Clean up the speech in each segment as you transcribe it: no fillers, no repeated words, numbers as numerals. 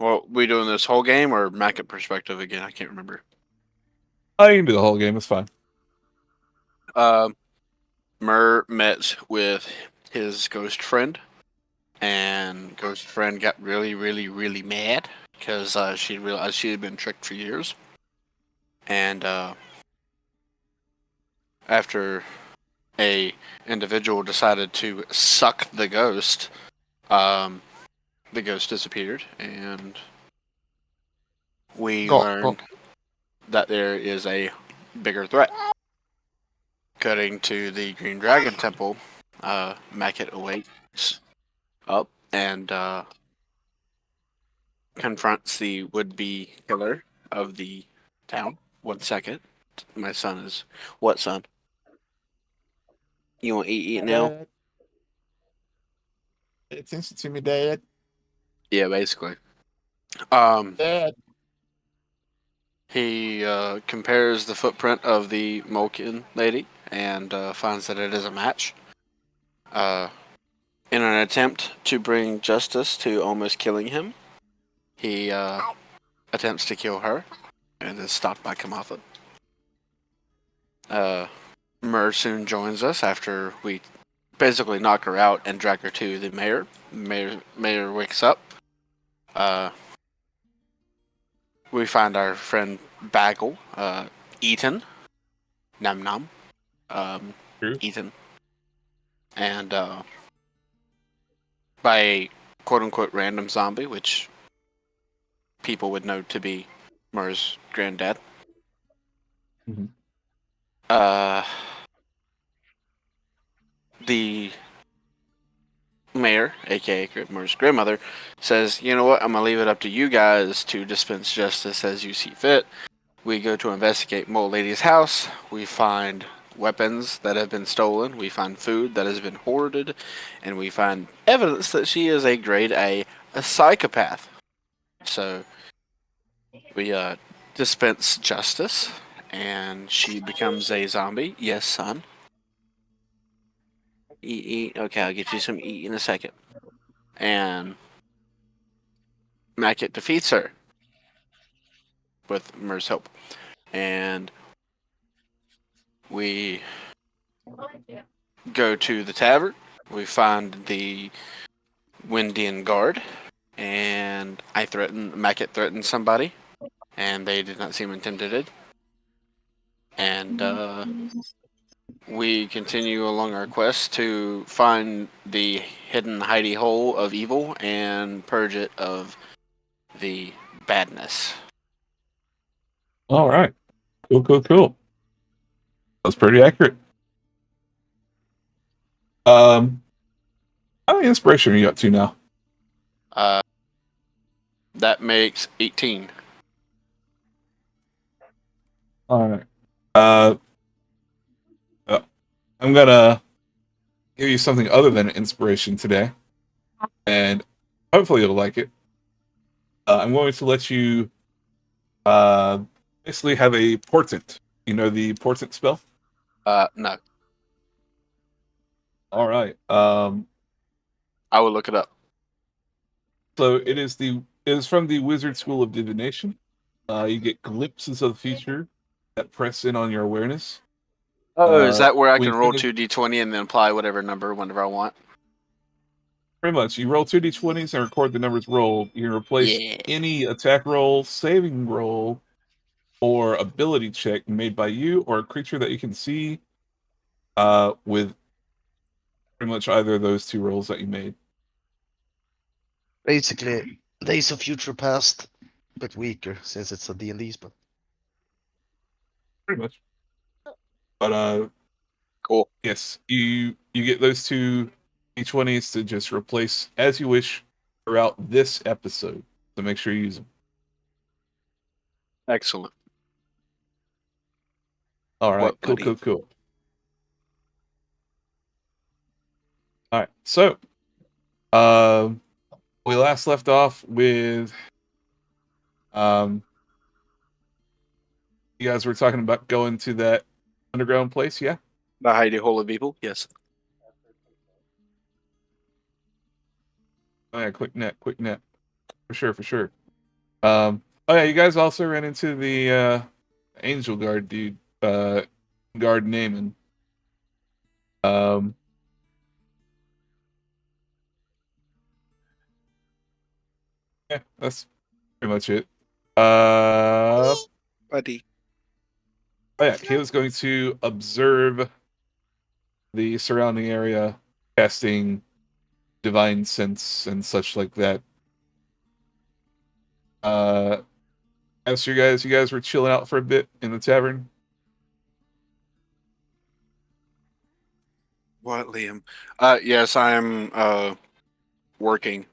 Well, we doing this whole game or Mackett perspective again? I can't remember. I can do the whole game. It's fine. Uh, Mur met with his ghost friend, and ghost friend got really, really, really mad because she realized she had been tricked for years. And after a individual decided to suck um, the ghost disappeared, and we Go, go. learned that there is a bigger threat. Cutting to the Green Dragon Temple, Mackett awakes up and confronts the would-be killer of the town. 1 second. My son is... What, son? You want to eat now? Dad, pay attention to me, Dad. Yeah, basically. Um, Dad. he compares the footprint of the Molkin lady and finds that it is a match. Uh, in an attempt to bring justice to almost killing him, he attempts to kill her and is stopped by Kamatha. Uh, Mur soon joins us after we basically knock her out and drag her to the mayor. Mayor wakes up. Uh, we find our friend Bagel, Ethan, Nam Nam, um, True. Ethan, and by a quote unquote random zombie, which people would know to be Mur's granddad. Mm-hmm. Uh, the mayor, aka Mur's grandmother, says, "You know what? I'm gonna leave it up to you guys to dispense justice as you see fit." We go to investigate Mole Lady's house. We find weapons that have been stolen. We find food that has been hoarded, and we find evidence that she is a grade a psychopath. So we dispense justice, and she becomes a zombie. Yes, son. Eat, eat. Okay, I'll get you some eat in a second. And Mackett defeats her with Mur's help. And we go to the tavern. We find the Windian guard, and Mackett threatened somebody, and they did not seem intimidated. And we continue along our quest to find the hidden hidey hole of evil and purge it of the badness. All right. Cool, cool, cool. That's pretty accurate. How many inspiration are you up to now? Uh, that makes 18. All right. Uh, uh, I'm gonna give you something other than inspiration today, and hopefully you'll like it. I'm going to let you uh, basically have a portent. You know the portent spell? No, All right. I will look it up. So it is from the Wizard School of Divination. You get glimpses of the future that press in on your awareness. Oh, is that where I When can roll finish, 2d20 and then apply whatever number whenever I want? pretty much, you roll 2d20s and record the numbers rolled. You can replace Yeah. any attack roll, saving roll, or ability check made by you or a creature that you can see with pretty much either of those two rolls that you made. Basically, Days of Future Past, but weaker since it's a D&D spell. Pretty much. But Cool. yes, you get those two d20s to just replace as you wish throughout this episode. So make sure you use them. Excellent. All right, What, cool, buddy? cool, cool. All right, so um, we last left off with um, you guys were talking about going to that underground place, yeah? The Heidi Hole of Evil? Yes. Oh yeah, quick net, for sure, for sure. Oh yeah, you guys also ran into the Angel Guard dude, Guard Naaman. Um, yeah, that's pretty much it. Buddy. Oh yeah, he was going to observe the surrounding area, casting divine sense and such like that. As you guys were chilling out for a bit in the tavern. What, Liam? Yes, I'm working.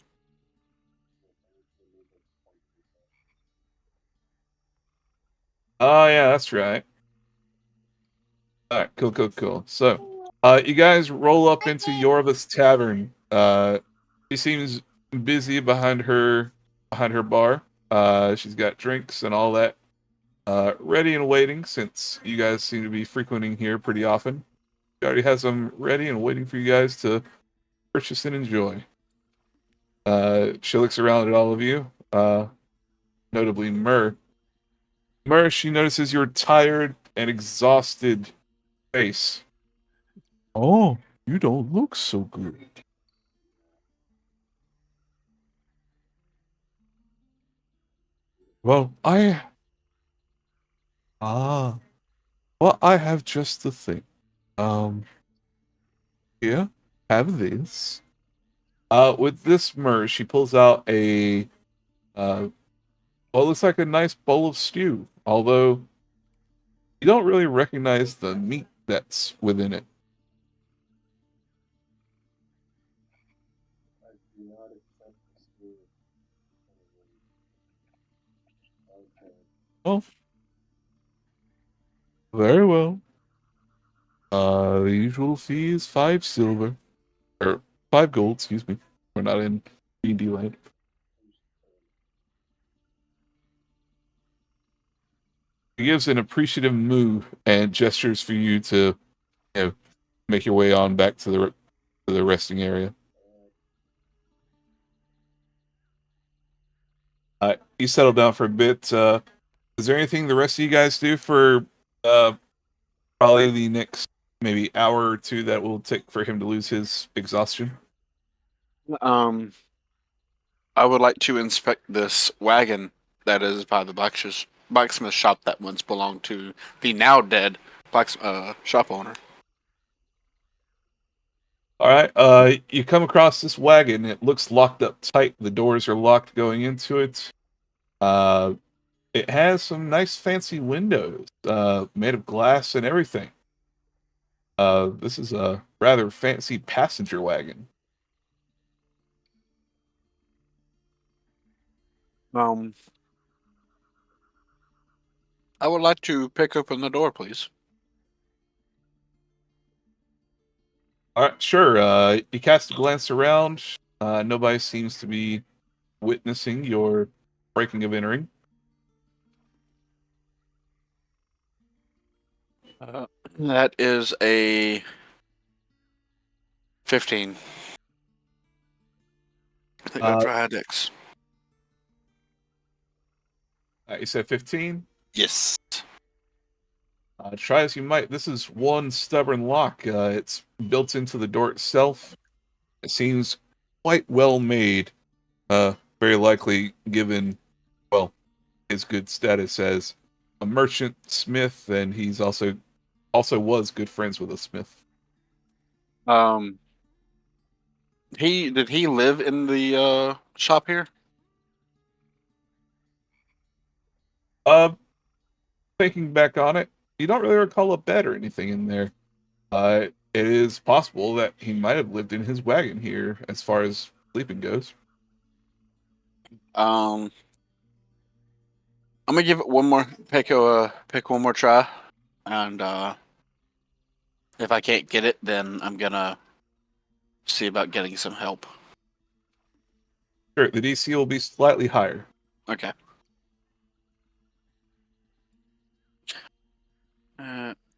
Oh yeah, that's right. All right, cool. So, you guys roll up into Yorva's tavern. She seems busy behind her bar. She's got drinks and all that ready and waiting since you guys seem to be frequenting here pretty often. She already has them ready and waiting for you guys to purchase and enjoy. She looks around at all of you, notably Myrrh. Myrrh, she notices your tired and exhausted face. Oh, you don't look so good. Well, ah, I have just the thing. Um, here, have this. With this Myrrh, she pulls out a, well, it looks like a nice bowl of stew, although you don't really recognize the meat that's within it. Well, very well. The usual fee is 5 silver, or 5 gold, excuse me. We're not in D&D land. He gives an appreciative move and gestures for you to, you know, make your way on back to the resting area. You settle down for a bit. Is there anything the rest of you guys do for uh, probably the next maybe hour or two that will take for him to lose his exhaustion? Um, I would like to inspect this wagon that is by the blacksmith shop that once belonged to the now dead shop owner. All right. You come across this wagon. It looks locked up tight. The doors are locked going into it. Uh, it has some nice fancy windows, made of glass and everything. This is a rather fancy passenger wagon. Um, I would like to pick open the door, please. All right, sure. You cast a glance around. Nobody seems to be witnessing your breaking of entering. That is a 15. I got dry decks. You said 15. Yes. Try as you might, this is one stubborn lock. It's built into the door itself. It seems quite well made. Very likely given, well, his good status as a merchant smith, and he's also was good friends with a smith. Um, did he live in the shop here? Uh, Thinking back on it, you don't really recall a bed or anything in there. It is possible that he might have lived in his wagon here, as far as sleeping goes. Um, I'm gonna give it one more pick one more try, and if I can't get it, then I'm gonna see about getting some help. Sure, the DC will be slightly higher. Okay.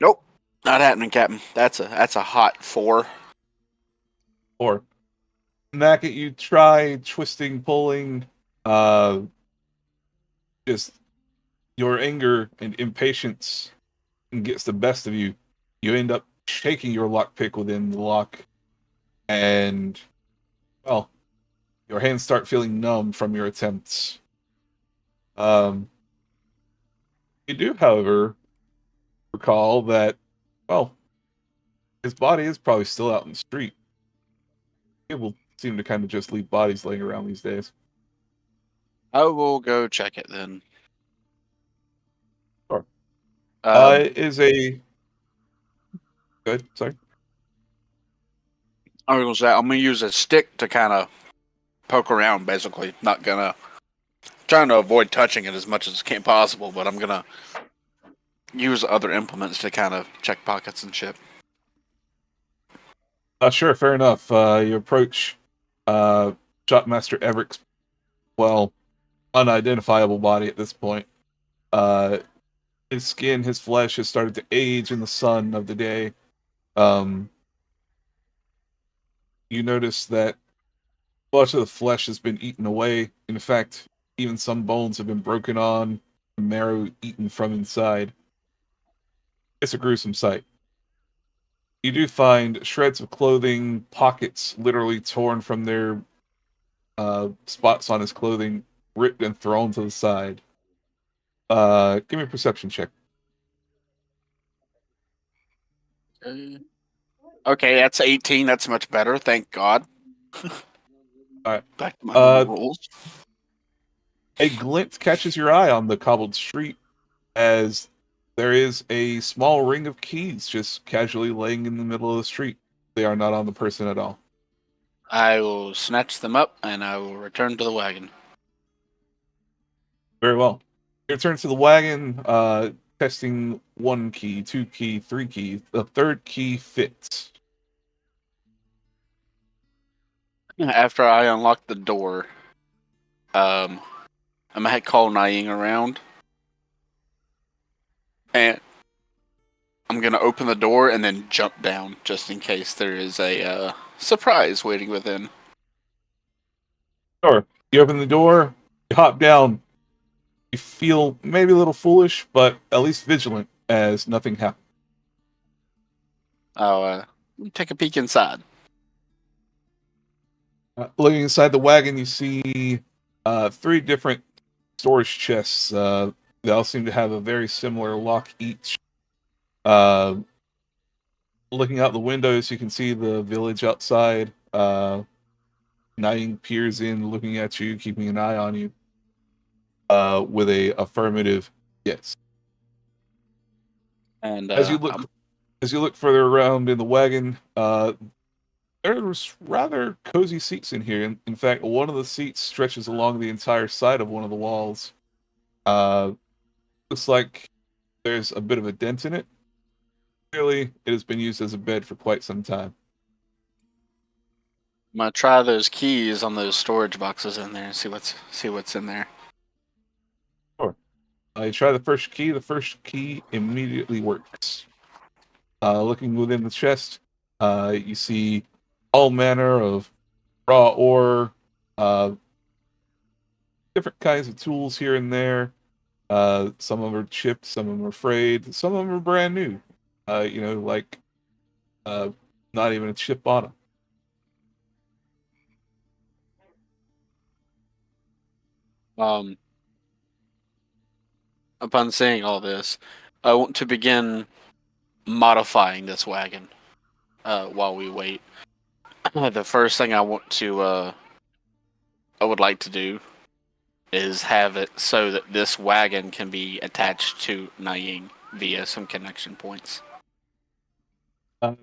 Nope, not happening, Captain. That's a hot 4. Or Mackett, you try twisting, pulling. just your anger and impatience gets the best of you. You end up shaking your lockpick within the lock, and well, your hands start feeling numb from your attempts. Um, you do, however, recall that, well, his body is probably still out in the street. People seem to kind of just leave bodies laying around these days. I will go check it then. Sure. Um, Is a good. Sorry. I was gonna say I'm gonna use a stick to kind of poke around. Basically, not gonna trying to avoid touching it as much as can possible, but I'm gonna use other implements to kind of check pockets and shit. Sure, fair enough. You approach Shotmaster Everett's, well, unidentifiable body at this point. Uh, his skin, his flesh has started to age in the sun of the day. Um, you notice that much of the flesh has been eaten away. In fact, even some bones have been broken on, marrow eaten from inside. It's a gruesome sight. You do find shreds of clothing, pockets literally torn from their spots on his clothing, ripped and thrown to the side. Give me a perception check. Okay, that's 18. That's much better. Thank God. All right. Back to my normal rules. A glint catches your eye on the cobbled street as there is a small ring of keys just casually laying in the middle of the street. They are not on the person at all. I will snatch them up and I will return to the wagon. Very well. You return to the wagon, testing 1 key, 2 key, 3 key. The third key fits. After I unlock the door, I'm gonna call Naing around, and I'm gonna open the door and then jump down just in case there is a surprise waiting within. Sure. You open the door, you hop down. You feel maybe a little foolish, but at least vigilant as nothing happens. I'll take a peek inside. Looking inside the wagon, you see 3 different storage chests. They all seem to have a very similar lock each. Looking out the windows, you can see the village outside. Naing peers in, looking at you, keeping an eye on you, with a affirmative yes. And As you look further around in the wagon, there's rather cozy seats in here. In fact, one of the seats stretches along the entire side of one of the walls. Looks like there's a bit of a dent in it. Clearly, it has been used as a bed for quite some time. I'm gonna try those keys on those storage boxes in there and see what's in there. Sure. You try the first key. The first key immediately works. Looking within the chest, you see all manner of raw ore, different kinds of tools here and there. Some of them are chipped, some of them are frayed, some of them are brand new. Like not even a chip on them. Upon seeing all this, I want to begin modifying this wagon while we wait. The first thing I would like to do is have it so that this wagon can be attached to Naing via some connection points.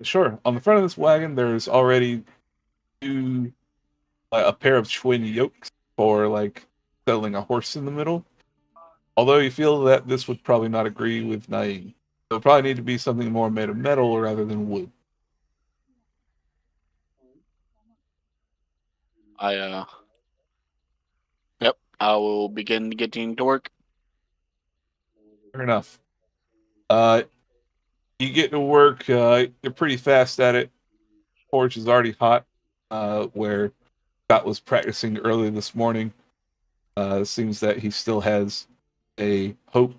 Sure. On the front of this wagon, there's already a pair of twin yokes for like settling a horse in the middle. Although you feel that this would probably not agree with Naing. It'll probably need to be something more made of metal rather than wood. Yep, I will begin getting to work. Fair enough. You get to work. You're pretty fast at it. Forge is already hot. Where Scott was practicing early this morning. Seems that he still has a hope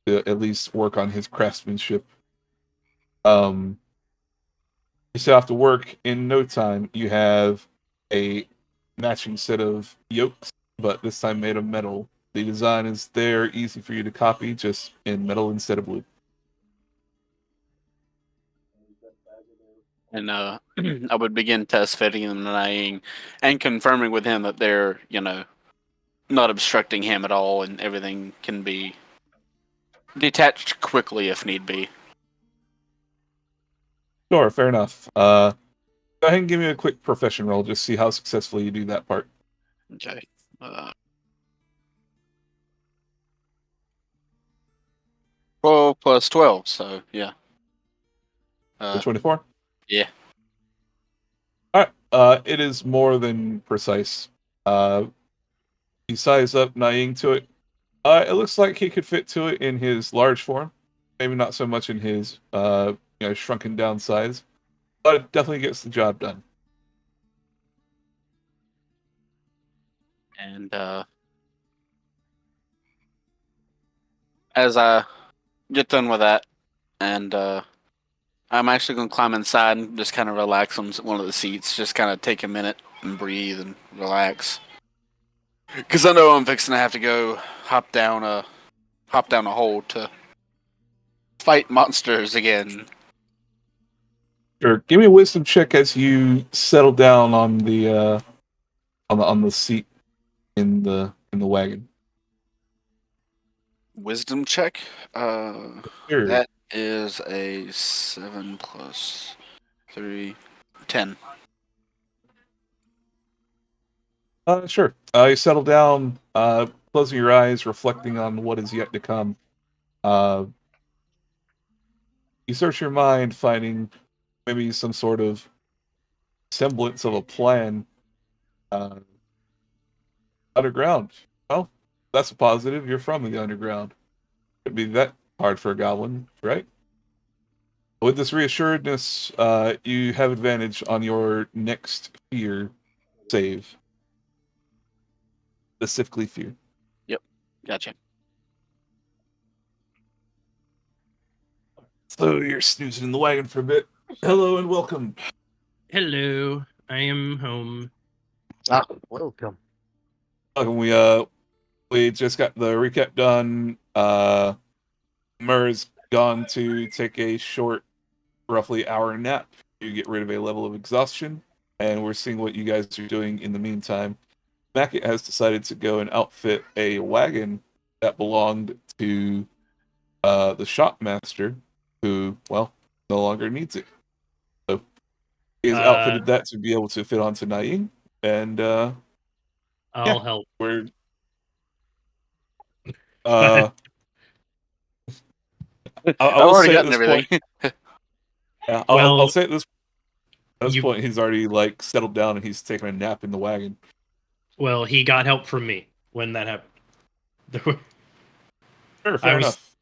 to at least work on his craftsmanship. You set off to work in no time. You have a matching set of yokes, but this time made of metal. The design is there, easy for you to copy, just in metal instead of wood. And I would begin test fitting them and confirming with him that they're, not obstructing him at all, and everything can be detached quickly if need be. Sure, fair enough. Go ahead and give me a quick profession roll, just see how successfully you do that part. Okay. 12 plus 12, so yeah. 24? Yeah. Alright, it is more than precise. You size up Nying to it. It looks like he could fit to it in his large form. Maybe not so much in his shrunken down size. But it definitely gets the job done. And as I get done with that, and I'm actually going to climb inside and just kind of relax on one of the seats, just kind of take a minute and breathe and relax. Because I know I'm fixing to have to go hop down a hole to fight monsters again. Sure. Give me a wisdom check as you settle down on the seat in the wagon. Wisdom check. Sure. That is a 7 plus 3, 10. Sure. You settle down, closing your eyes, reflecting on what is yet to come. You search your mind, finding maybe some sort of semblance of a plan. Uh, Underground. Well, that's a positive. You're from the underground. Could be that hard for a goblin, right? With this reassuredness, you have advantage on your next fear save. Specifically fear. Yep, gotcha. So you're snoozing in the wagon for a bit. Hello and welcome. Hello, I am home. Welcome. We just got the recap done. Mur's gone to take a short, roughly hour nap to get rid of a level of exhaustion, and we're seeing what you guys are doing in the meantime. Mackett has decided to go and outfit a wagon that belonged to the shopmaster, who, well, no longer needs it. So he has outfitted that to be able to fit onto Naing, and I'll help. we're I've I will already say at gotten this everything. point, yeah, Well, I'll say at this you- point he's already like settled down and he's taking a nap in the wagon. Well, he got help from me when that happened. Sure, fair enough.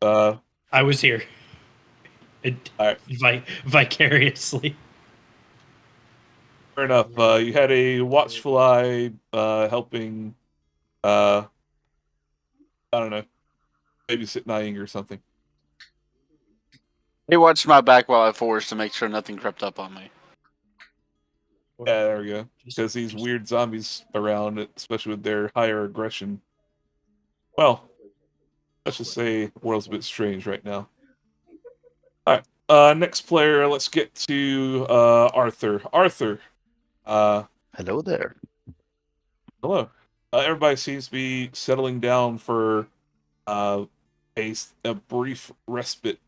I was here. All right. Vicariously. Fair enough. You had a watchful eye helping, I don't know, babysit Nying or something. He watched my back while I forged to make sure nothing crept up on me. Yeah, there we go. Because these weird zombies around, especially with their higher aggression. Well, let's just say the world's a bit strange right now. Alright, next player, let's get to Arthur. Arthur, Hello there. hello. Everybody seems to be settling down for a brief respite,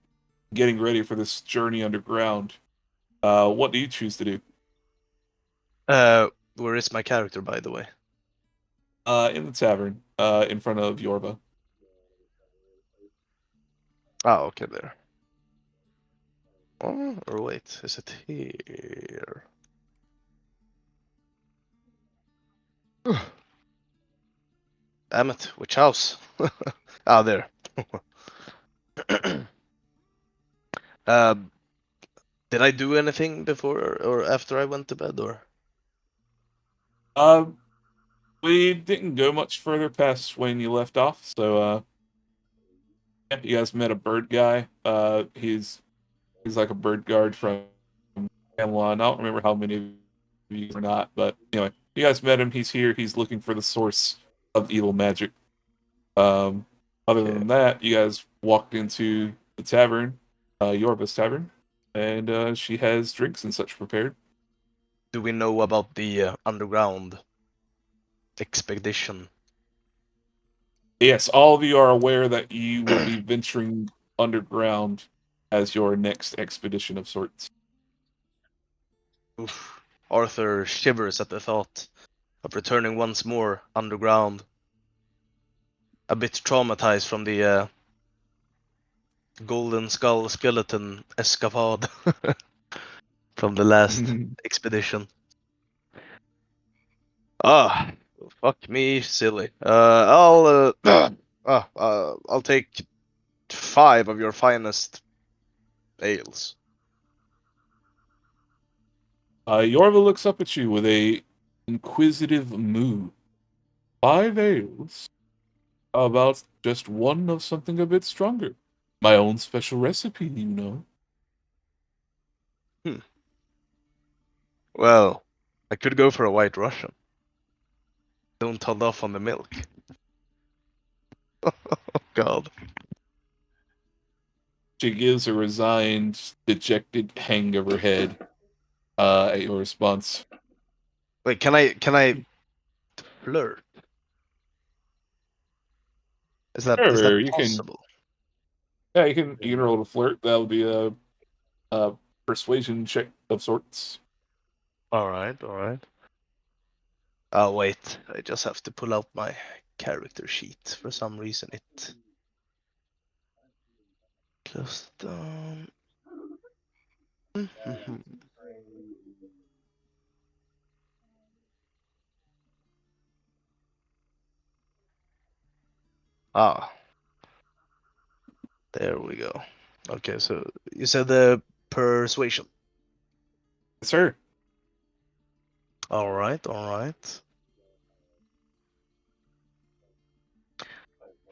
getting ready for this journey underground. What do you choose to do? Where is my character, by the way? In the tavern, in front of Yorba. Oh, okay, there. Oh, or wait, is it here? Damn it, which house? Ah, there. um, did I do anything before or after I went to bed, or? We didn't go much further past when you left off, so Yeah, you guys met a bird guy. He's like a bird guard from Camelot. I don't remember how many of you or not, but anyway, you guys met him. He's here. He's looking for the source of evil magic. Um, Other Okay. than that, you guys walked into the tavern, Yorva's tavern, and she has drinks and such prepared. Do we know about the underground expedition? Yes, all of you are aware that you will be venturing underground as your next expedition of sorts. Oof. Arthur shivers at the thought of returning once more underground. A bit traumatized from the Golden Skull skeleton escapade from the last expedition. Ah, fuck me, silly. I'll take 5 of your finest ales. Yorva looks up at you with a inquisitive mood. 5 ales? How about just one of something a bit stronger? My own special recipe, you know. Well, I could go for a White Russian. Don't hold off on the milk. Oh God. She gives a resigned, dejected hang of her head at your response. Wait, can I flirt? Is that Sure, you can. possible? Yeah, you can roll to flirt. That'll be a persuasion check of sorts. All right, all right. Oh wait, I just have to pull out my character sheet. For some reason it closed down. Ah, there we go. Okay, so you said the persuasion. Sir, All right, all right.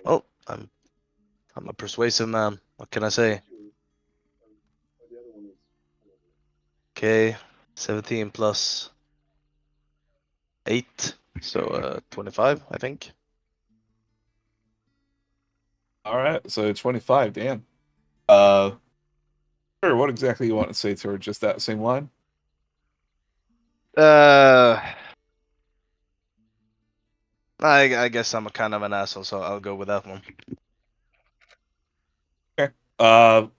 Oh, I'm a persuasive man. What can I say? Okay, 17 plus 8, so 25, I think. all right. So 25, damn. Uh, sure. What exactly you want to say to her? Just that same line? Uh, I guess I'm a kind of an asshole, so I'll go with that one. Okay.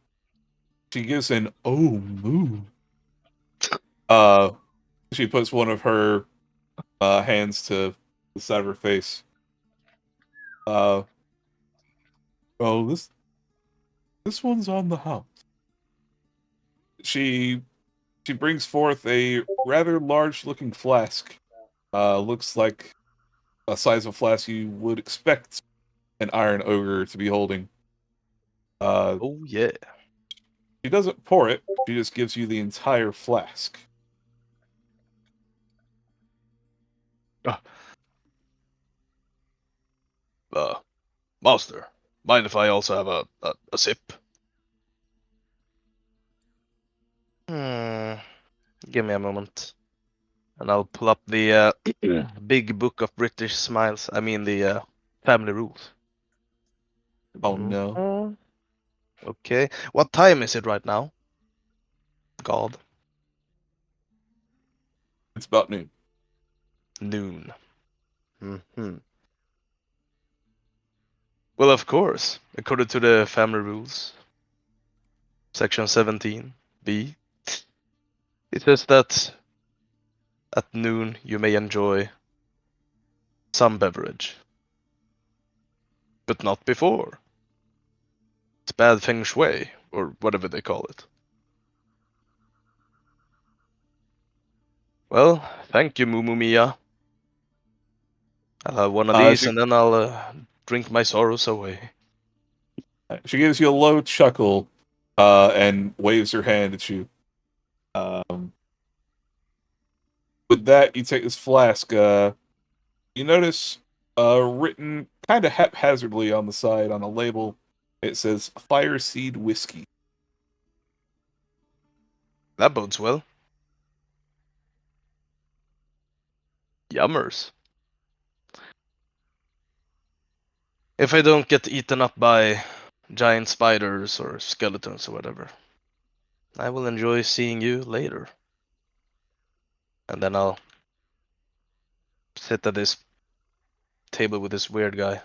She gives an move. She puts one of her hands to the side of her face. Uh, oh, this one's on the house. She she brings forth a rather large-looking flask. Looks like a size of flask you would expect an iron ogre to be holding. Uh, Oh yeah. she doesn't pour it. She just gives you the entire flask. Ah, Uh, Master, mind if I also have a sip? Hmm. Give me a moment, and I'll pull up the big book of British smiles. I mean the family rules. Oh no, Mhm. Okay. What time is it right now? God. it's about noon. Noon. Hmm. Well, of course, according to the family rules, section 17b, it says that at noon you may enjoy some beverage, but not before. It's bad feng shui, or whatever they call it. Well, thank you, Mumu Mia. I'll have one of these She and then I'll drink my sorrows away. she gives you a low chuckle, and waves her hand at you. Um, with that, you take this flask. You notice written kind of haphazardly on the side on a label, It says Fire Seed Whiskey. That bodes well. Yummers. If I don't get eaten up by giant spiders or skeletons or whatever, I will enjoy seeing you later. And then I'll sit at this table with this weird guy.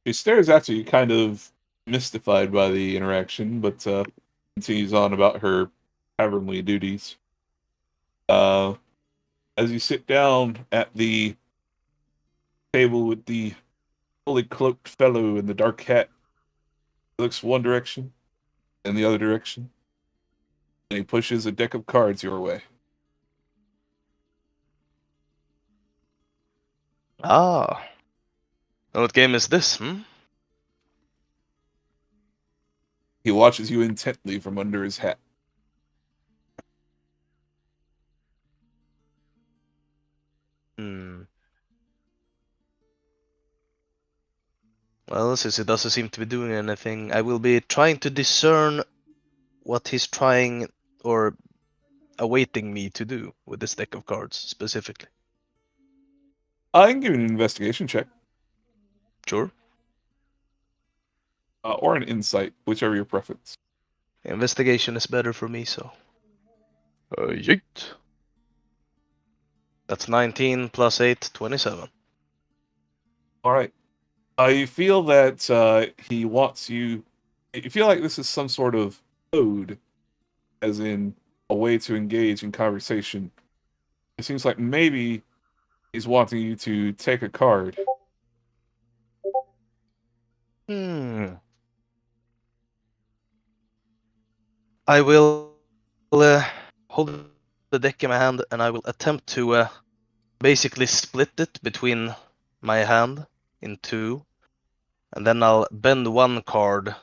She stares at you, kind of mystified by the interaction, but continues on about her tavernly duties. As you sit down at the table with the fully cloaked fellow in the dark hat, he looks one direction and the other direction, and he pushes a deck of cards your way. Ah. And what game is this, He watches you intently from under his hat. Well, since he doesn't seem to be doing anything, I will be trying to discern what he's trying or awaiting me to do with this deck of cards specifically. I can give you an investigation check Sure. or an insight, whichever your preference. Investigation is better for me, so. Yeet. That's 19 plus 8, 27. All right. You feel that he wants you. You feel like this is some sort of code, as in a way to engage in conversation. It seems like maybe he's wanting you to take a card. I will hold the deck in my hand and I will attempt to basically split it between my hand in two, and then I'll bend one card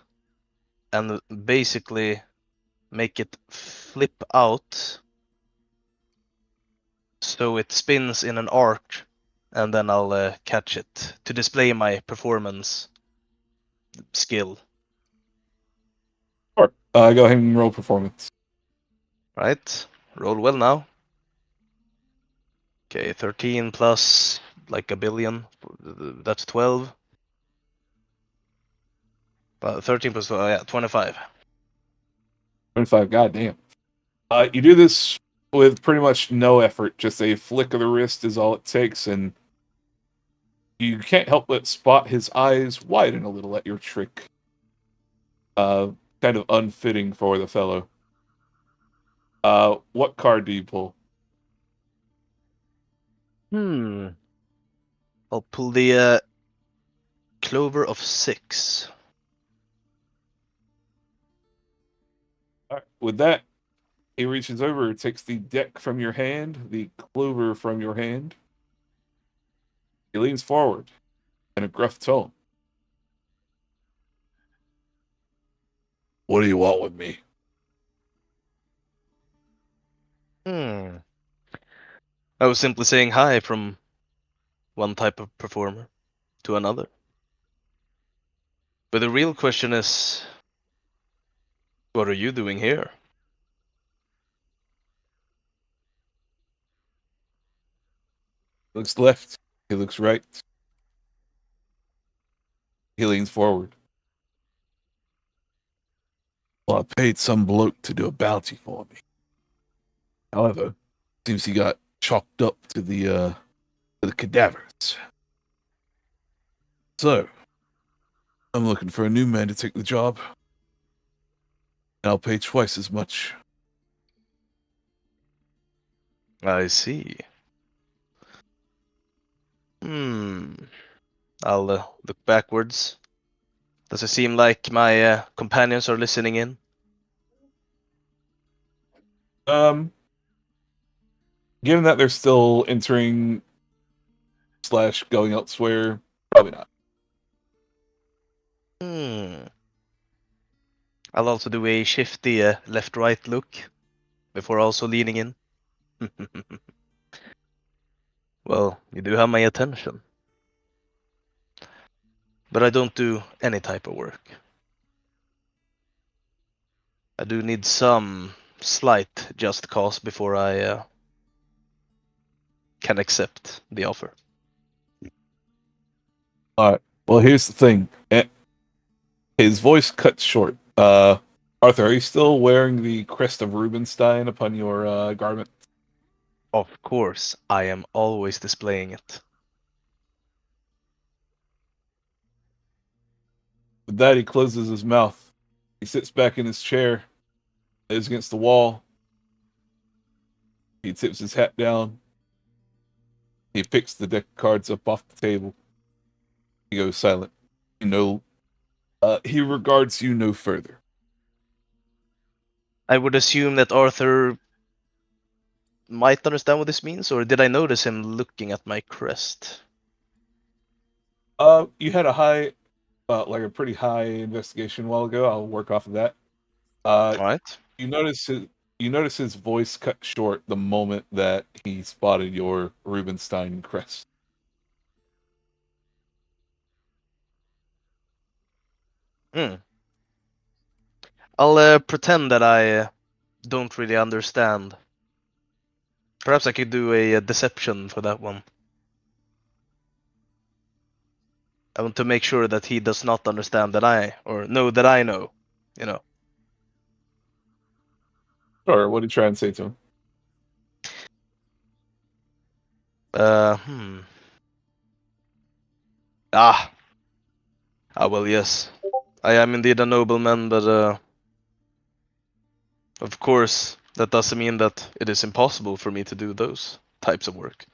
and basically make it flip out so it spins in an arc, and then I'll catch it to display my performance skill. Sure. Go ahead and roll performance. Right? Roll well now. Okay, 13 plus like a billion. That's 12. 13 plus 12, yeah, 25. 25. Goddamn. You do this with pretty much no effort. Just a flick of the wrist is all it takes, and you can't help but spot his eyes widen a little at your trick. Kind of unfitting for the fellow. What card do you pull? I'll pull the Clover of 6. All right. With that, he reaches over, takes the deck from your hand, the clover from your hand. He leans forward in a gruff tone. What do you want with me? I was simply saying hi from one type of performer to another. But the real question is, what are you doing here? He looks left. He looks right. He leans forward. Well, I paid some bloke to do a bounty for me. However, seems he got chalked up to the cadavers. So, I'm looking for a new man to take the job. And I'll pay twice as much. I see. I'll look backwards. Does it seem like my companions are listening in? Given that they're still entering / going elsewhere, probably not. I'll also do a shifty left-right look before also leaning in. Well, you do have my attention. but I don't do any type of work. I do need some slight just cause before I can accept the offer. All right. Well, here's the thing. His voice cuts short. Arthur, are you still wearing the crest of Rubinstein upon your garment? Of course, I am always displaying it. With that, he closes his mouth. He sits back in his chair, lays against the wall. He tips his hat down. He picks the deck of cards up off the table. He goes silent. He regards you no further. I would assume that Arthur might understand what this means, or did I notice him looking at my crest? You had a pretty high investigation a while ago. I'll work off of that. Alright. You notice his voice cut short the moment that he spotted your Rubinstein crest. I'll pretend that I don't really understand. Perhaps I could do a deception for that one. I want to make sure that he does not understand that or know that I know. You know. Or what did you try and say to him? Uh, hmm. Ah. Ah, well, yes. I am indeed a nobleman, but of course, that doesn't mean that it is impossible for me to do those types of work.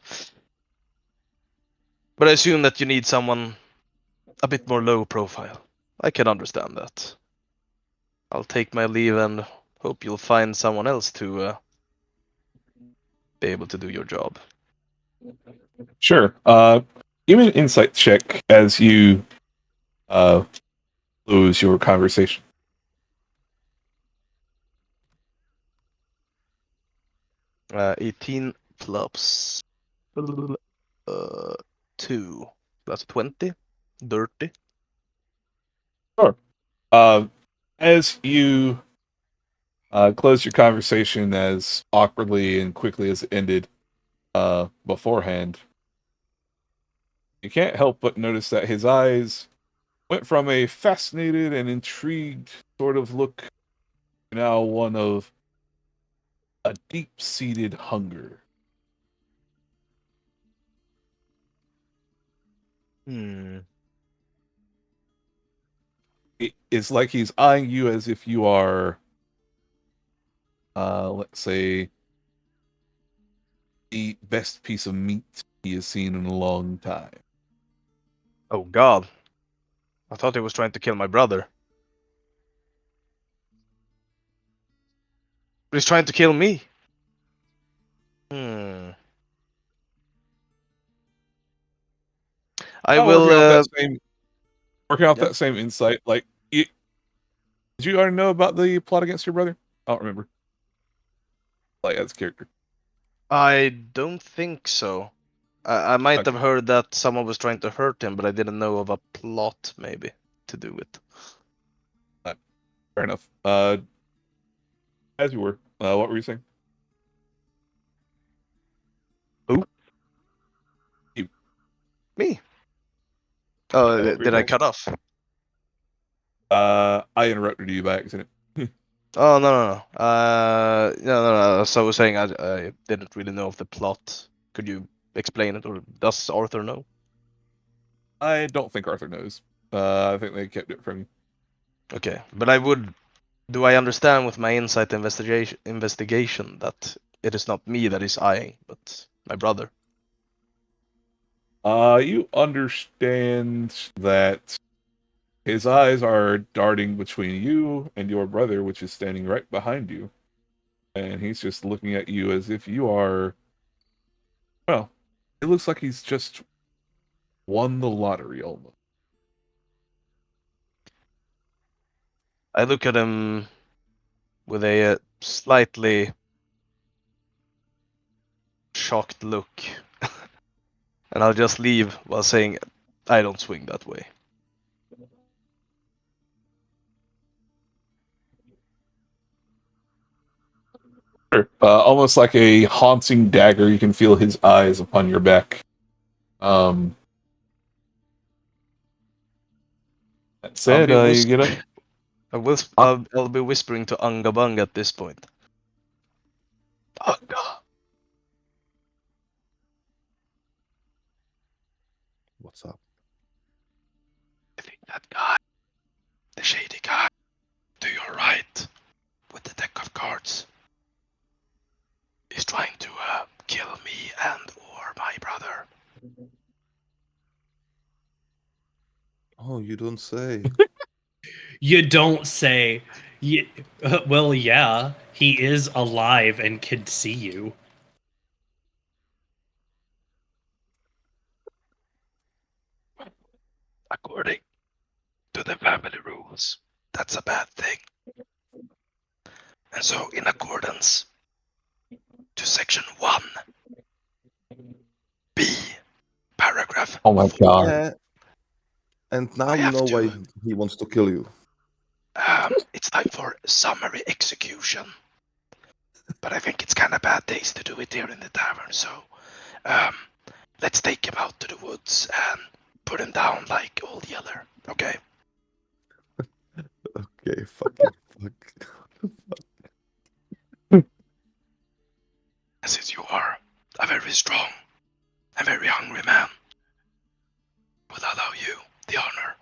But I assume that you need someone a bit more low profile. I can understand that. I'll take my leave and hope you'll find someone else to be able to do your job. Sure. Give me an insight check as you lose your conversation. 18 plus 2. That's 20. Dirty. Sure. As you close your conversation as awkwardly and quickly as it ended beforehand, you can't help but notice that his eyes went from a fascinated and intrigued sort of look to now one of a deep-seated hunger. It's like he's eyeing you as if you are, let's say, the best piece of meat he has seen in a long time. Oh god. I thought he was trying to kill my brother. But he's trying to kill me. I Oh, will. working off Yeah. that same insight. Like, did you already know about the plot against your brother? I don't remember. Like, as a character. I don't think so. I might Okay. have heard that someone was trying to hurt him, but I didn't know of a plot, maybe, to do it. Fair enough. As you were, what were you saying? Who? You. Me? Oh, What were you did I saying? cut off? I interrupted you by accident. Oh, no. No. So I was saying I didn't really know of the plot. Could you explain it, or does Arthur know? I don't think Arthur knows. I think they kept it from you. Okay, but do I understand with my insight investigation that it is not me that is eyeing, but my brother? You understand that his eyes are darting between you and your brother, which is standing right behind you. And he's just looking at you as if you are, well, it looks like he's just won the lottery almost. I look at him with a slightly shocked look, and I'll just leave while saying, I don't swing that way. Sure. Almost like a haunting dagger, you can feel his eyes upon your back. That said, you get up. I'll be whispering to Angabang at this point. Anga. What's up? I think that guy, the shady guy, to your right, with the deck of cards, is trying to kill me and or my brother. Oh, you don't say. You don't say. Well, yeah, he is alive and could see you. According to the family rules, that's a bad thing. And so, in accordance to section 1B, paragraph Oh my 4, god. Yeah. And now I you have know to. why he wants to kill you. It's time for summary execution. But I think it's kind of bad days to do it here in the tavern, so let's take him out to the woods and put him down like all the other, okay? Okay, fucking fuck. And since you are a very strong and very hungry man, I will allow you the honor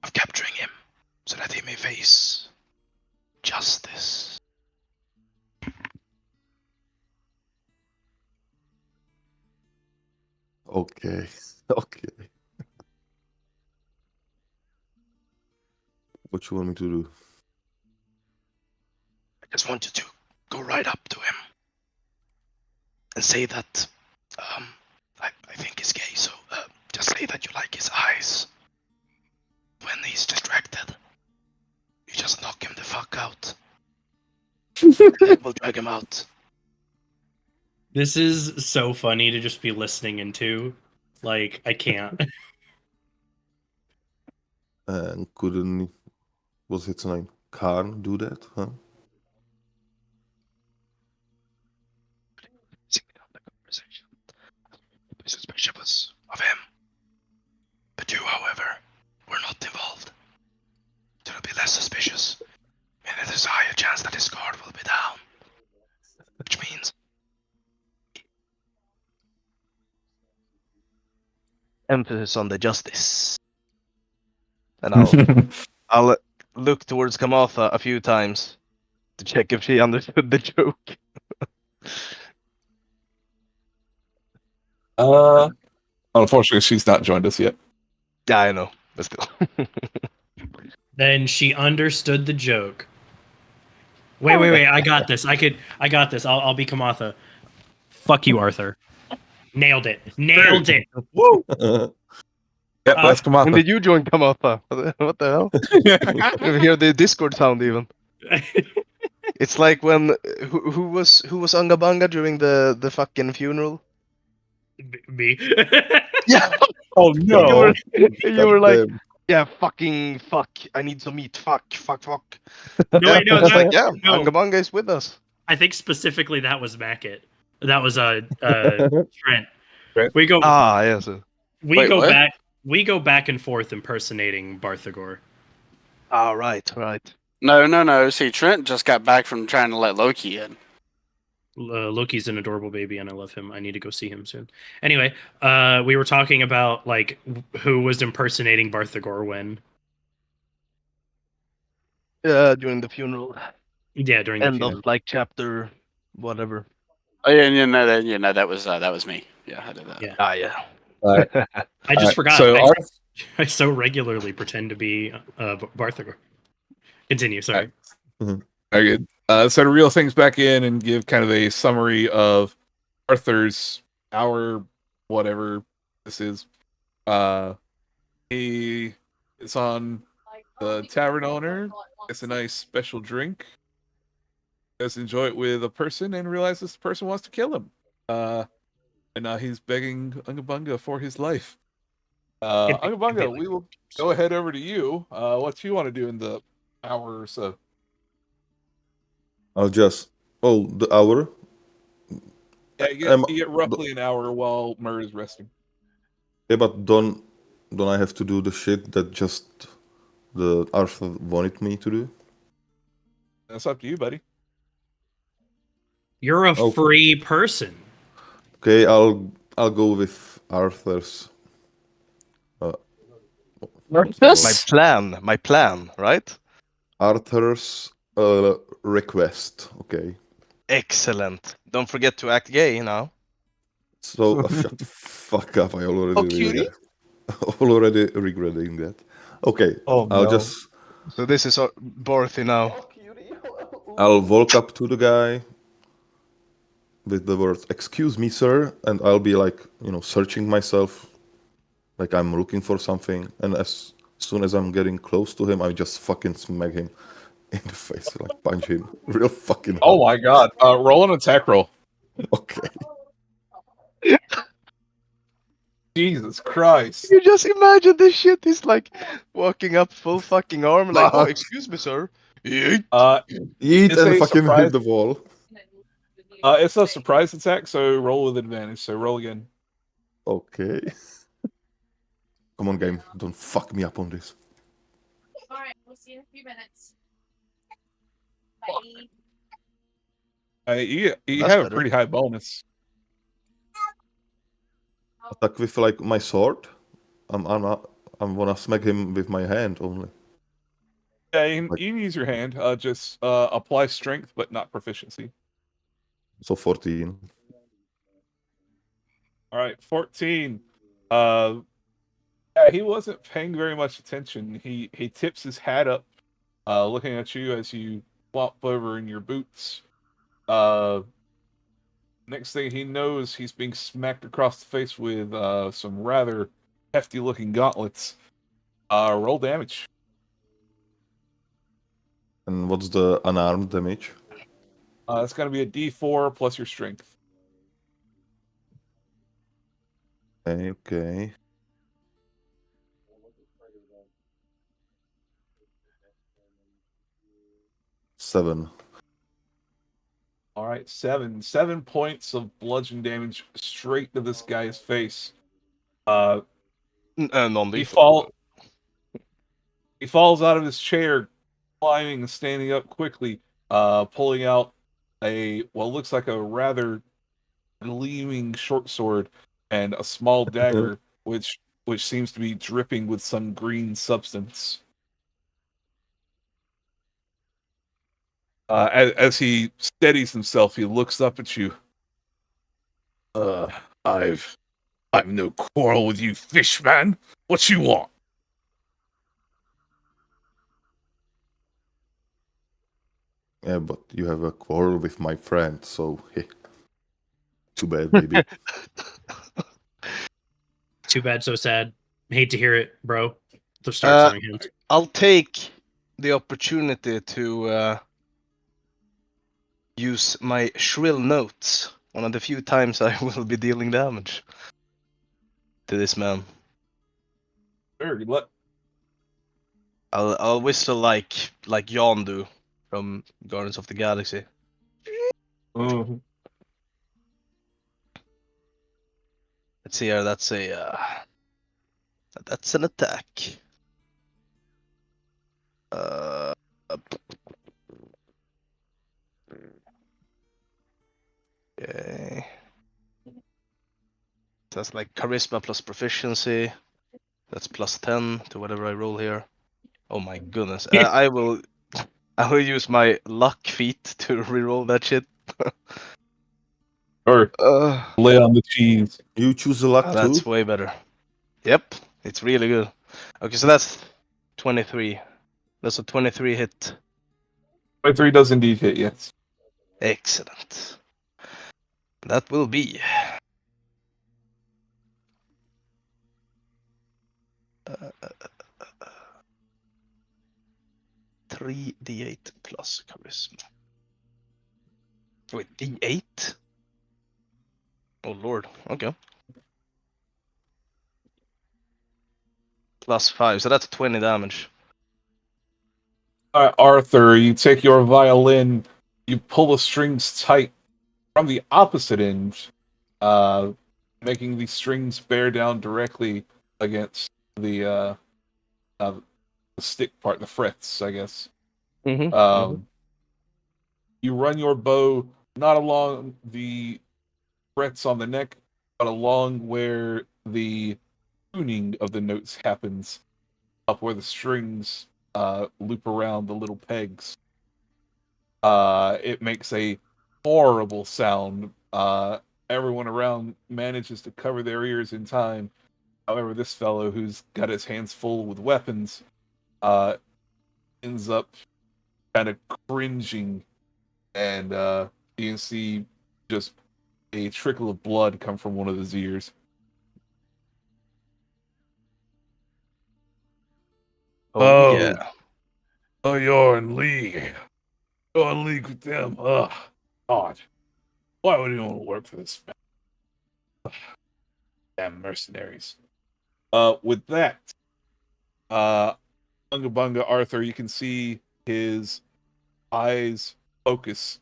of capturing him so that he may face justice. Okay. Okay. What you want me to do? I just want you to go right up to him and say that I think he's gay, so just say that you like his eyes. When he's distracted, you just knock him the fuck out. Then we'll drag him out. This is so funny to just be listening into. Like, I can't. And couldn't, what's its name? Khan do that, huh? The conversation. Be suspicious of him. But you, however, were not involved. So it'll be less suspicious. And there's a higher chance that his guard will be down. Which means emphasis on the justice. And I'll look towards Kamatha a few times to check if she understood the joke. Unfortunately, she's not joined us yet. Yeah, I know, but still. Then she understood the joke. Wait. I got this. I got this. I'll be Kamatha. Fuck you, Arthur. Nailed it. Nailed it. Woo! Yep, that's When Kamatha. did you join Kamatha? What the hell? You hear the Discord sound even. It's like when who was Angabanga during the fucking funeral? Me. Yeah, Oh you were like, Goddamn. yeah, fucking fuck. I need some meat. Fuck. No, wait, no, I was that, like, yeah, no. Angabanga is with us. I think specifically that was Mackett. That was Trent. Trent? We go Yes. Wait, what? back. We go back and forth impersonating Barthagor. Right. No. See, Trent just got back from trying to let Loki in. Loki's an adorable baby, and I love him. I need to go see him soon. Anyway, we were talking about like who was impersonating Barthagor when. During the funeral. Yeah, during the End funeral. of like chapter, whatever. Oh yeah, that was me. Yeah, I did that. Yeah. Yeah. All right. I just forgot. So, I so regularly pretend to be Barthagor. Continue. Sorry. very good. So to reel things back in and give kind of a summary of Arthur's hour, whatever this is. He is on the tavern owner. Gets a nice special drink. Does enjoy it with a person and realizes this person wants to kill him. And now he's begging Ungabunga for his life. Ungabunga, we will go ahead over to you. What you want to do in the hour or so? I'll just Oh, the hour. Yeah, Am, you get roughly an hour while Mur is resting. yeah, but don't I have to do the shit that just the Arthur wanted me to do? That's up to you, buddy. You're a Oh. free person. Okay, I'll go with Arthur's. My plan, right? Arthur's request. Okay. Excellent. Don't forget to act gay now. So shut the fuck up. I already Oh, cutie. already regretting that. Okay, Oh, I'll no. just So this is Dorothy now. I'll walk up to the guy with the words "Excuse me, sir," and I'll be like, searching myself, like I'm looking for something. And as soon as I'm getting close to him, I just fucking smack him in the face, like punch him real fucking hard. Oh my god. Roll an attack roll. Okay. Jesus Christ. You just imagine this shit. He's like walking up full fucking arm, like, oh, Fuck. excuse me, sir. Yeet. Eat It's and a fucking surprise. hit the wall. It's a surprise attack, so roll with advantage. So roll again. Okay. Come on, game. Don't fuck me up on this. Alright, we'll see you in a few minutes. Bye. You That's have a better. pretty high bonus. Attack with like my sword. I'm gonna smack him with my hand only. Yeah, you Like- can use your hand. Just apply strength, but not proficiency. So 14. All right, 14. Yeah, he wasn't paying very much attention. He tips his hat up, looking at you as you flop over in your boots. Next thing he knows, he's being smacked across the face with some rather hefty-looking gauntlets. Roll damage. And what's the unarmed damage? It's going to be a D4 plus your strength. Okay. Seven. All right, 7 points of bludgeon damage straight to this guy's face. He Non-lethal. he falls out of his chair, climbing and standing up quickly, pulling out what looks like a rather gleaming short sword and a small dagger, which seems to be dripping with some green substance. As he steadies himself, he looks up at you. I've no quarrel with you, fish man. What you want? Yeah, but you have a quarrel with my friend, so too bad, baby. Too bad, so sad. Hate to hear it, bro. Let's start throwing hints. I'll take the opportunity to use my shrill notes. One of the few times I will be dealing damage to this man. Sure, good luck. I'll whistle like Yondu from Guardians of the Galaxy. Mhm. Let's see here. That's an attack. Okay. That's like charisma plus proficiency. That's plus 10 to whatever I roll here. Oh my goodness. I will use my luck feat to reroll that shit. Or lay on the cheese. You choose the luck That's too? way better. Yep, it's really good. Okay, so that's 23. That's a 23 hit. 23 does indeed hit, yes. Excellent. That will be 3d8 plus charisma. Wait, d8? Oh lord, okay. Plus 5, so that's 20 damage. Arthur, you take your violin you pull the strings tight from the opposite end, making the strings bear down directly against the stick part, the frets, I guess. Mm-hmm. You run your bow not along the frets on the neck, but along where the tuning of the notes happens, up where the strings loop around the little pegs. It makes a horrible sound. Everyone around manages to cover their ears in time. However, this fellow, who's got his hands full with weapons, ends up kind of cringing, and you can see just a trickle of blood come from one of his ears. Oh yeah. Oh, you're in league. You're in league with them. Ugh, God. Why would anyone work for this? Damn mercenaries. With that, Bunga Bunga Arthur, you can see his eyes focus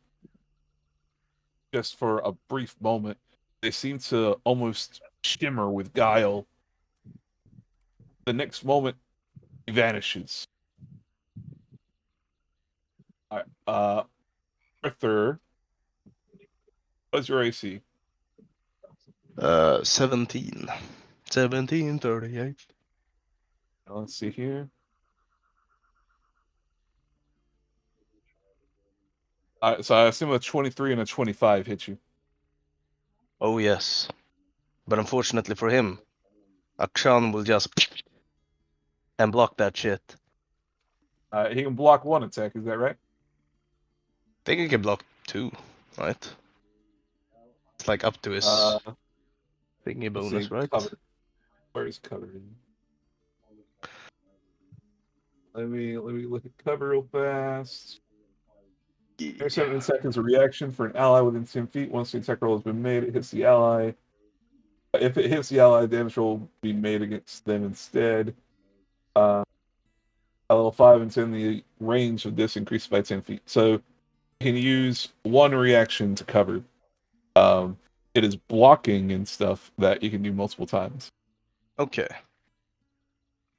just for a brief moment. They seem to almost shimmer with guile. The next moment, he vanishes. All right, Arthur, what's your AC? 17. 1738. Let's see here. So I assume a 23 and a 25 hit you. Oh yes. But unfortunately for him, Akshan will just and block that shit. He can block one attack, is that right? I think he can block 2, right? It's like up to his thingy Let's see, bonus, right? cover. Where is cover? Let me look at cover real fast. There's 7 seconds of reaction for an ally within 10 feet. Once the attack roll has been made, it hits the ally. If it hits the ally, damage roll will be made against them instead. At level 5 and 10, the range of this increases by 10 feet. So you can use one reaction to cover. It is blocking and stuff that you can do multiple times. Okay.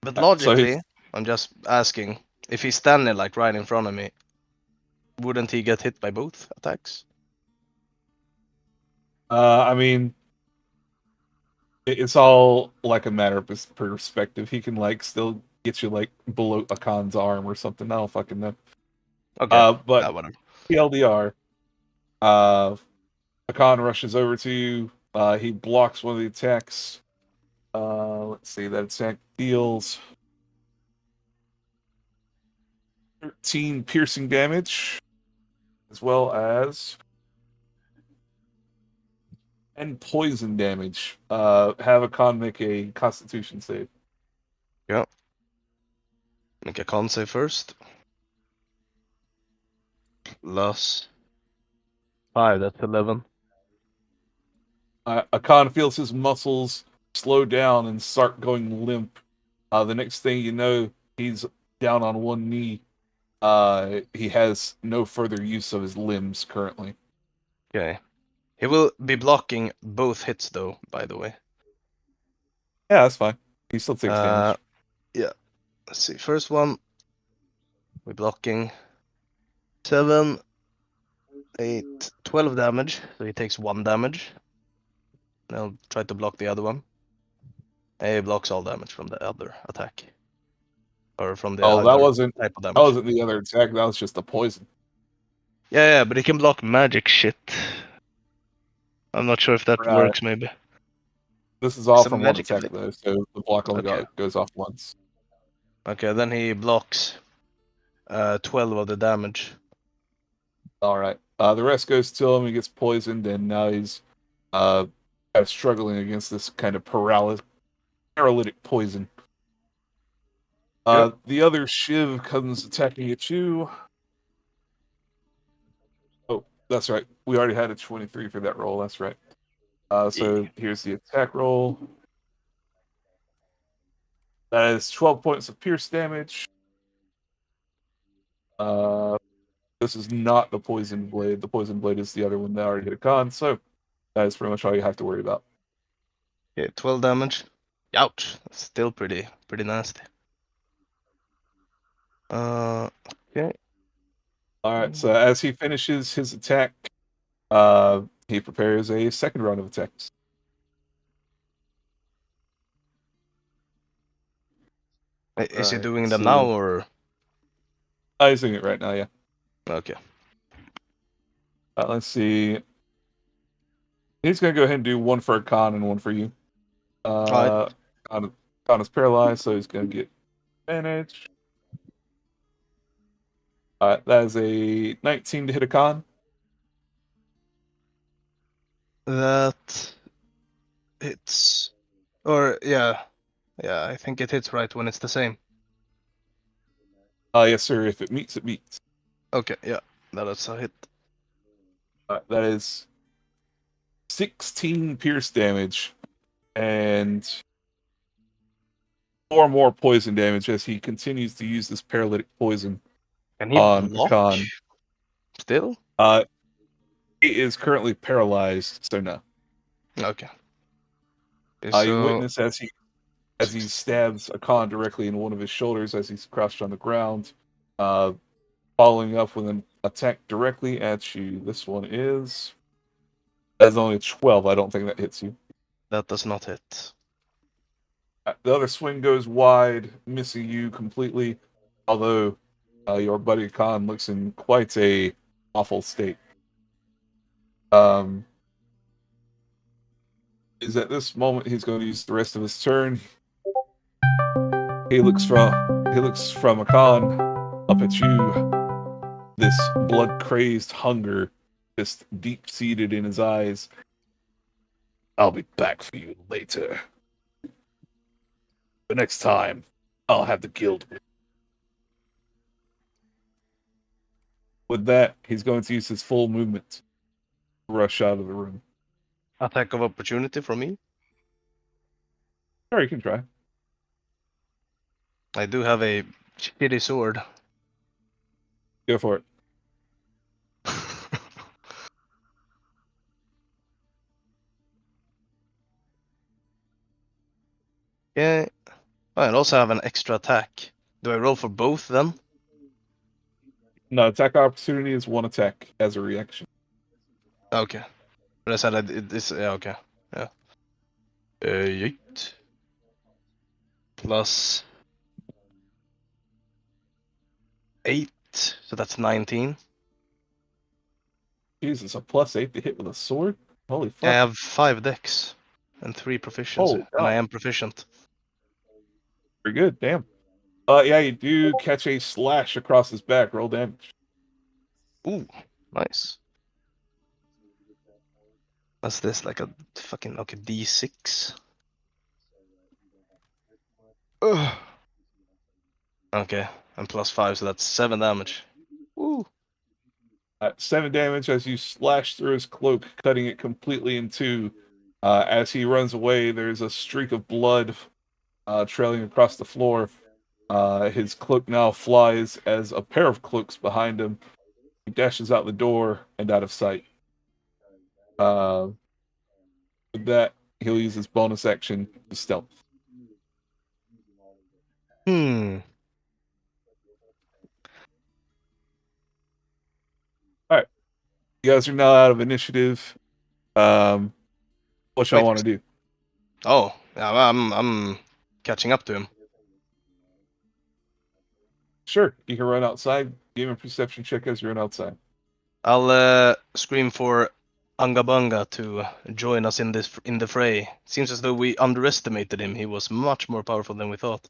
But So logically, I'm just asking, if he's standing like right in front of me, wouldn't he get hit by both attacks? I mean, it's all like a matter of perspective. He can like still get you like below a Khan's arm or something. I don't fucking know. Okay. But Whatever. TLDR, Akan rushes over to you. He blocks one of the attacks. Let's see, that attack deals 13 piercing damage, as well as and poison damage. Have Akan make a Constitution save. Yeah. Make a con save first. Plus 5, that's 11. Akan feels his muscles slow down and start going limp. The next thing you know, he's down on one knee. He has no further use of his limbs currently. Okay. He will be blocking both hits though, by the way. Yeah, that's fine. He still takes damage. Yeah. Let's see. First one, we're blocking 7, 8, 12 damage. So he takes 1 damage. And I'll try to block the other one. And he blocks all damage from the other attack. Or from the Oh, other type of that damage. wasn't the other attack. That was just the poison. Yeah, but he can block magic shit. I'm not sure if that Right. works, maybe. This is all It's a from one magic attack effect. though, so the block only Okay. goes off once. Okay, then he blocks 12 of the damage. All right. The rest goes to him. He gets poisoned, and now he's kind of struggling against this kind of paralytic poison. Yep. The other Shiv comes attacking at you. Oh, that's right. We already had a 23 for that roll. That's right. So here's the attack roll. That is 12 points of pierce damage. This is not the poison blade. The poison blade is the other one that already hit a con. So that is pretty much all you have to worry about. Okay, 12 damage. Ouch. That's still pretty nasty. Okay. All right. So as he finishes his attack, he prepares a second round of attacks. Is he Alright, doing them so- now or? I'm doing it right now. Yeah. Okay. Let's see. He's gonna go ahead and do one for a con and one for you. Alright. Con is paralyzed, so he's gonna get advantage. That is a 19 to hit a con. That hits. Or yeah, I think it hits right when it's the same. Yes, sir. If it meets, it meets. Okay, yeah, that's a hit. That is 16 pierce damage and 4 more poison damage as he continues to use this paralytic poison Can he on block? Khan. Still? He is currently paralyzed, so no. Okay. You So witness as he stabs Khan directly in one of his shoulders as he's crouched on the ground, following up with an attack directly at you. This one that's only a 12. I don't think that hits you. that does not hit. The other swing goes wide, missing you completely, although your buddy Khan looks in quite a awful state. Is at this moment he's going to use the rest of his turn. He looks from a Khan up at you. This blood-crazed hunger just deep-seated in his eyes. I'll be back for you later. The next time, I'll have the guild. With that, he's going to use his full movement to rush out of the room. Attack of opportunity from me. Sure, you can try. I do have a shitty sword. Go for it. Yeah. Oh, and also have an extra attack. Do I roll for both then? No, attack opportunity is one attack as a reaction. Okay. But I said this. Yeah. Okay. Yeah. 8 plus 8, so that's 19. Jesus, a +8 to hit with a sword? Holy fuck. I have 5 decks and 3 proficiency, Oh, and I wow. am proficient. Pretty good, damn. Yeah, you do catch a slash across his back. Roll damage. Ooh, nice. What's this? Like a fucking D6? Ugh. Okay, and plus 5, so that's 7 damage. Woo. 7 damage as you slash through his cloak, cutting it completely in two. As he runs away, there's a streak of blood trailing across the floor. His cloak now flies as a pair of cloaks behind him. He dashes out the door and out of sight. With that, he'll use his bonus action to stealth. Hmm. You guys are now out of initiative. What y'all Wait. want to do? Oh, yeah, I'm catching up to him. Sure, you can run outside. Give him a perception check as you run outside. I'll scream for Angabanga to join us in the fray. Seems as though we underestimated him. He was much more powerful than we thought.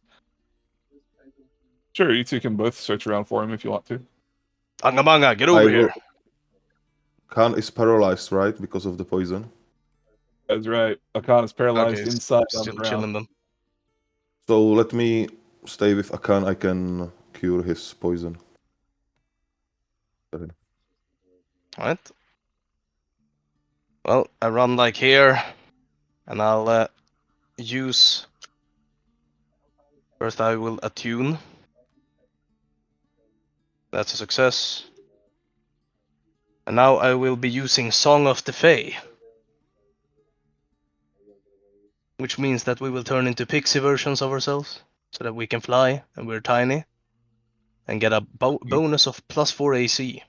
Sure, you two can both search around for him if you want to. Angabanga, get I over will. here. Khan is paralyzed, right, because of the poison. That's right. Akan is paralyzed Okay, inside on the still ground. chilling then. So let me stay with Akan. I can cure his poison. Alright. Well, I run like here, and I'll use. First, I will attune. That's a success. And now I will be using Song of the Fae. Which means that we will turn into pixie versions of ourselves, so that we can fly and we're tiny. And get a bonus of +4 AC.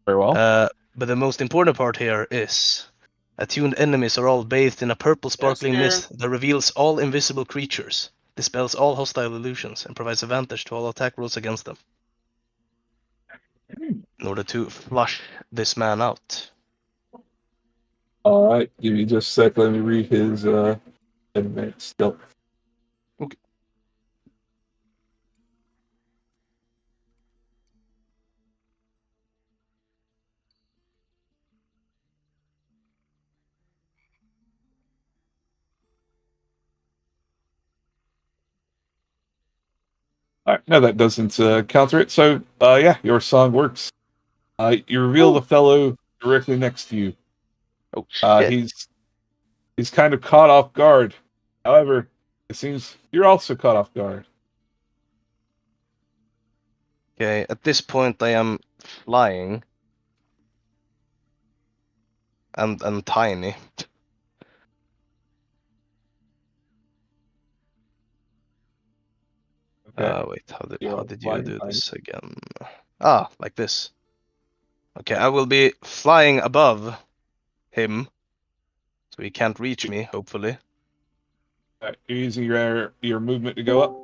Very well. But the most important part here is attuned enemies are all bathed in a purple sparkling mist that reveals all invisible creatures, dispels all hostile illusions, and provides advantage to all attack rolls against them. In order to flush this man out. All right, give me just a sec. Let me read his advanced stealth. Okay. All right, no, that doesn't counter it. So, yeah, your song works. You reveal the fellow directly next to you. Oh shit. He's kind of caught off guard. However, it seems you're also caught off guard. Okay, at this point I am flying. And tiny. Okay. Wait, You're how did you flying do tiny. this again? Ah, like this. Okay, I will be flying above him, so he can't reach me, hopefully. All right, you're using your movement to go up.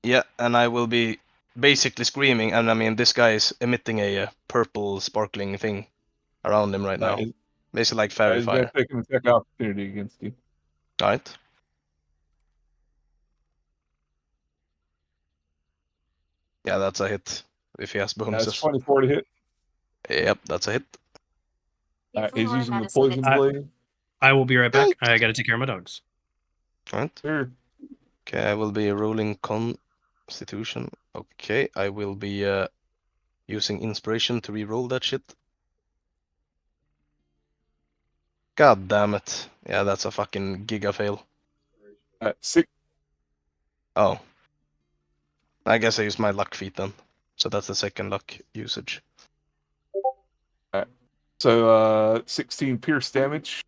Yeah, and I will be basically screaming, and I mean, this guy is emitting a purple sparkling thing around him right now. Is Basically like fairy is going fire. to take an attack opportunity against you. Alright. Yeah, that's a hit. If he has That's bonuses. 24 to hit. Yep, that's a hit. He's using the poison blade. I will be right back. I gotta take care of my dogs. Alright. Sure. Okay, I will be rolling Constitution. Okay, I will be using Inspiration to re-roll that shit. God damn it. Yeah, that's a fucking giga fail. 6. Oh. I guess I used my luck feat then. So that's the second luck usage. So 16 pierce damage,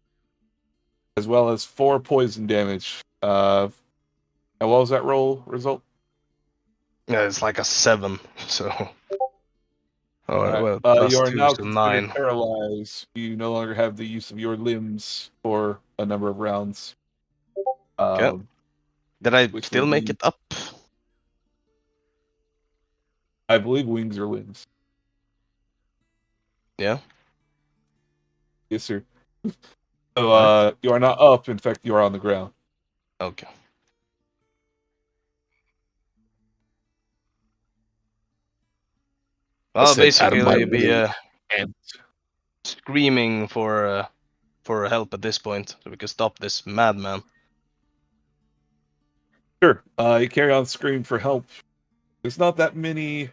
as well as 4 poison damage. And what was that roll result? Yeah, it's like a 7, so... Oh, well, You are +2, now so considered 9. paralyzed. You no longer have the use of your limbs for a number of rounds. Okay. Did I Which still will make be- it up? I believe wings are limbs. Yeah. Yes, sir. So you are not up. In fact, you are on the ground. Okay. I Well, said, out of my basically, be way. And screaming for help at this point, so we can stop this madman. sure, you carry on screaming for help. There's not that many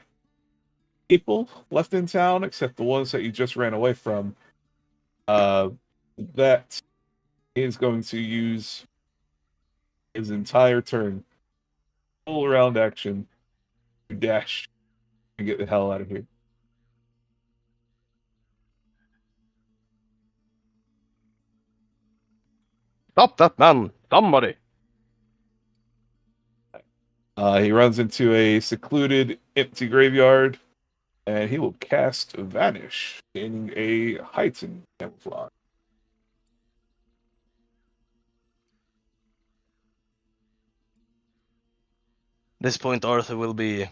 people left in town, except the ones that you just ran away from. That is going to use his entire turn, full round action, to dash and get the hell out of here. Stop that man! Somebody! He runs into a secluded, empty graveyard, and he will cast Vanish, gaining a heightened camouflage. This point, Arthur will be,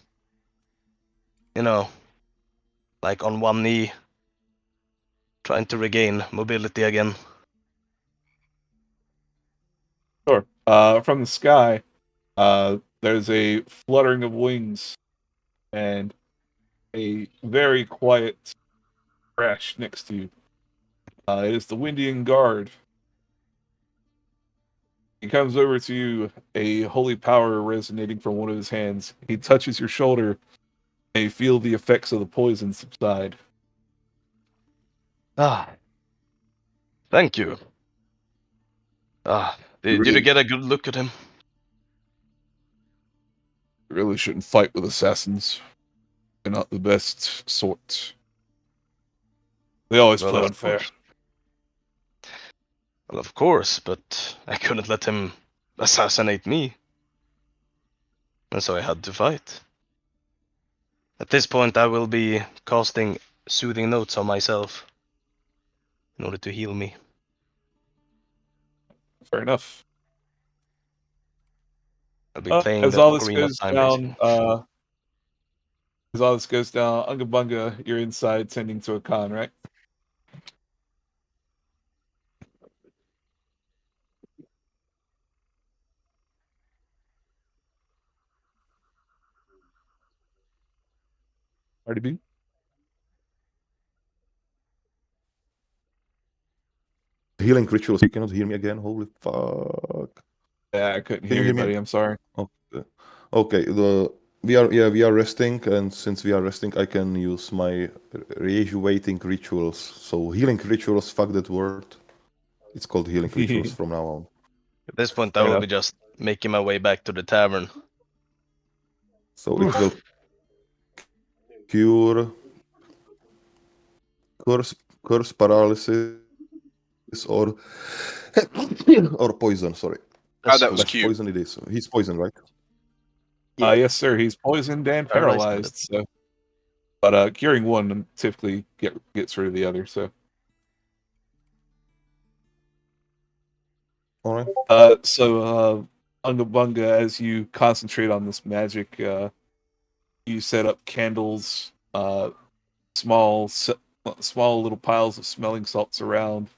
like on one knee, trying to regain mobility again. Sure. From the sky, there's a fluttering of wings and a very quiet crash next to you. It is the Windian Guard. He comes over to you, a holy power resonating from one of his hands. He touches your shoulder, and you feel the effects of the poison subside. Ah. Thank you. Ah. Did you get a good look at him? You really shouldn't fight with assassins. They're not the best sort. They always Well, play of unfair. course. Well, of course, but I couldn't let him assassinate me. And so I had to fight. At this point, I will be casting soothing notes on myself in order to heal me. Fair enough. I'll be playing As the all this Ocarina of goes Time, down, basically. as all this goes down, Unga Bunga, you're inside tending to a con, right? RDB? Healing rituals. You cannot hear me again. Holy fuck. Yeah, I couldn't Can hear you you, hear me? buddy. I'm sorry. Okay. Okay. We are resting, and since we are resting, I can use my rejuvenating rituals. So healing rituals. Fuck that word. It's called healing rituals from now on. At this point, I Fair will enough. be just making my way back to the tavern. So it will cure curse paralysis or or poison. Sorry, That was That's cute. poison it is. He's poisoned, right? Yes, sir. He's poisoned and paralyzed. So, but curing one typically gets rid of the other. So, All right. Unga Bunga, as you concentrate on this magic, you set up candles, small small little piles of smelling salts around.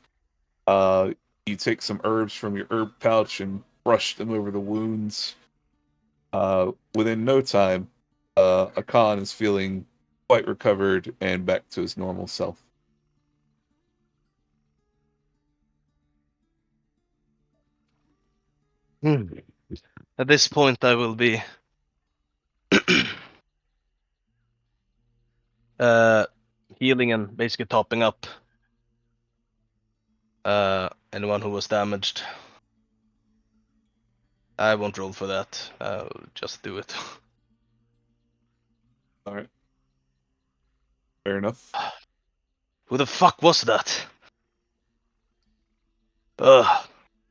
You take some herbs from your herb pouch and brush them over the wounds. Within no time, Akan is feeling quite recovered and back to his normal self. At this point, I will be healing and basically topping up anyone who was damaged. I won't roll for that. I'll just do it. All right, fair enough. Who the fuck was that? Ugh.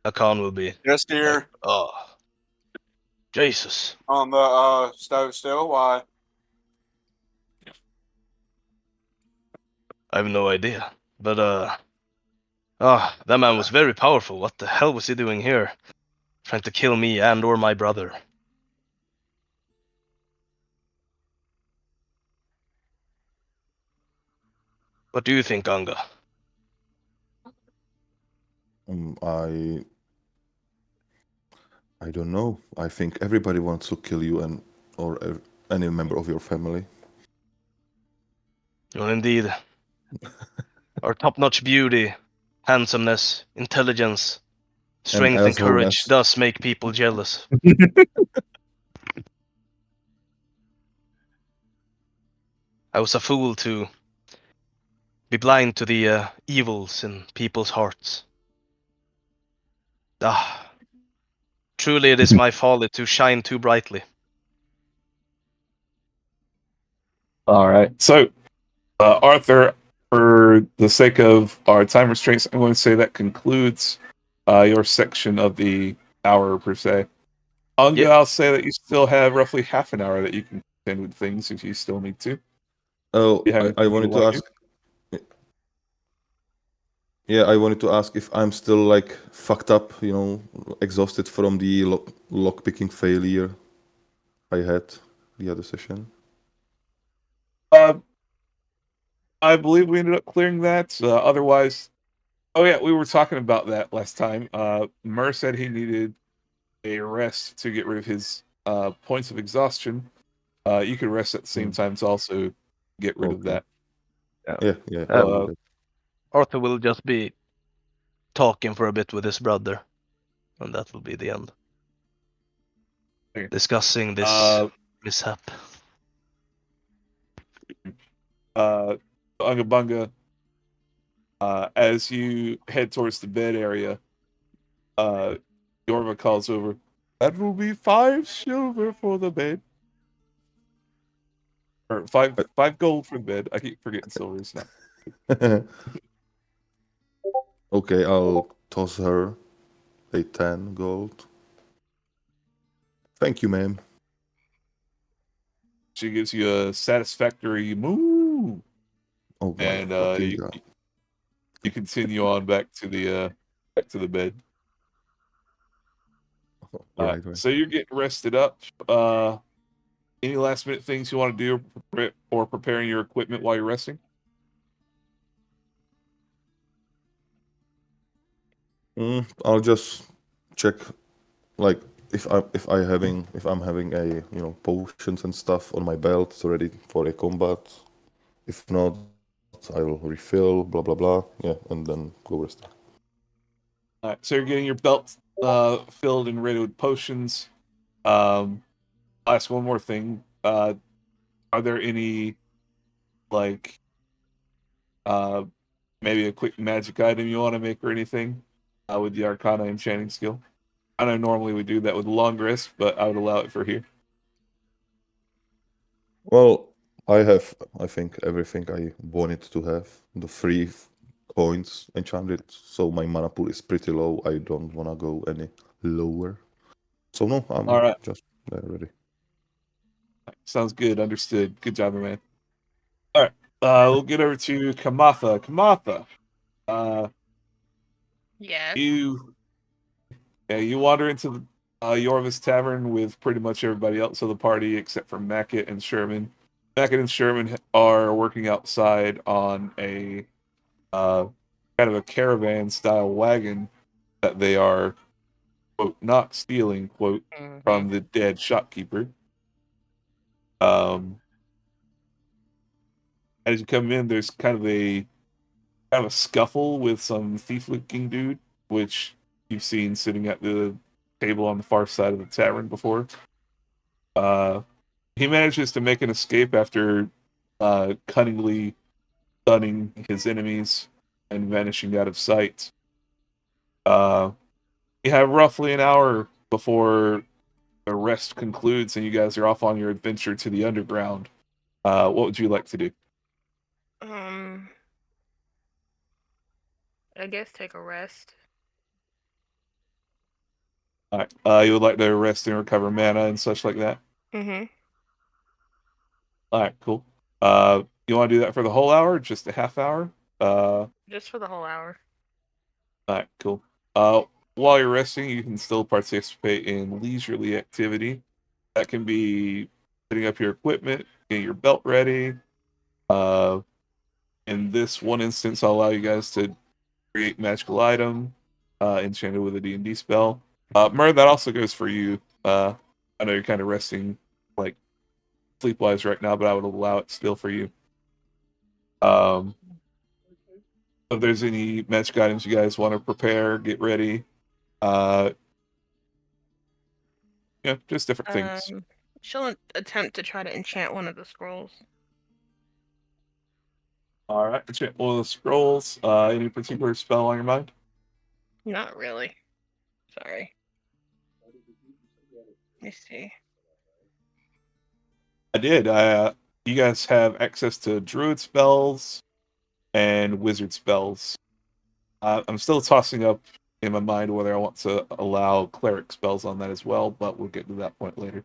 Akan will be Just like, here oh, Jesus. on the stove still. Why? I have no idea. But that man was very powerful. What the hell was he doing here? Trying to kill me and or my brother. What do you think, Anga? I don't know. I think everybody wants to kill you and or any member of your family. Well, indeed. Our top-notch beauty, handsomeness, intelligence, And strength, and courage assholeness. does make people jealous. I was a fool to be blind to the evils in people's hearts. Ah, truly it is my folly to shine too brightly. All right, so Arthur, for the sake of our time restraints, I'm going to say that concludes your section of the hour per se. Unga, Yep. I'll say that you still have roughly half an hour that you can contend with things if you still need to. Oh, You have I anything you wanted would to like ask. Yeah, I wanted to ask if I'm still like fucked up, exhausted from the lock picking failure I had the other session. I believe we ended up clearing that. Otherwise, oh yeah, we were talking about that last time. Mur said he needed a rest to get rid of his points of exhaustion. You could rest at the same time to also get rid of Okay. that. Yeah. Uh, I'll do that. Arthur will just be talking for a bit with his brother, and that will be the end. Okay. Discussing this mishap. Unga Bunga, as you head towards the bed area, Yorva calls over. That will be 5 silver for the bed. Or five gold for the bed. I keep forgetting silvers now. Okay, I'll toss her a 10 gold. Thank you, ma'am. She gives you a satisfactory moo, Oh my and fucking god. you continue on back to the bed. Right. So you're getting rested up. Any last minute things you want to do or preparing your equipment while you're resting? I'll just check, like, if I'm having a potions and stuff on my belt ready for a combat. If not, I'll refill, blah blah blah. Yeah, and then go rest. All right, so you're getting your belt filled and ready with potions. I'll ask one more thing. Are there any like uh maybe a quick magic item you want to make or anything with the Arcana enchanting skill? I know normally we do that with long rest, but I would allow it for here. Well, I have, I think, everything I wanted to have. The three coins enchanted, so my mana pool is pretty low. I don't wanna go any lower. So no, I'm All right, just ready. sounds good. Understood. Good job, man. All right, we'll get over to Kamatha. Kamatha, uh, Yes. you wander into the Yorvis Tavern with pretty much everybody else of the party except for Mackett and Sherman. Mackett and Sherman are working outside on a kind of a caravan style wagon that they are, quote, not stealing, quote, Mm-hmm. from the dead shopkeeper. Um, as you come in, there's kind of a scuffle with some thief-looking dude, which you've seen sitting at the table on the far side of the tavern before. He manages to make an escape after cunningly stunning his enemies and vanishing out of sight. Uh, you have roughly an hour before the rest concludes and you guys are off on your adventure to the underground. What would you like to do? Um, I guess take a rest. All right. You would like to rest and recover mana and such like that? Mm-hmm. All right, cool. You want to do that for the whole hour or just a half hour? Just for the whole hour. All right, cool. Uh, while you're resting, you can still participate in leisurely activity. That can be setting up your equipment, getting your belt ready. Uh, in this one instance, I'll allow you guys to create magical item, enchanted with a D&D spell. Mer, that also goes for you. I know you're kind of resting, like sleep-wise right now, but I would allow it still for you. If there's any magic items you guys want to prepare, get ready. Uh, just different things. She'll attempt to try to enchant one of the scrolls. All right, enchant one of the scrolls. Any particular spell on your mind? Not really. Sorry. Let me see. I did. You guys have access to druid spells and wizard spells. I'm still tossing up in my mind whether I want to allow cleric spells on that as well, but we'll get to that point later.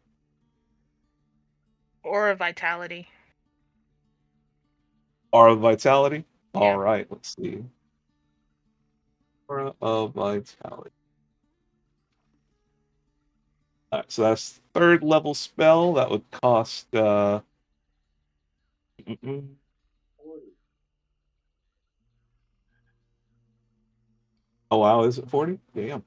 Or a vitality. Aura of Vitality? Yeah. All right, let's see. Aura of Vitality. All right, so that's third level spell. That would cost mm-mm. Oh wow, is it 40? Damn.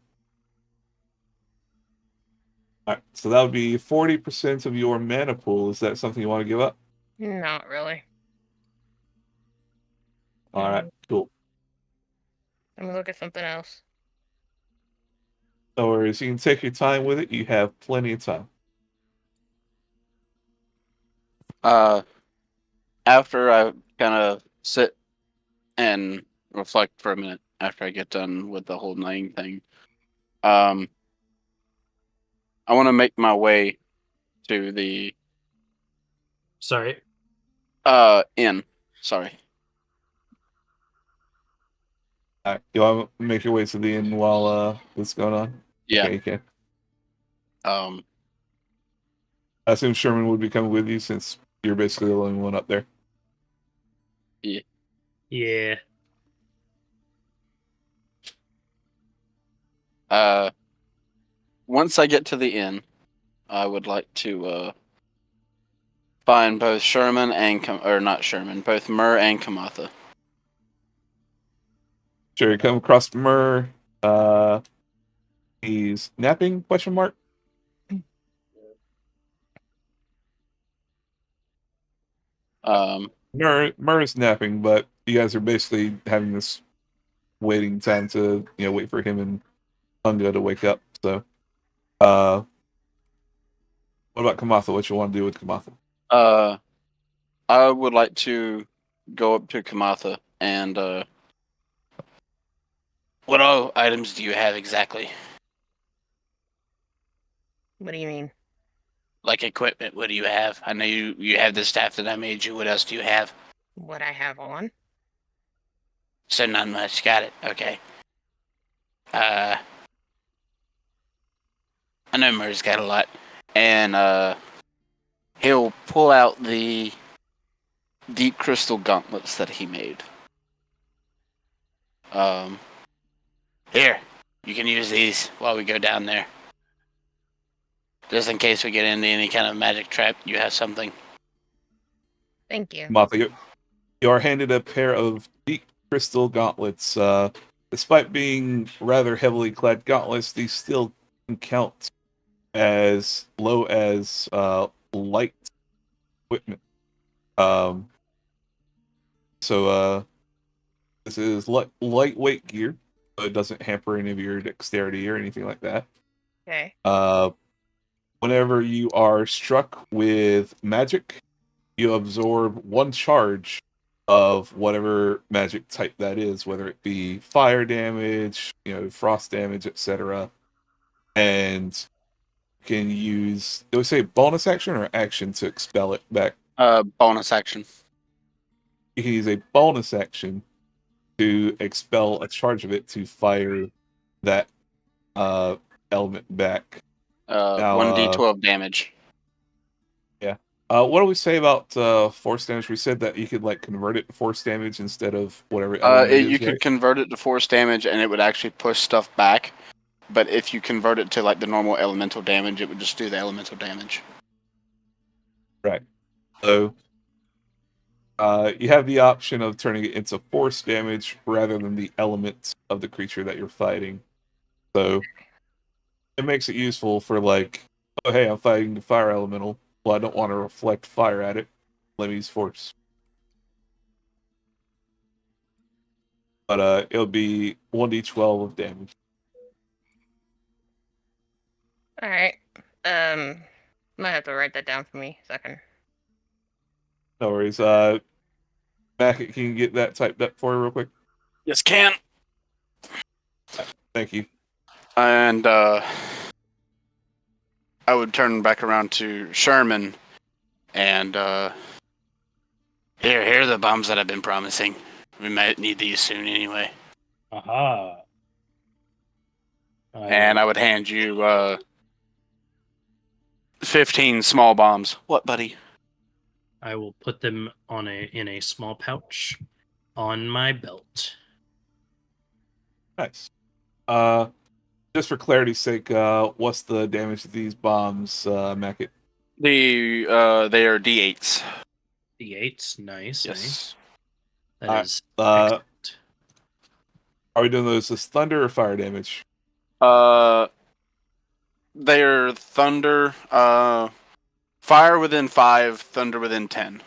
All right, so that would be 40% of your mana pool. Is that something you want to give up? Not really. All right, cool. Let me look at something else. No worries. You can take your time with it. You have plenty of time. After I kind of sit and reflect for a minute after I get done with the whole name thing, I want to make my way to the. Sorry. In. Sorry. You want to make your way to the inn while this is going on? Yeah. Okay, okay. Um. I assume Sherman would be coming with you since you're basically the only one up there. Yeah. Once I get to the inn, I would like to find both Sherman and not Sherman, both Mur and Kamatha. Sure, you come across Mur. He's napping? Question mark. Mur is napping, but you guys are basically having this waiting time to wait for him and Hunga to wake up. So, what about Kamatha? What you want to do with Kamatha? I would like to go up to Kamatha and what all items do you have exactly? What do you mean? Like equipment, what do you have? I know you have the staff that I made you. What else do you have? What I have on? So not much. Got it. Okay. I know Murray's got a lot. And he'll pull out the deep crystal gauntlets that he made. Here, you can use these while we go down there. Just in case we get into any kind of magic trap, you have something. Thank you. Kamatha, you are handed a pair of deep crystal gauntlets. Despite being rather heavily clad gauntlets, these still can count as low as light equipment. So this is lightweight gear, so it doesn't hamper any of your dexterity or anything like that. Okay. Whenever you are struck with magic, you absorb one charge of whatever magic type that is, whether it be fire damage, frost damage, etc. And you can use, do we say bonus action or action to expel it back? Bonus action. You can use a bonus action to expel a charge of it to fire that element back. Now, 1d12 damage. Yeah. What do we say about force damage? We said that you could convert it to force damage instead of whatever element it is, You could convert it to force damage and it would actually push stuff back. But if you convert it to the normal elemental damage, it would just do the elemental damage. Right. So you have the option of turning it into force damage rather than the elements of the creature that you're fighting. So it makes it useful for oh hey, I'm fighting the fire elemental. Well, I don't want to reflect fire at it. Let me use force. But it'll be 1d12 of damage. All right. Might have to write that down for me a second. No worries. Mac, can you get that typed up for you real quick? Yes, can. Thank you. And I would turn back around to Sherman and here are the bombs that I've been promising. We might need these soon anyway. Aha. And I would hand you 15 small bombs. What, buddy? I will put them in a small pouch on my belt. Nice. Just for clarity's sake, what's the damage to these bombs, Mackett? They are D8s. D8s, nice, Yes. nice. That is Are excellent. we doing those as thunder or fire damage? They are thunder. Fire within 5, thunder within 10.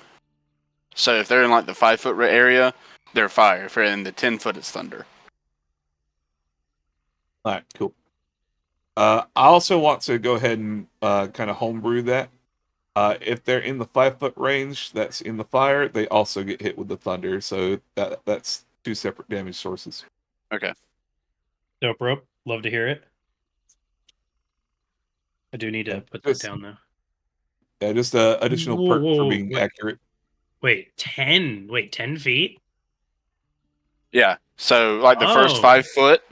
So if they're in the 5-foot area, they're fire. If they're in the 10-foot, it's thunder. All right, cool. I also want to go ahead and kind of homebrew that. If they're in the 5-foot range, that's in the fire. They also get hit with the thunder, so that's 2 separate damage sources. Okay. Dope rope. Love to hear it. I do need to put that down though. Yeah, just additional perk for being accurate. Wait, 10? Wait, 10 feet? Yeah. So like the first Oh. 5 foot,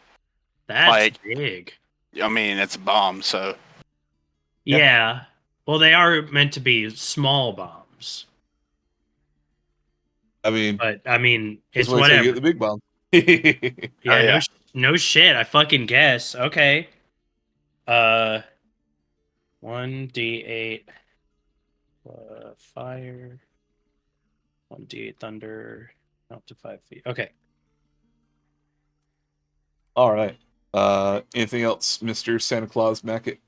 That's like big. I mean, it's a bomb. So Yeah. Well, they are meant to be small bombs, I mean, but I mean, that's it's why I say you whatever. get the big bomb. Yeah, yeah. no shit. I fucking guess. Okay. 1d8 fire, 1d8 thunder, up to 5 feet. Okay. All right. Anything else, Mr. Santa Claus Mackett?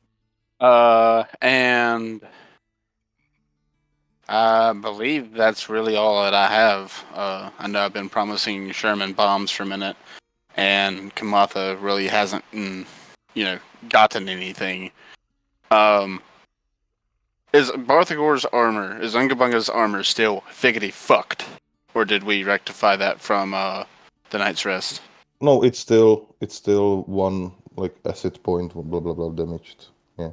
And I believe that's really all that I have. I know I've been promising Sherman bombs for a minute, and Kamatha really hasn't, gotten anything. Is Barthagor's armor, is Ungabunga's armor still figgity fucked? Or did we rectify that from the Night's Rest? No, it's still one like asset point, blah blah blah damaged. Yeah.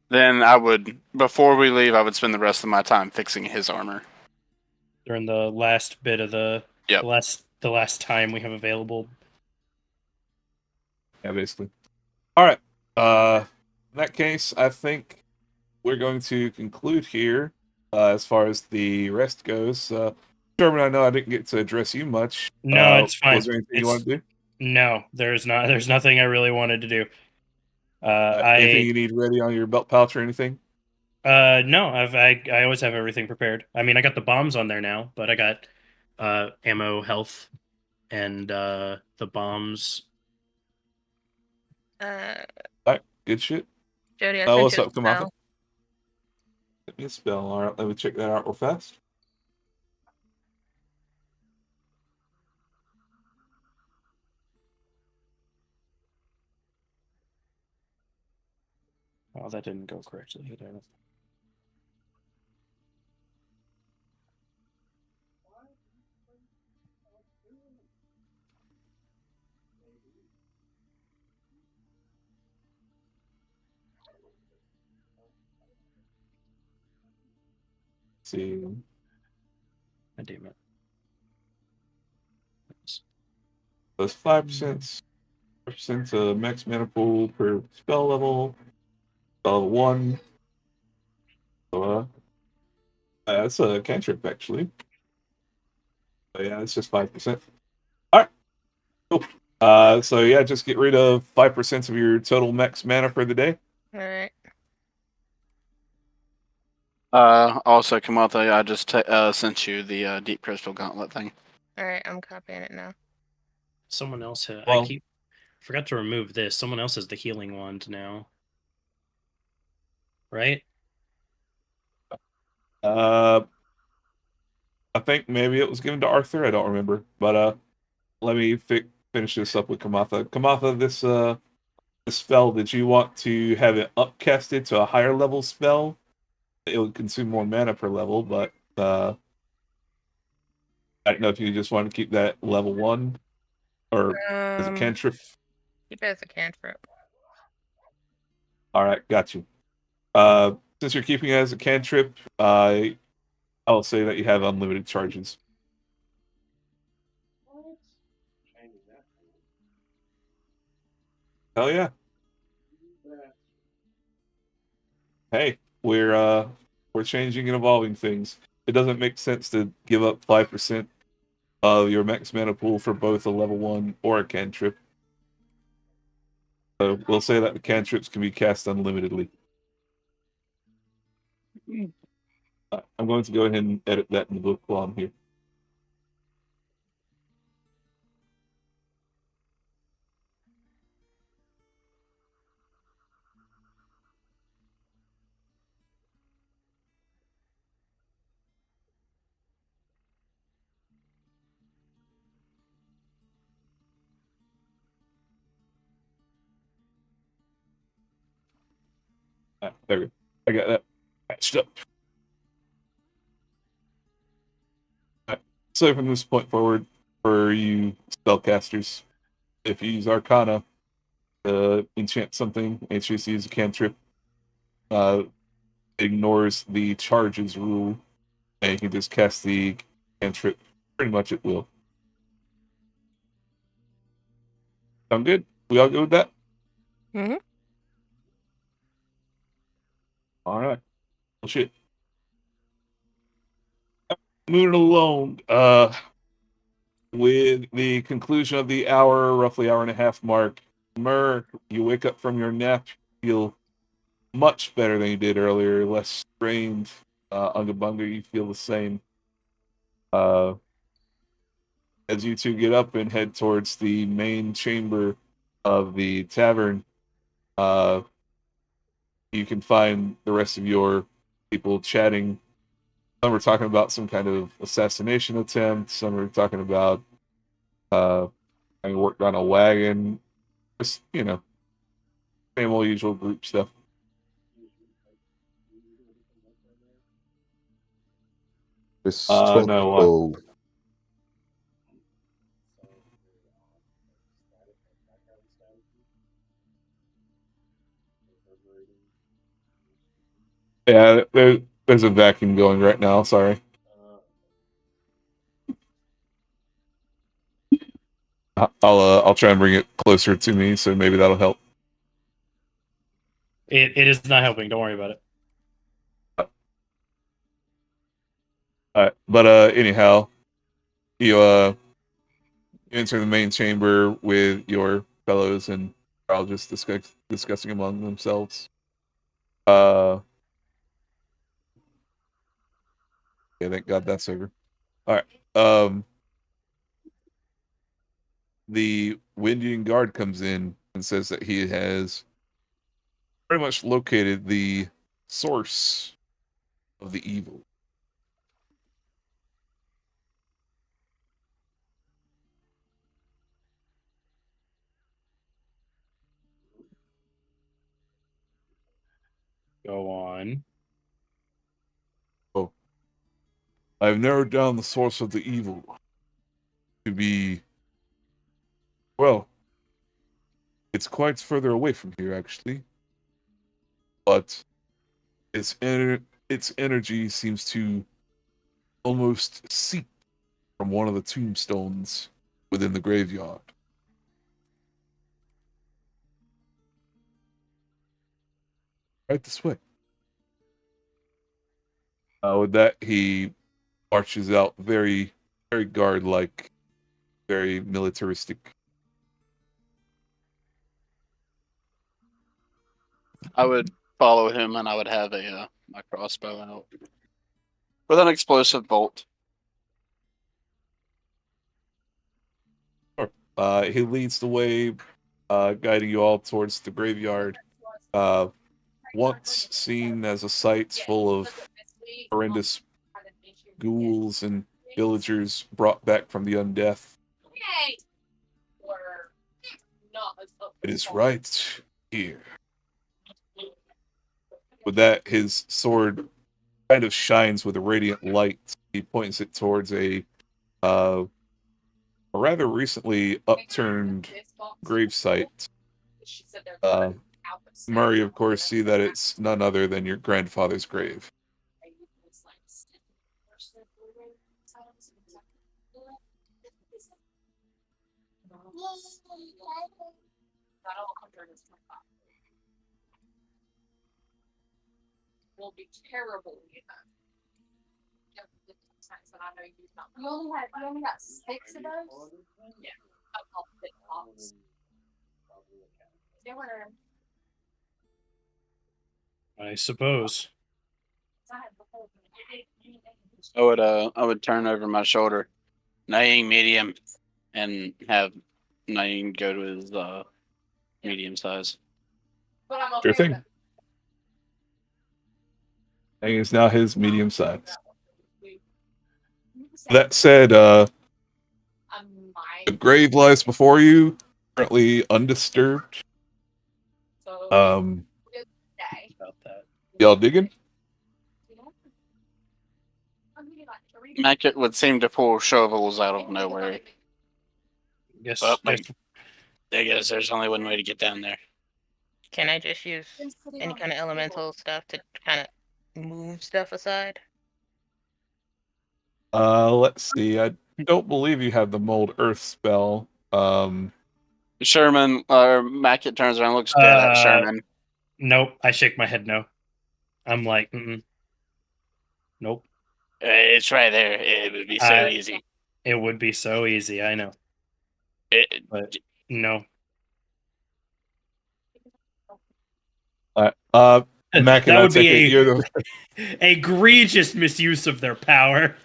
Then I would, before we leave, I would spend the rest of my time fixing his armor. During the last bit of the Yep. the last time we have available. Yeah, basically. All right. In that case, I think we're going to conclude here as far as the rest goes. Sherman, I know I didn't get to address you much. No, it's fine. Was there anything you want to do? No, there's not. There's nothing I really wanted to do. Anything you need ready on your belt pouch or anything? No, I always have everything prepared. I mean, I got the bombs on there now, but I got ammo, health, and the bombs. Uh, All right, good shit. Jody, I Oh, sent what's you a up, Kamatha? spell. Let me spell. All right, let me check that out real fast. Oh, that didn't go correctly either. Let's see. God damn it. That's 5%. 5% max mana pool per spell level. Spell 1. So, that's a cantrip, actually. But yeah, it's just 5%. All right, cool. So yeah, just get rid of 5% of your total max mana for the day. All right. Also, Kamatha, I just sent you the Deep Crystal Gauntlet thing. All right. I'm copying it now. Someone else had. Well- I forgot to remove this. Someone else has the healing wand now. Right? I think maybe it was given to Arthur. I don't remember, but let me finish this up with Kamatha. Kamatha, this spell, did you want to have it upcasted to a higher level spell? It would consume more mana per level, but I don't know if you just want to keep that level 1 or as a cantrip. Keep it as a cantrip. All right, got you. Since you're keeping it as a cantrip, I'll say that you have unlimited charges. Hell yeah. Hey, we're changing and evolving things. It doesn't make sense to give up 5% of your max mana pool for both a level 1 or a cantrip. So we'll say that the cantrips can be cast unlimitedly. I'm going to go ahead and edit that in the book while I'm here. There we go. I got that patched up. So from this point forward, for you spellcasters, if you use Arcana to enchant something, and choose to use a cantrip, ignores the charges rule. and you can just cast the cantrip pretty much at will. Sound good? We all good with that? Mm-hmm. All right. Well, shit. Moving along. With the conclusion of the hour, roughly hour and a half mark, Mur, you wake up from your nap, feel much better than you did earlier, less strained. Ungabunga, you feel the same. As you two get up and head towards the main chamber of the tavern, you can find the rest of your people chatting. Some are talking about some kind of assassination attempt. Some are talking about having worked on a wagon. Just, same old usual group stuff. This No, oh, yeah, there's a vacuum going right now. Sorry. I'll try and bring it closer to me, so maybe that'll help. It is not helping. Don't worry about it. But anyhow, you enter the main chamber with your fellows, and they're all just discussing among themselves. Yeah, thank God that's over. All right. The Windian guard comes in and says that he has pretty much located the source of the evil. Go on. Oh, I've narrowed down the source of the evil to be, well, it's quite further away from here, actually. But its energy seems to almost seep from one of the tombstones within the graveyard. Right this way. With that, he marches out very, very guard-like, very militaristic. I would follow him, and I would have a my crossbow out with an explosive bolt. He leads the way, guiding you all towards the graveyard. Once seen as a site full of horrendous ghouls and villagers brought back from the undeath. It is right here. With that, his sword kind of shines with a radiant light. He points it towards a rather recently upturned gravesite. Murray, of course, see that it's none other than your grandfather's grave. Will be terrible. You only got 6 of those? Yeah. I'll pick box. They were. I suppose. I would turn over my shoulder, Naeem medium, and have Naeem go to his medium size. But I'm okay Sure thing. with it. And it's now his medium size. That said, the grave lies before you, currently undisturbed. About that. Y'all digging? Mackett would seem to pull shovels out of nowhere. Guess, Well, guess I guess there's only one way to get down there. Can I just use any kind of elemental stuff to kind of move stuff aside? Let's see. I don't believe you have the mold earth spell. Sherman or Mackett turns around, and looks dead at Sherman. Nope. I shake my head no. I'm like, nope. It's right there. It would be so easy. It would be so easy. I know, but no. Mac, That would be you're the egregious misuse of their power.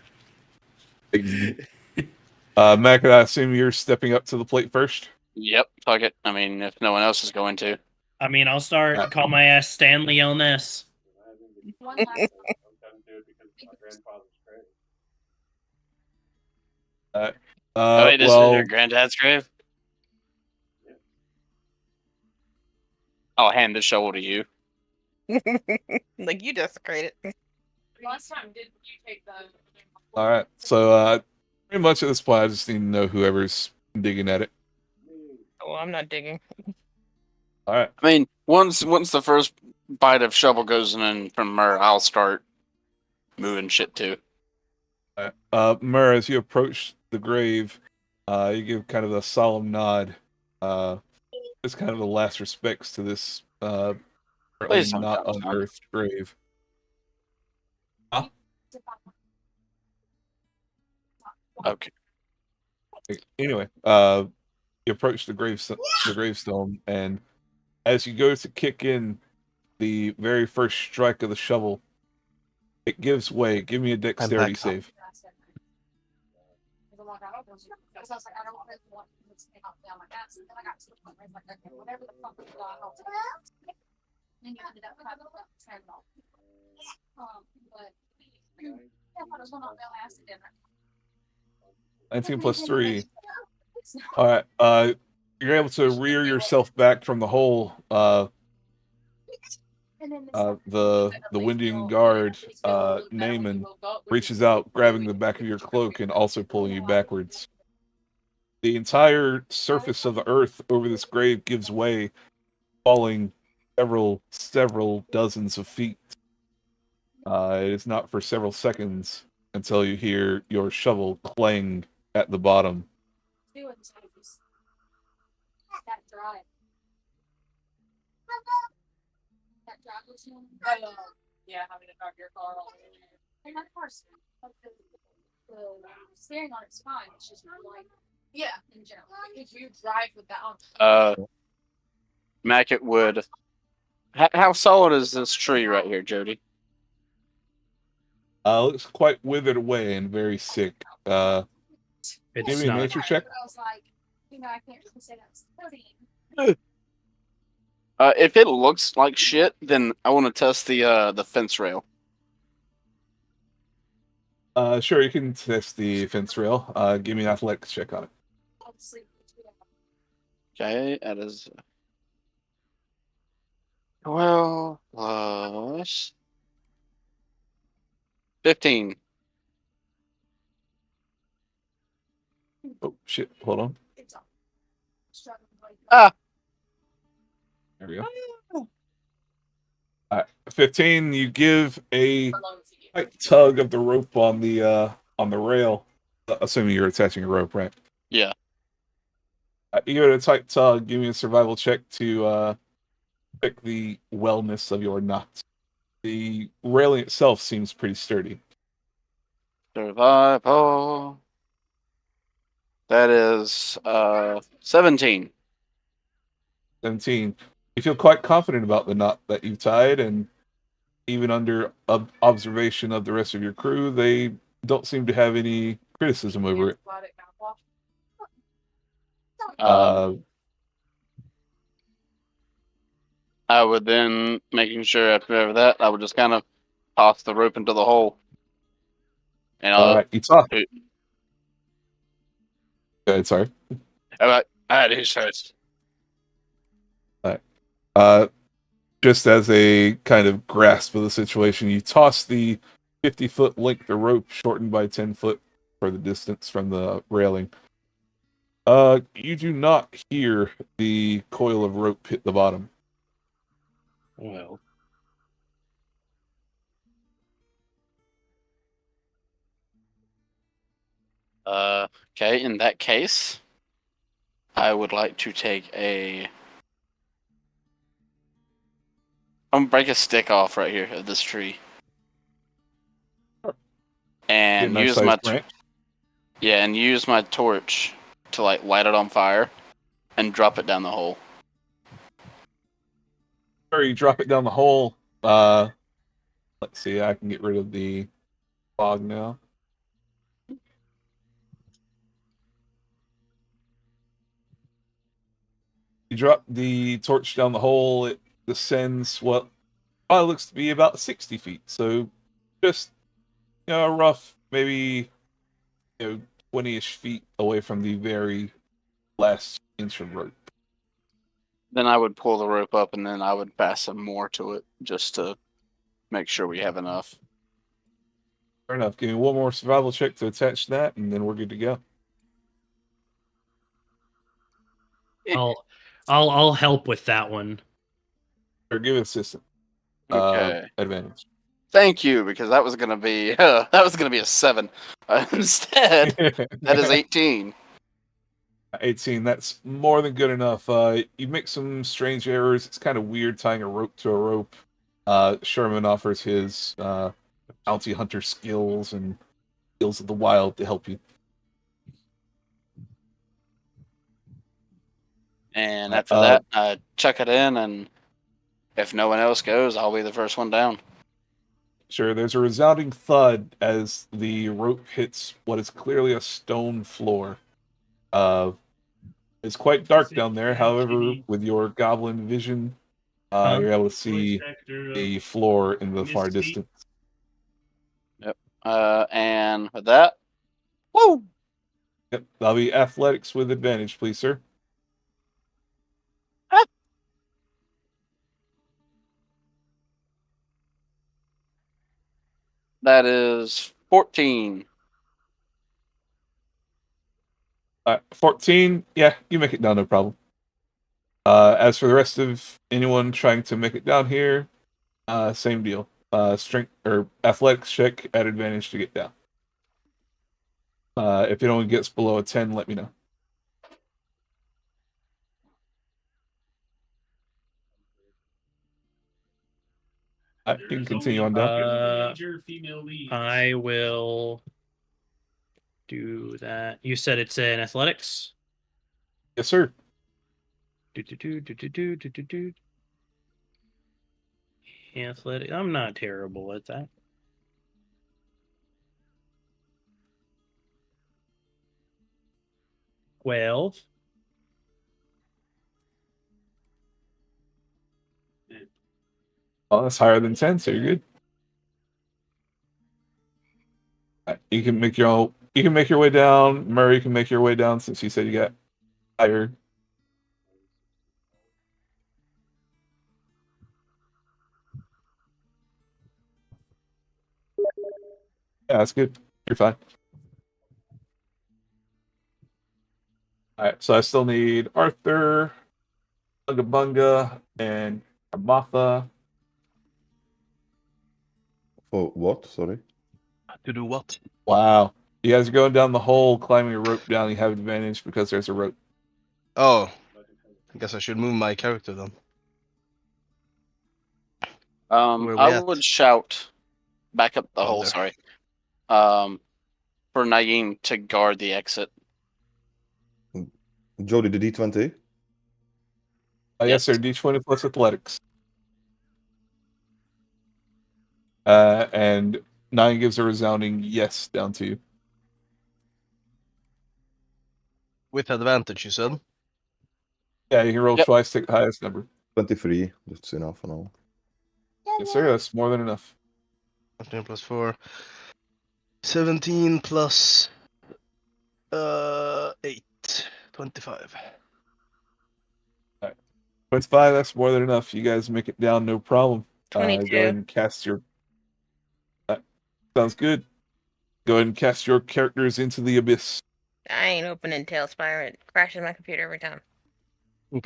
Mac, I assume you're stepping up to the plate first. Yep, fuck it. I mean, if no one else is going to. I mean, I'll start. Call my ass Stanley on this. One last one. Wait, this is well, your granddad's grave? I'll hand the shovel to you. Like you desecrated. Last time, did you take the? all right. So, pretty much at this point, I just need to know whoever's digging at it. Oh, I'm not digging. All right. I mean, once the first bite of shovel goes in from Mur, I'll start moving shit too. All right. Mur, as you approach the grave, you give kind of a solemn nod. It's kind of the last respects to this Please don't not tell me. unearthed grave. Huh? Okay. Anyway, you approach the gravestone, and as you go to kick in the very first strike of the shovel, it gives way. Give me a dexterity back up. save. But 19 plus 3. All right. You're able to rear yourself back from the hole. The Windian guard, Naaman, reaches out, grabbing the back of your cloak and also pulling you backwards. The entire surface of the earth over this grave gives way, falling several dozens of feet. It is not for several seconds until you hear your shovel clang at the bottom. that drive. Yeah, having to drive your car all the way there. And of course, the steering on it's fine. It's just not like in general. If you drive with that on. Mackett would. How solid is this tree right here, Jody? Looks quite withered away and very sick. Give me a nature check. I was like, I can't really say that's If it looks like shit, then I want to test the fence rail. Sure, you can test the fence rail. Give me an athletics check on it. Okay, that is 12 plus 15. Oh shit! Hold on. Ah. There we go. 15. You give a tight tug of the rope on the rail. Assuming you're attaching a rope, right? Yeah. You give it a tight tug. Give me a survival check to check the wellness of your knot. The railing itself seems pretty sturdy. Survival. That is 17. 17. You feel quite confident about the knot that you've tied, and even under observation of the rest of your crew, they don't seem to have any criticism over it. I would then, making sure after that, I would just kind of toss the rope into the hole. And all right, you toss. Go ahead, sorry. All right, who's first? All right. Just as a kind of grasp of the situation, you toss the 50-foot length of rope shortened by 10 foot for the distance from the railing. You do not hear the coil of rope hit the bottom. Well. Okay, in that case, I would like to take a. I'm gonna break a stick off right here of this tree. And Get a nice use sized branch. and use my torch to like light it on fire and drop it down the hole. Or you drop it down the hole. Let's see, I can get rid of the fog now. You drop the torch down the hole, it descends what probably looks to be about 60 feet. So just, a rough, maybe, 20-ish feet away from the very last inch of rope. Then I would pull the rope up and then I would pass some more to it just to make sure we have enough. Fair enough. Give me one more survival check to attach that, and then we're good to go. I'll help with that one. Or give it assistant. Okay. Advantage. Thank you, because that was gonna be a 7. Instead, that is 18. 18, that's more than good enough. You make some strange errors. It's kind of weird tying a rope to a rope. Sherman offers his bounty hunter skills and skills of the wild to help you. And after that, I chuck it in, and if no one else goes, I'll be the first one down. Sure, there's a resounding thud as the rope hits what is clearly a stone floor. It's quite dark down there. However, with your goblin vision, you're able to see the floor in the far distance. Yep. And with that, woo! Yep, that'll be athletics with advantage, please, sir. That is 14. 14, yeah, you make it down, no problem. As for the rest of anyone trying to make it down here, same deal. Strength or athletics check at advantage to get down. If anyone gets below a 10, let me know. You can continue on down. I will do that. You said it's in athletics? Yes, sir. Athletic. I'm not terrible at that. Well, Oh, that's higher than 10, so you're good. You can make your way down. Murray can make your way down since you said you got tired. Yeah, that's good. You're fine. Alright, so I still need Arthur, Bunga Bunga, and Martha. For what? Sorry. To do what? Wow. You guys are going down the hole, climbing a rope down. You have advantage because there's a rope. Oh, I guess I should move my character then. Where we I at? would shout back up the Oh, hole. there. Sorry. For Naeem to guard the exit. Jody, the D20. Yes, sir. D20 plus athletics. And 9 gives a resounding yes down to you. With advantage, you said? Yeah, you can roll Yep. twice, take the highest number. 23. That's enough for now. Yes, sir. That's more than enough. 15 plus 4. 17 plus 8. 25. 25, that's more than enough. You guys make it down, no problem. Go 22. ahead and cast your... sounds good. Go ahead and cast your characters into the abyss. I ain't opening Tailspire. It crashes my computer every time. Your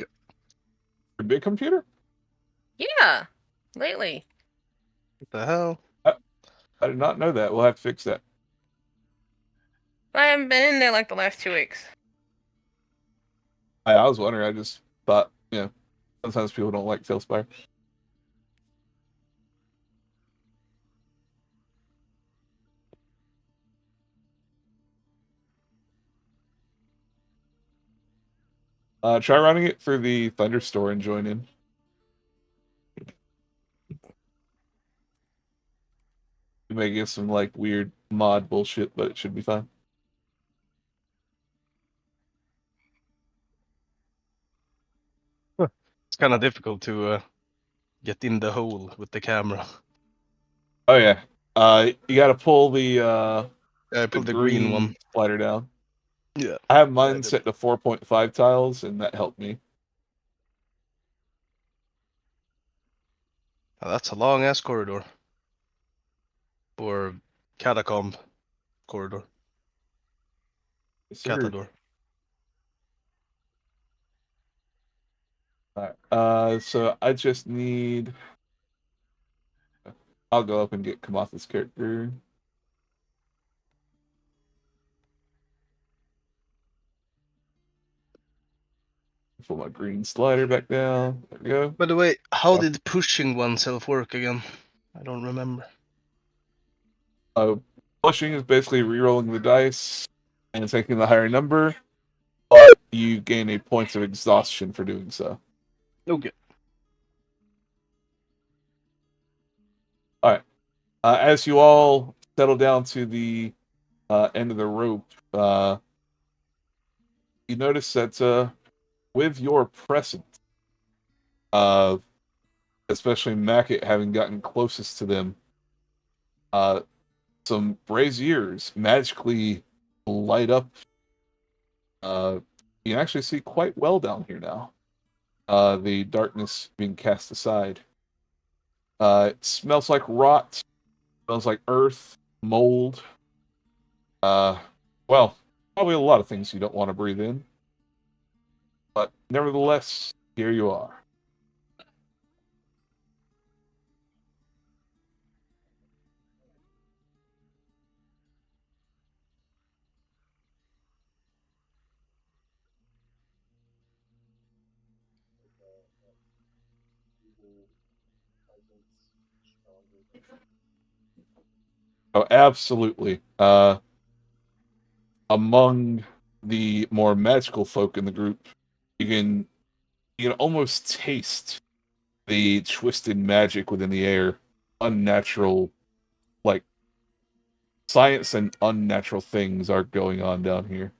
big computer? Yeah, lately. What the hell? I did not know that. We'll have to fix that. I haven't been in there like the last 2 weeks. I was wondering. I just thought, sometimes people don't like Tailspire. Try running it through the Thunderstore and join in. You may get some like weird mod bullshit, but it should be fine. It's kind of difficult to get in the hole with the camera. Oh yeah. You got to pull the I pulled the green one. slider down. Yeah. I have I mine did. set to 4.5 tiles, and that helped me. Oh, that's a long ass corridor. Or catacomb corridor. Yes, sir. Catador. Alright. So I just need. I'll go up and get Kamatha's character. Pull my green slider back down. There we go. By the way, how Yeah. did pushing oneself work again? I don't remember. Pushing is basically re-rolling the dice and taking the higher number, but you gain a point of exhaustion for doing so. Okay. All right. As you all settle down to the end of the rope, you notice that with your presence, especially Mackett having gotten closest to them, some braziers magically light up. You can actually see quite well down here now. The darkness being cast aside. It smells like rot. Smells like earth, mold. Well, probably a lot of things you don't want to breathe in. But nevertheless, here you are. Oh, absolutely. Among the more magical folk in the group, you can almost taste the twisted magic within the air. Unnatural, like science and unnatural things are going on down here.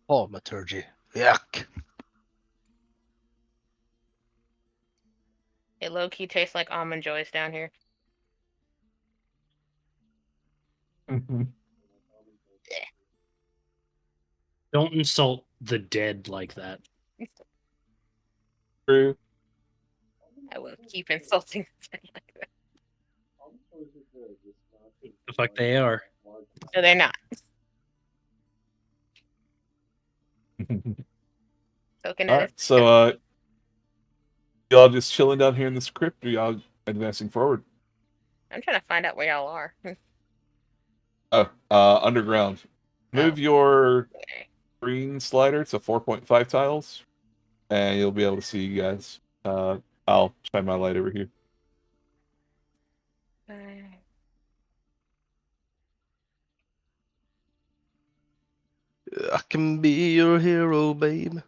Thaumaturgy. Yuck. It low key tastes like almond joys down here. Don't insult the dead like that. True. I will keep insulting them like that. The fuck they are. No, they're not. Token All at right, a so y'all just chilling down here in the script, or y'all advancing forward? I'm trying to find out where y'all are. Oh, underground. Move your Okay. green slider to 4.5 tiles, and you'll be able to see you guys. I'll shine my light over here. I can be your hero, babe.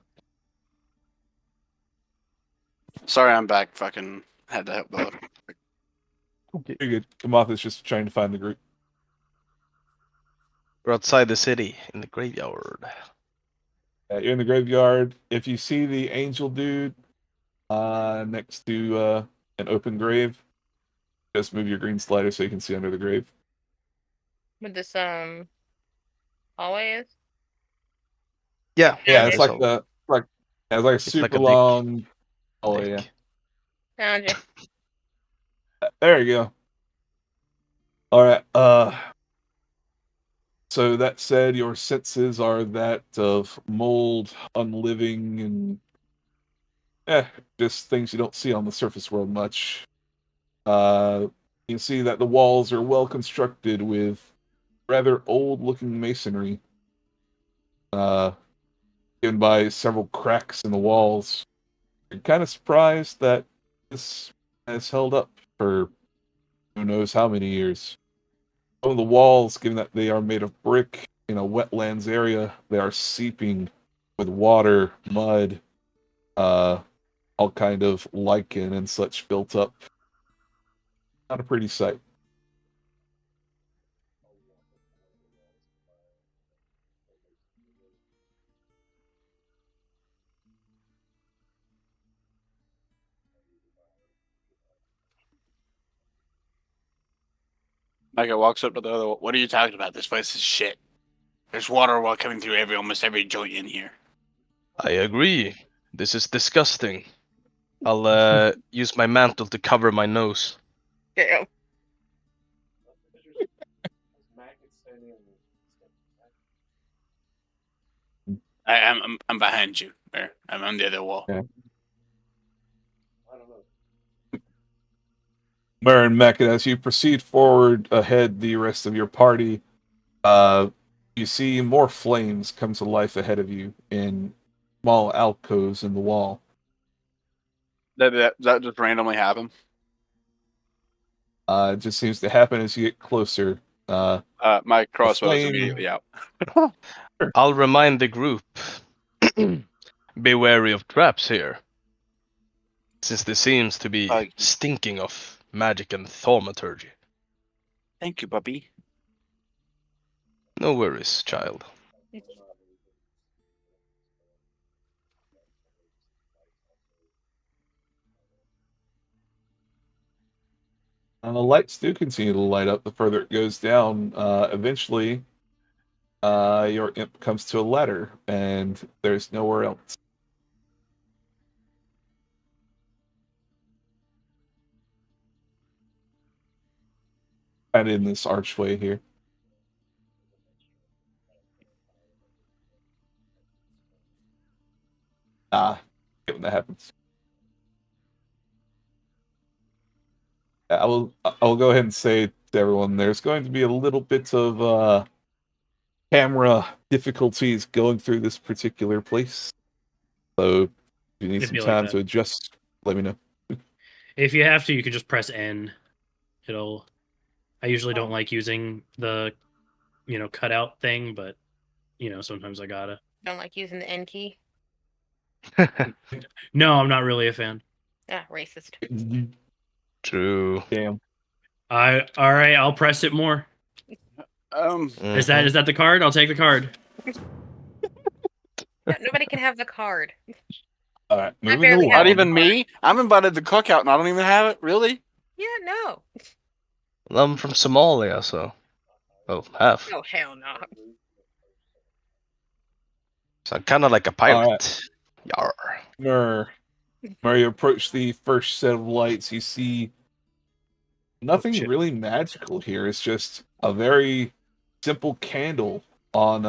Sorry, I'm back. Fucking had to help Bella. Okay. You're good. Kamatha's just trying to find the group. We're outside the city in the graveyard. You're in the graveyard. If you see the angel dude next to an open grave, just move your green slider so you can see under the grave. With this hallway is? Yeah. Yeah, Found it's you. like it's like a It's super like a dick. long. Oh yeah, Dick. Found you. there you go. All right. So that said, your senses are that of mold, unliving, and just things you don't see on the surface world much. You can see that the walls are well constructed with rather old-looking masonry, given by several cracks in the walls. You're kind of surprised that this has held up for who knows how many years. Some of the walls, given that they are made of brick in a wetlands area, they are seeping with water, mud, all kind of lichen and such built up. Not a pretty sight. Micah walks up to the other one. What are you talking about? This place is shit. There's water coming through almost every joint in here. I agree. This is disgusting. I'll use my mantle to cover my nose. Yeah. I'm behind you. There. I'm on the other wall. Yeah. Mur and Mecca, as you proceed forward ahead the rest of your party, you see more flames come to life ahead of you in small alcoves in the wall. That just randomly happen? It just seems to happen as you get closer. My crossbow is flame- immediately out. I'll remind the group. Be wary of traps here. Since this seems to be stinking of magic and thaumaturgy. Thank you, puppy. No worries, child. The lights do continue to light up the further it goes down. Eventually, your imp comes to a ladder, and there's nowhere else. And in this archway here. When that happens. I will go ahead and say to everyone, there's going to be a little bit of camera difficulties going through this particular place. So if you need It'd some be like time that. to adjust, let me know. If you have to, you can just press N. I usually don't like using the, cutout thing, but sometimes I gotta. Don't like using the N key. No, I'm not really a fan. Ah, racist. True. Damn. All right, I'll press it more. Is that the card? I'll take the card. No, nobody can have the card. All right, I moving barely along. have Not it. even me? I'm invited to the cookout and I don't even have it? Really? Yeah, no. Well, I'm from Somalia, so. Oh, half. Oh, hell no. So I'm kind of like a pirate. Yar. Where you approach the first set of lights, you see nothing shit. really magical here. It's just a very simple candle on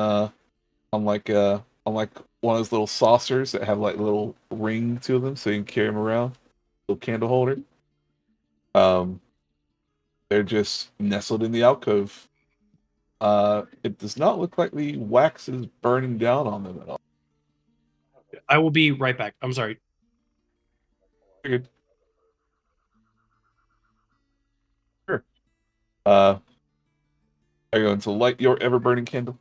like one of those little saucers that have like a little ring to them, so you can carry them around. Little candle holder. They're just nestled in the alcove. It does not look like the wax is burning down on them at all. I will be right back. I'm sorry. Figured. Sure. Are you going to light your ever burning candle?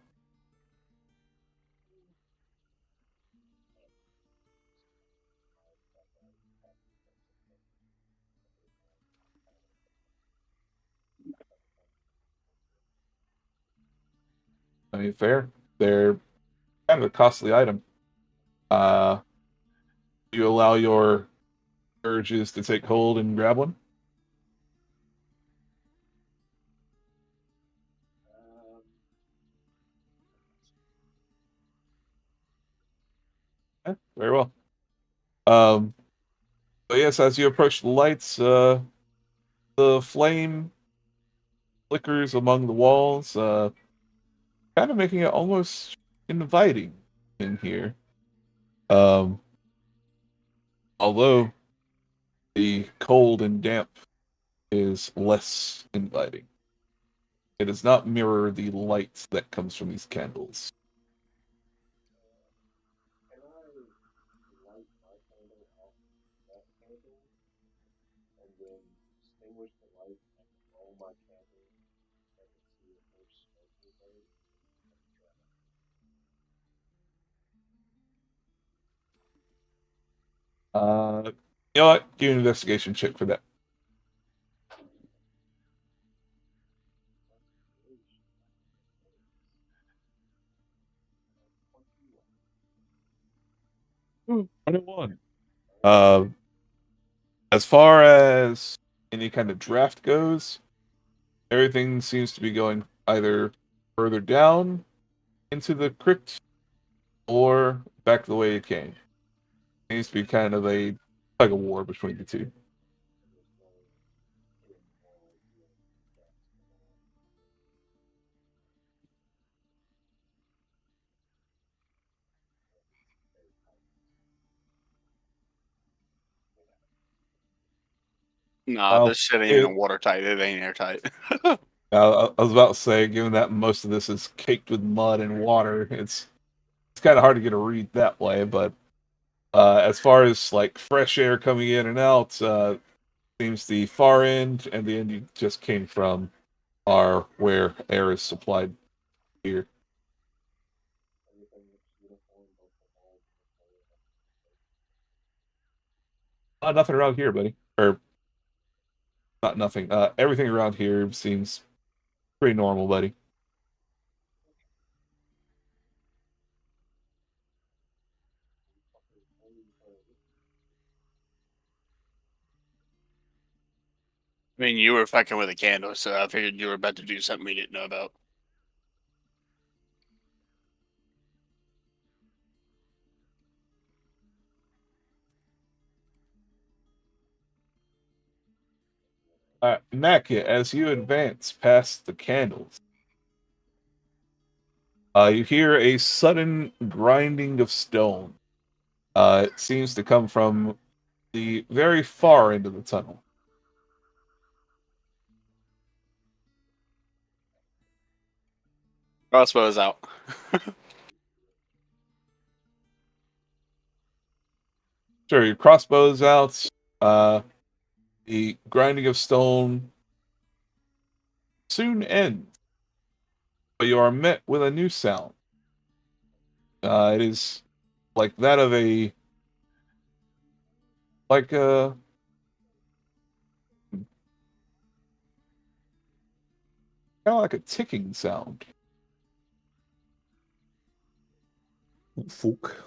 I mean, fair. They're kind of a costly item. You allow your urges to take hold and grab one? Yeah, very well. But yes, as you approach the lights, the flame flickers among the walls, kind of making it almost inviting in here. Although the cold and damp is less inviting. it does not mirror the light that comes from these candles. You know what? Do an investigation check for that. Hmm. 21. As far as any kind of draft goes, everything seems to be going either further down into the crypt or back the way it came. Seems to be kind of a tug of war between the two. Nah, Well, this shit ain't even watertight. It ain't airtight. I was about to say, given that most of this is caked with mud and water, it's kind of hard to get a read that way. But as far as like fresh air coming in and out, seems the far end and the end you just came from are where air is supplied here. Nothing around here, buddy. Or not nothing. Everything around here seems pretty normal, buddy. I mean, you were fucking with a candle, so I figured you were about to do something we didn't know about. Nakia, as you advance past the candles, you hear a sudden grinding of stone. It seems to come from the very far end of the tunnel. Crossbow is out. Sure, your crossbow's out. The grinding of stone soon ends, but you are met with a new sound. It is like that of like a kind of like a ticking sound. Fuck.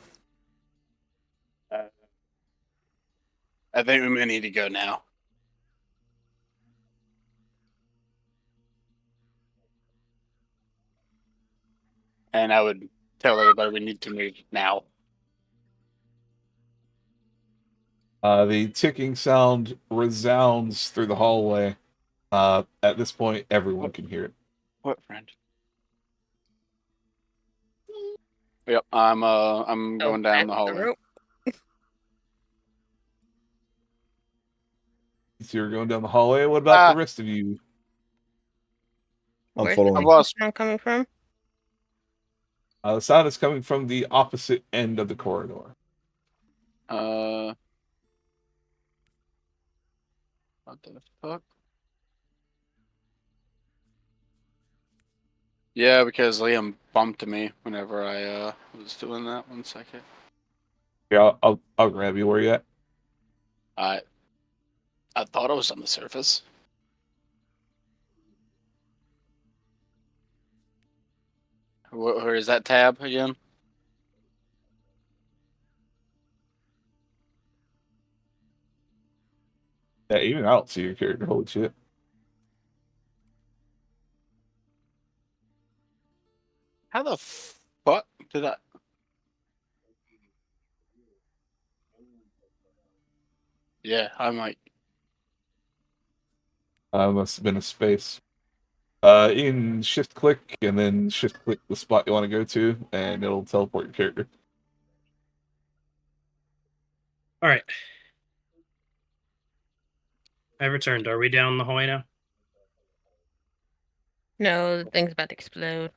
I think we may need to go now. And I would tell everybody we need to move now. The ticking sound resounds through the hallway. At this point, everyone can hear it. What friend? Yep, I'm going down the hallway. rope. So you're going down the hallway. What about the rest of you? I'm Where's following. the sound coming from? The sound is coming from the opposite end of the corridor. What the fuck? Yeah, because Liam bumped me whenever I was doing that. 1 second. Yeah, I'll grab you. Where you at? I thought I was on the surface. Where is that tab again? Yeah, even I don't see your character. Holy shit. How the fuck did I? Yeah, I'm like, Must have been a space. You can shift click and then shift click the spot you want to go to, and it'll teleport your character. All right. I returned. Are we down the hallway now? No, the thing's about to explode.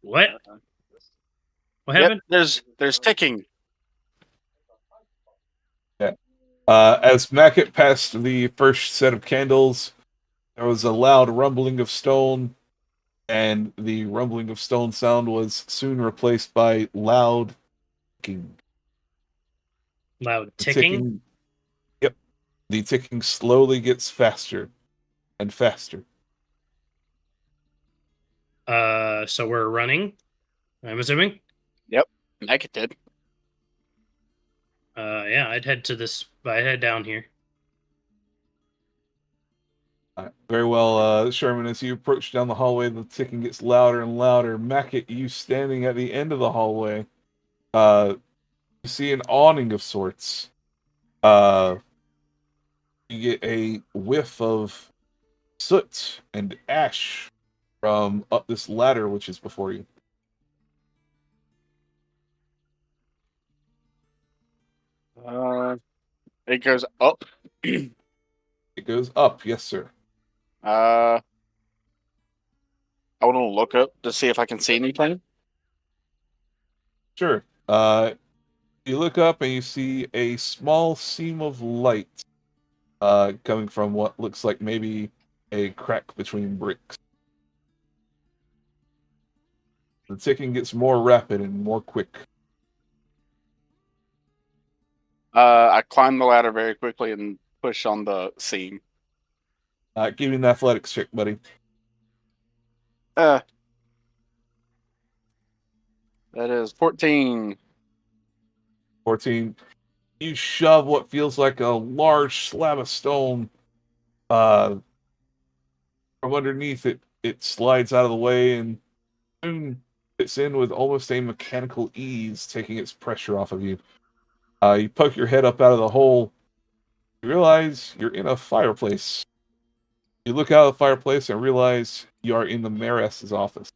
What? What Yep, happened? there's ticking. As Mackett passed the first set of candles, there was a loud rumbling of stone, and the rumbling of stone sound was soon replaced by loud ticking. Loud The ticking? Yep. The ticking slowly gets faster and faster. So we're running, I'm assuming? Yep, like it did. Yeah, I'd head down here. Very well, Sherman. As you approach down the hallway, the ticking gets louder and louder. Mackett, you standing at the end of the hallway, you see an awning of sorts. You get a whiff of soot and ash from up this ladder, which is before you. It goes up. It goes up, yes, sir. I want to look up to see if I can see anything. Sure. You look up and you see a small seam of light coming from what looks like maybe a crack between bricks. The ticking gets more rapid and more quick. I climb the ladder very quickly and push on the seam. Give me an athletics check, buddy. That is 14. 14. You shove what feels like a large slab of stone from underneath it. It slides out of the way and soon fits in with almost a mechanical ease, taking its pressure off of you. You poke your head up out of the hole. You realize you're in a fireplace. You look out of the fireplace and realize you are in the mayoress's office.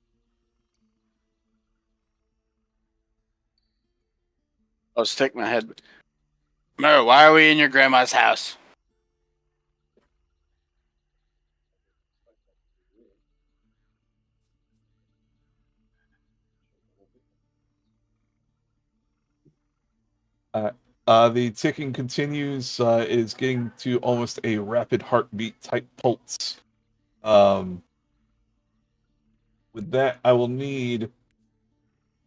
I'll stick my head. Mo, why are we in your grandma's house? The ticking continues. It is getting to almost a rapid heartbeat type pulse. With that, I will need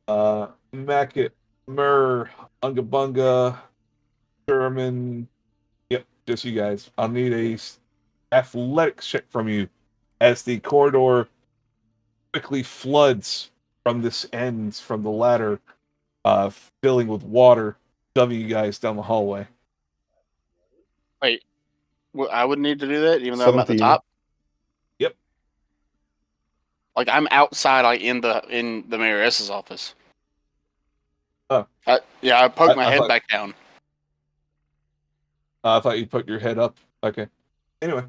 Mackett, Murr, Ungabunga, Sherman. Yep, just you guys. I'll need a athletics check from you as the corridor quickly floods from this end, from the ladder, filling with water, shoving you guys down the hallway. Wait, I would need to do that even though I'm at the 17. top. Yep. Like I'm outside, like in the mayoress's office. Oh. Yeah, I poked my I head thought- back down. I thought you put your head up. Okay. Anyway,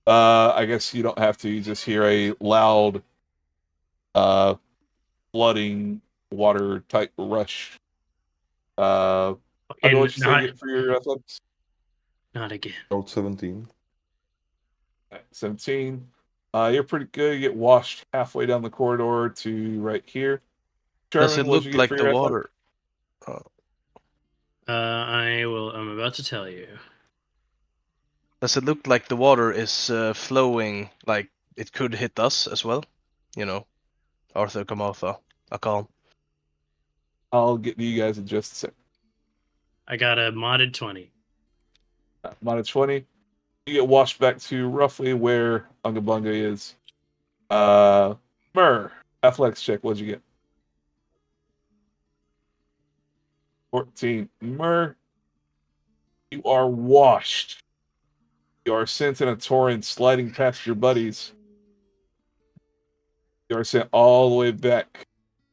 I guess you don't have to. You just hear a loud, flooding water type rush. I Okay, know what you say for your athletics. not again. Rolled 17. 17. You're pretty good. You get washed halfway down the corridor to right here. Does Sherman, it what'd look you get like for the your water? I'm about to tell you. Does it look like the water is flowing like it could hit us as well? You know, Arthur Kamatha, Akal. I'll get to you guys in just a sec. I got a modded 20. Minus 20. You get washed back to roughly where Ungabunga is. Murr, athletics check. What'd you get? 14. Murr, you are washed. You are sent in a torrent sliding past your buddies. You are sent all the way back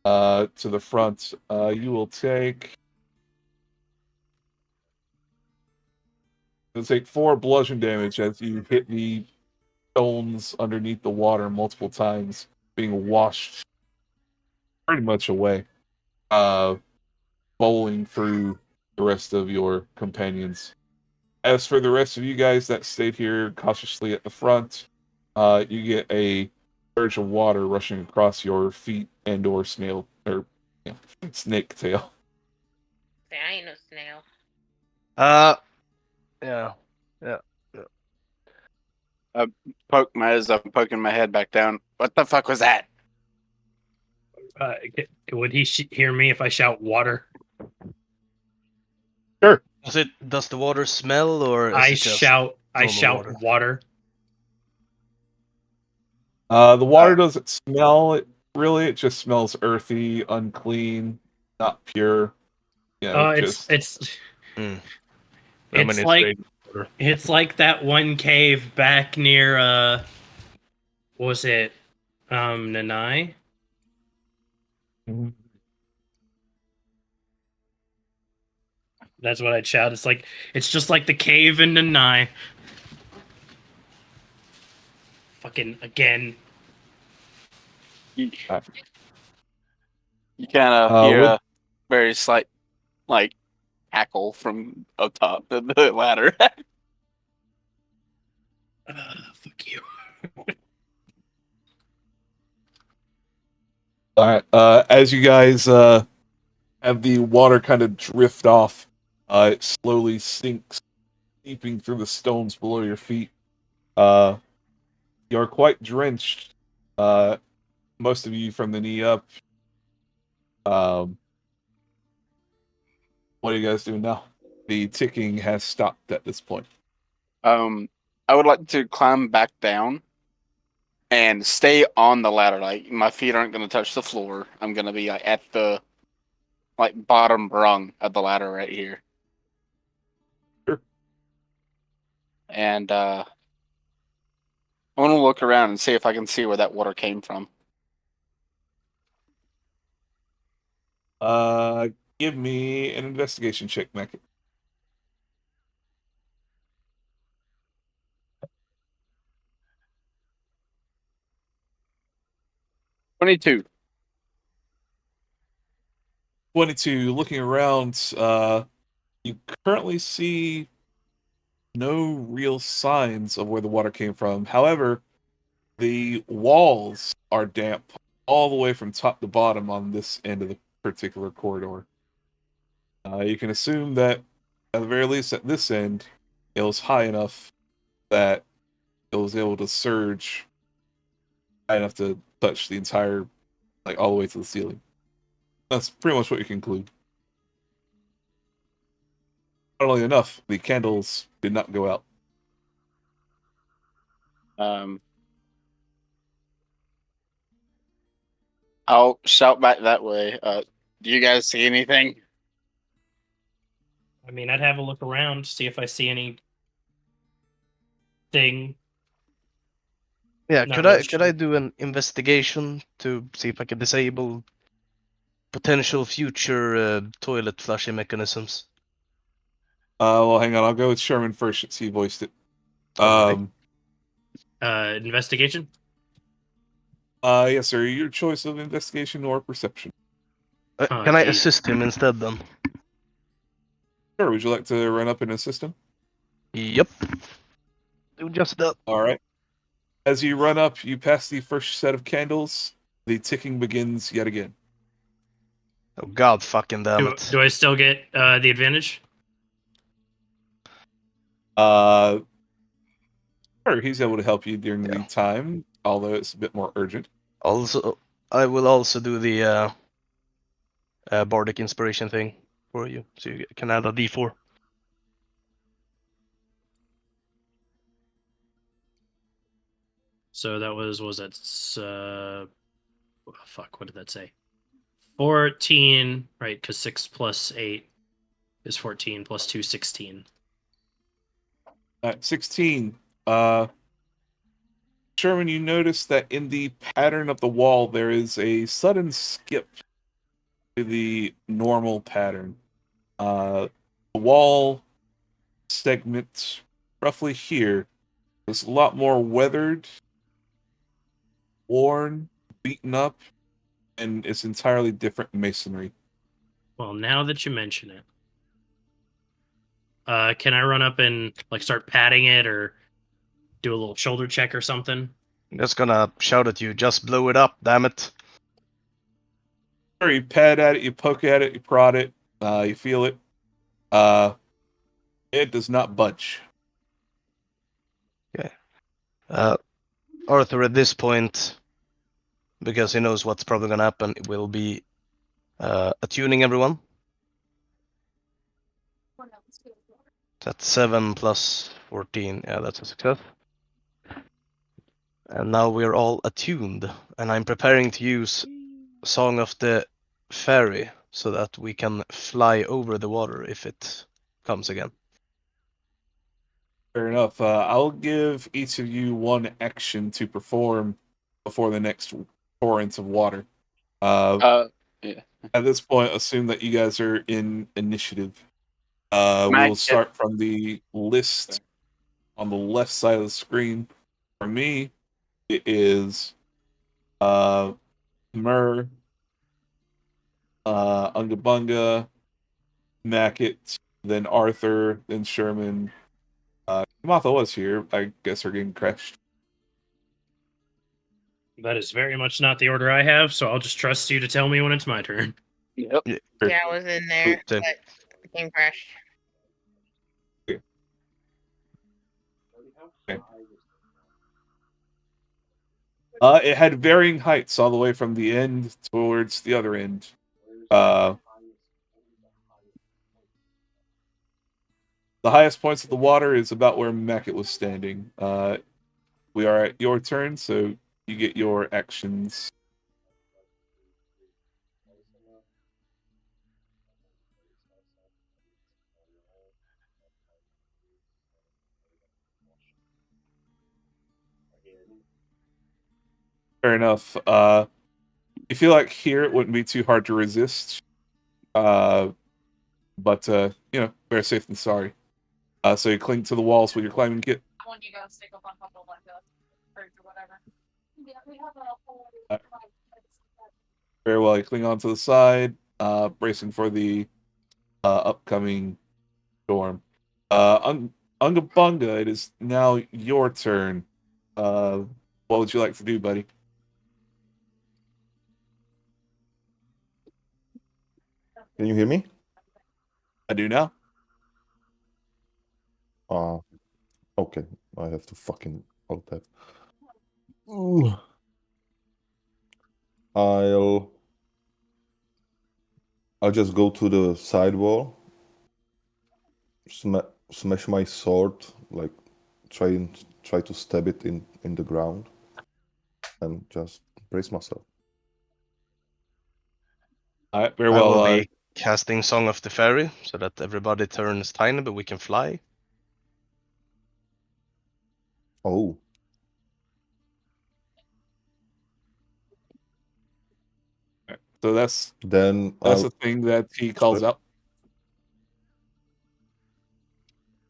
to the front. You will take. You'll take 4 bludgeon damage as you hit the stones underneath the water multiple times, being washed pretty much away, bowling through the rest of your companions. As for the rest of you guys that stayed here cautiously at the front, you get a surge of water rushing across your feet and/or snail or snake tail. See, I ain't no snail. Yeah. As I'm poking my head back down. What the fuck was that? Would he hear me if I shout water? Sure. Does the water smell, or is I it just shout normal water. The water doesn't smell it really. It just smells earthy, unclean, not pure. It's Hmm. it's like it's like that one cave back near what was it Nanai? Mhm. That's what I'd shout. It's just like the cave in Nanai. Fucking again. You kind of hear what- a very slight, like, cackle from up top of the ladder. Fuck you. All right. As you guys have the water kind of drift off, it slowly sinks, seeping through the stones below your feet. You're quite drenched. Most of you from the knee up. What are you guys doing now? The ticking has stopped at this point. I would like to climb back down and stay on the ladder. Like, my feet aren't going to touch the floor. I'm going to be like at the bottom rung of the ladder right here. Sure. And I want to look around and see if I can see where that water came from. Give me an investigation check, Mac. 22. 22. Looking around, you currently see no real signs of where the water came from. However, the walls are damp all the way from top to bottom on this end of the particular corridor. You can assume that, at the very least at this end, it was high enough that it was able to surge high enough to touch the entire, all the way to the ceiling. That's pretty much what you conclude. Not only enough, the candles did not go out. I'll shout back that way. Do you guys see anything? I mean, I'd have a look around, see if I see anything. Yeah, Not could I really do an investigation to see if I can disable potential future toilet flushing mechanisms? Well, hang on. I'll go with Sherman first since he voiced it. Alright. Investigation? Yes, sir. Your choice of investigation or perception. Can I geez. assist him instead then? Sure. Would you like to run up and assist him? Yep. Do just that. All right. As you run up, you pass the first set of candles. The ticking begins yet again. Oh god fucking damn it. Do I still get the advantage? Sure. He's able to help you during the time, although it's a bit more urgent. Also, I will also do the bardic inspiration thing for you, so you can add a d4. So that was that fuck, what did that say? 14, right? Because 6 plus 8 is 14, plus 2, 16. At 16, Sherman, you notice that in the pattern of the wall, there is a sudden skip to the normal pattern. The wall segment roughly here is a lot more weathered, worn, beaten up, and it's entirely different masonry. Well, now that you mention it, can I run up and start patting it or do a little shoulder check or something? I'm just gonna shout at you, just blow it up, damn it. Sure, you pat at it, you poke at it, you prod it, you feel it. It does not budge. Okay. Arthur, at this point, because he knows what's probably gonna happen, it will be attuning everyone. That's 7 plus 14. Yeah, that's a success. And now we're all attuned, and I'm preparing to use Song of the Fairy so that we can fly over the water if it comes again. Fair enough. I'll give each of you one action to perform before the next torrent of water. Yeah. At this point, assume that you guys are in initiative. We Mac- will start from the list on the left side of the screen. For me, it is Myrrh, Ungabunga, Mackett, then Arthur, then Sherman. Kamatha was here. I guess we're getting crashed. That is very much not the order I have, so I'll just trust you to tell me when it's my turn. Yep. Yeah, I was in there, Same. but the game crashed. Okay. It had varying heights all the way from the end towards the other end. The highest points of the water is about where Mackett was standing. We are at your turn, so you get your actions. Fair enough. You feel like here it wouldn't be too hard to resist. But better safe than sorry. So you cling to the walls with your climbing kit. One you gotta stick up on top of like a bridge or whatever. Yeah, we have a whole. Very well, you cling onto the side, bracing for the upcoming storm. Ungabunga, it is now your turn. What would you like to do, buddy? Can you hear me? I do now. Okay. I have to fucking out that. Ooh. I'll just go to the side wall, smash my sword, like try to stab it in the ground, and just brace myself. All right, very I well. will be casting Song of the Fairy so that everybody turns tiny, but we can fly. Oh, So that's then the thing that he calls Sorry?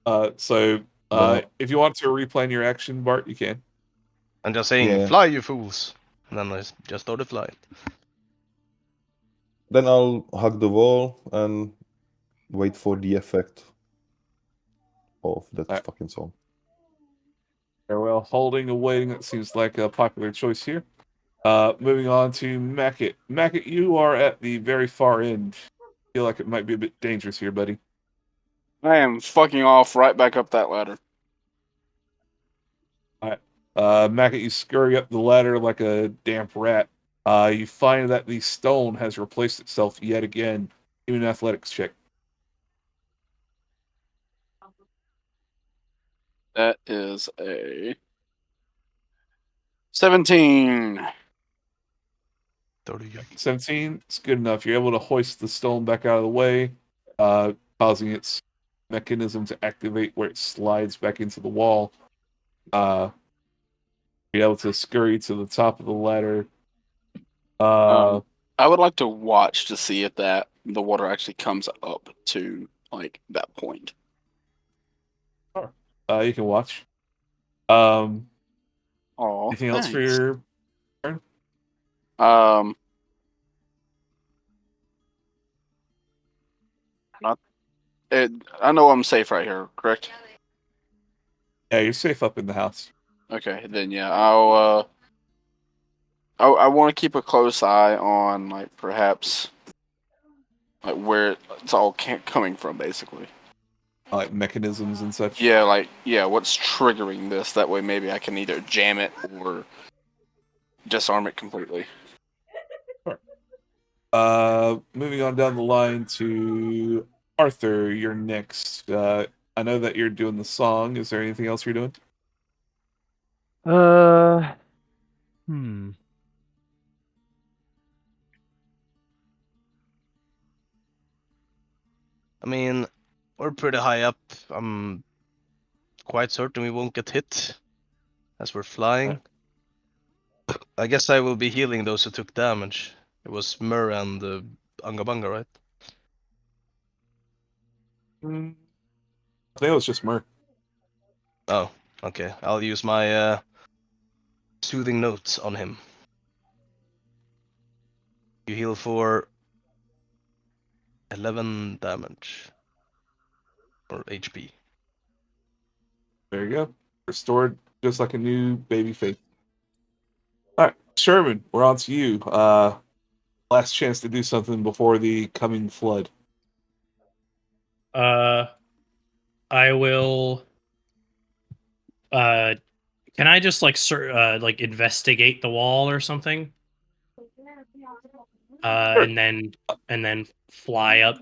out. So Then if you want to replan your action, Bart, you can. I'm just saying, Yeah. fly, you fools! And then I just started flying. then I'll hug the wall and wait for the effect of that Alright. fucking song. Very well. Holding and waiting, that seems like a popular choice here. Moving on to Mackett. Mackett, you are at the very far end. Feel like it might be a bit dangerous here, buddy. I am fucking off right back up that ladder. Mackett, you scurry up the ladder like a damp rat. You find that the stone has replaced itself yet again. Do an athletics check. That is a 17. 17, it's good enough. You're able to hoist the stone back out of the way, causing its mechanism to activate where it slides back into the wall. Be able to scurry to the top of the ladder. I would like to watch to see if the water actually comes up to like that point. You can watch. Oh, Anything else for your turn? I know I'm safe right here, correct? Yeah, you're safe up in the house. Okay, then yeah, I want to keep a close eye on like perhaps like where it's all coming from, basically. Like mechanisms and such. Yeah, like what's triggering this? That way, maybe I can either jam it or disarm it completely. Moving on down the line to Arthur, you're next. I know that you're doing the song. Is there anything else you're doing? Hmm. I mean, we're pretty high up. I'm quite certain we won't get hit as we're flying. I guess I will be healing those who took damage. It was Mur and Angabanga, right? I think it was just Mur. Oh, okay. I'll use my soothing notes on him. You heal for 11 damage. Or HP. There you go. Restored just like a new baby face. All right, Sherman, we're on to you. Last chance to do something before the coming flood. I will. Can I just like like investigate the wall or something? Sure. And then fly up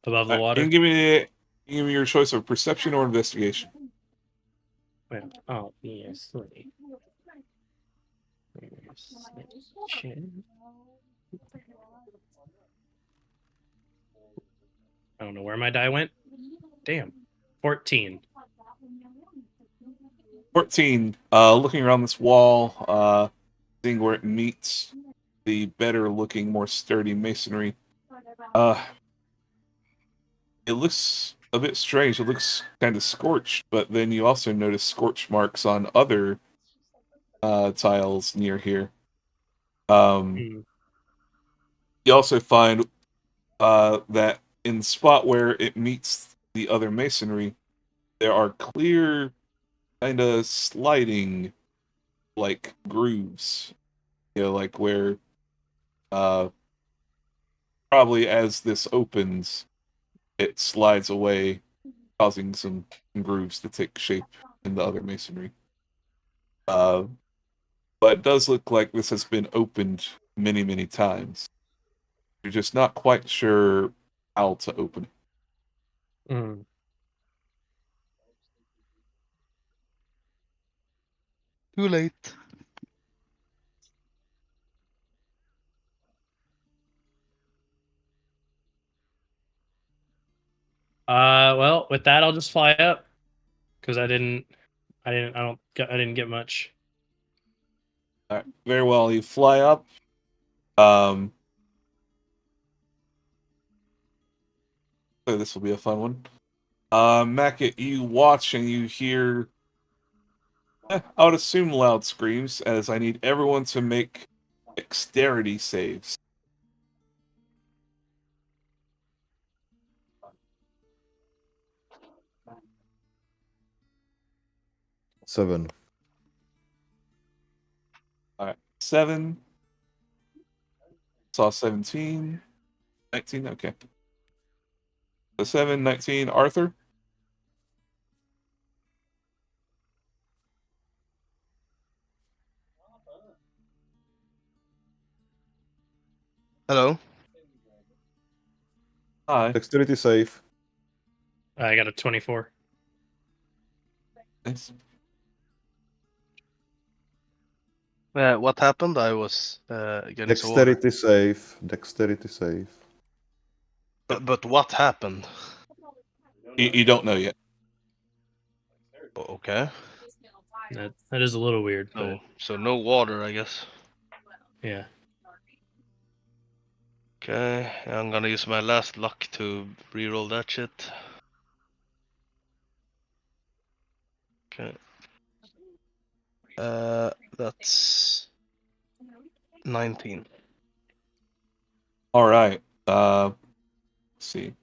above the You water. can give me your choice of perception or investigation. Well, oh yes, perception. I don't know where my die went. Damn. 14. 14. Looking around this wall, seeing where it meets the better looking, more sturdy masonry. It looks a bit strange. It looks kind of scorched, but then you also notice scorch marks on other tiles near here. Hmm. You also find that in the spot where it meets the other masonry, there are clear, kind of sliding, like grooves. Like where probably as this opens, it slides away, causing some grooves to take shape in the other masonry. Uh, but it does look like this has been opened many, many times. You're just not quite sure how to open it. Hmm. Too late. Well, with that, I'll just fly up because I didn't get much. All right, very well. You fly up. So this will be a fun one. Mackett, you watch and you hear, I would assume loud screams, as I need everyone to make dexterity saves. Seven. All right, 7. Saw 17. 19, okay. So 7, 19, Arthur? Hello? Hi. Dexterity save. I got a 24. Thanks. What happened? I was getting some water. Dexterity save. Dexterity save. But what happened? You don't know yet. Okay. That is a little weird, but So no water, I guess. yeah. Okay, I'm gonna use my last luck to reroll that shit. Okay. That's 19. All right. Let's see.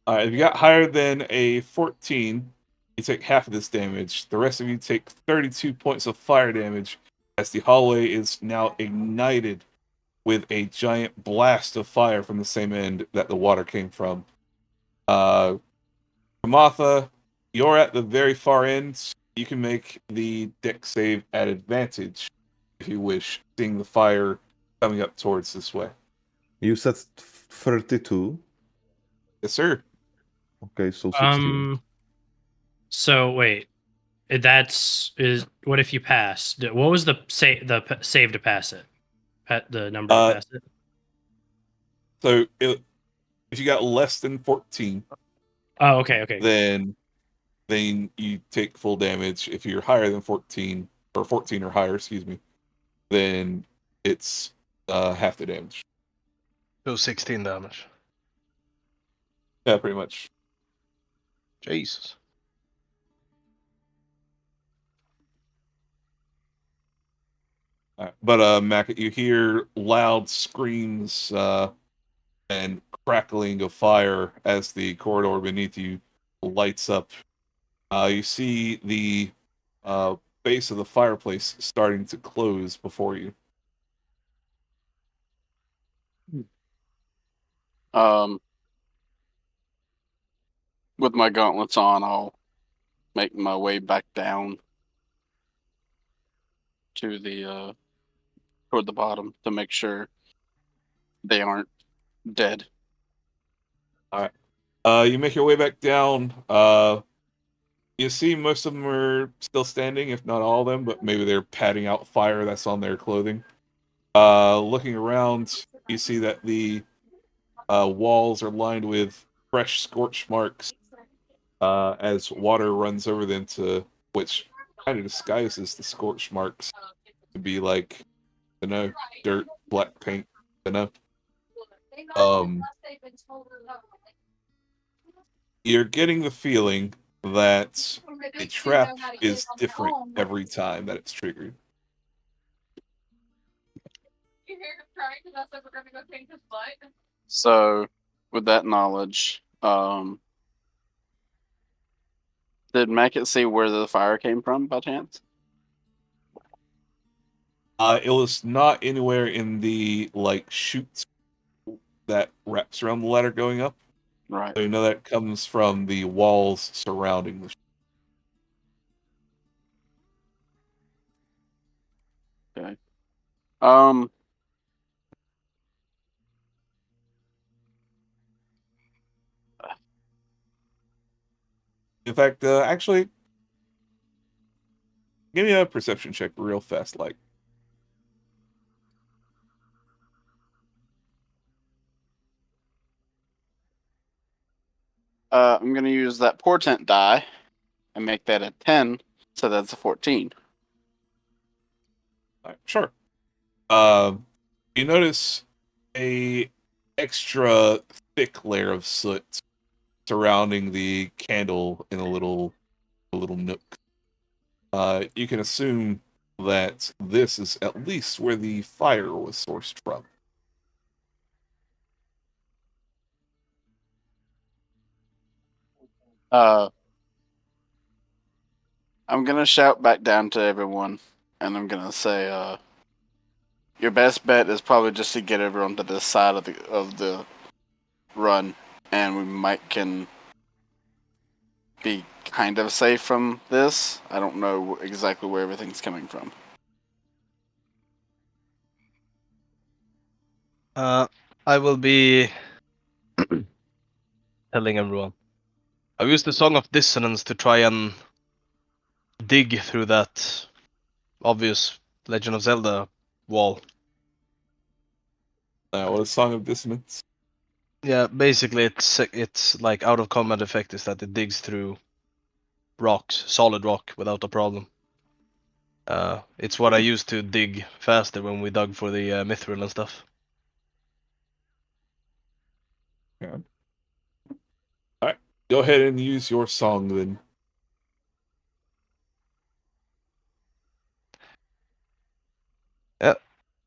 If you got higher than a 14, you take half of this damage. The rest of you take 32 points of fire damage as the hallway is now ignited with a giant blast of fire from the same end that the water came from. Kamatha, you're at the very far end. You can make the deck save at advantage if you wish, seeing the fire coming up towards this way. You said 32. Yes, sir. Okay, so 16. So wait, is what if you pass? What was the save to pass it? The number to pass it. So if you got less than 14, Oh, okay. then you take full damage. If you're higher than 14 or 14 or higher, excuse me, then it's half the damage. So 16 damage. Yeah, pretty much. Jesus. But Mac, you hear loud screams and crackling of fire as the corridor beneath you lights up. You see the base of the fireplace starting to close before you. With my gauntlets on, I'll make my way back down to the toward the bottom to make sure they aren't dead. All right. You make your way back down. You see most of them are still standing, if not all of them, but maybe they're patting out fire that's on their clothing. Looking around, you see that the walls are lined with fresh scorch marks as water runs over them, which kind of disguises the scorch marks to be like, dirt, black paint, You're getting the feeling that a trap is different every time that it's triggered. So, with that knowledge, did Mackett see where the fire came from by chance? It was not anywhere in the chute that wraps around the ladder going up. Right. So you know that comes from the walls surrounding the chute. Okay. In fact, actually, give me a perception check real fast, like. I'm gonna use that portent die and make that a 10, so that's a 14. Sure. You notice a extra thick layer of soot surrounding the candle in a little nook. You can assume that this is at least where the fire was sourced from. I'm gonna shout back down to everyone, and I'm gonna say, your best bet is probably just to get everyone to this side of the run, and we can be kind of safe from this. I don't know exactly where everything's coming from. I will be telling everyone. I've used the Song of Dissonance to try and dig through that obvious Legend of Zelda wall. What is Song of Dissonance? Yeah, basically it's like out of combat effect is that it digs through rocks, solid rock, without a problem. It's what I used to dig faster when we dug for the mithril and stuff. Yeah. All right, go ahead and use your song then. Yeah,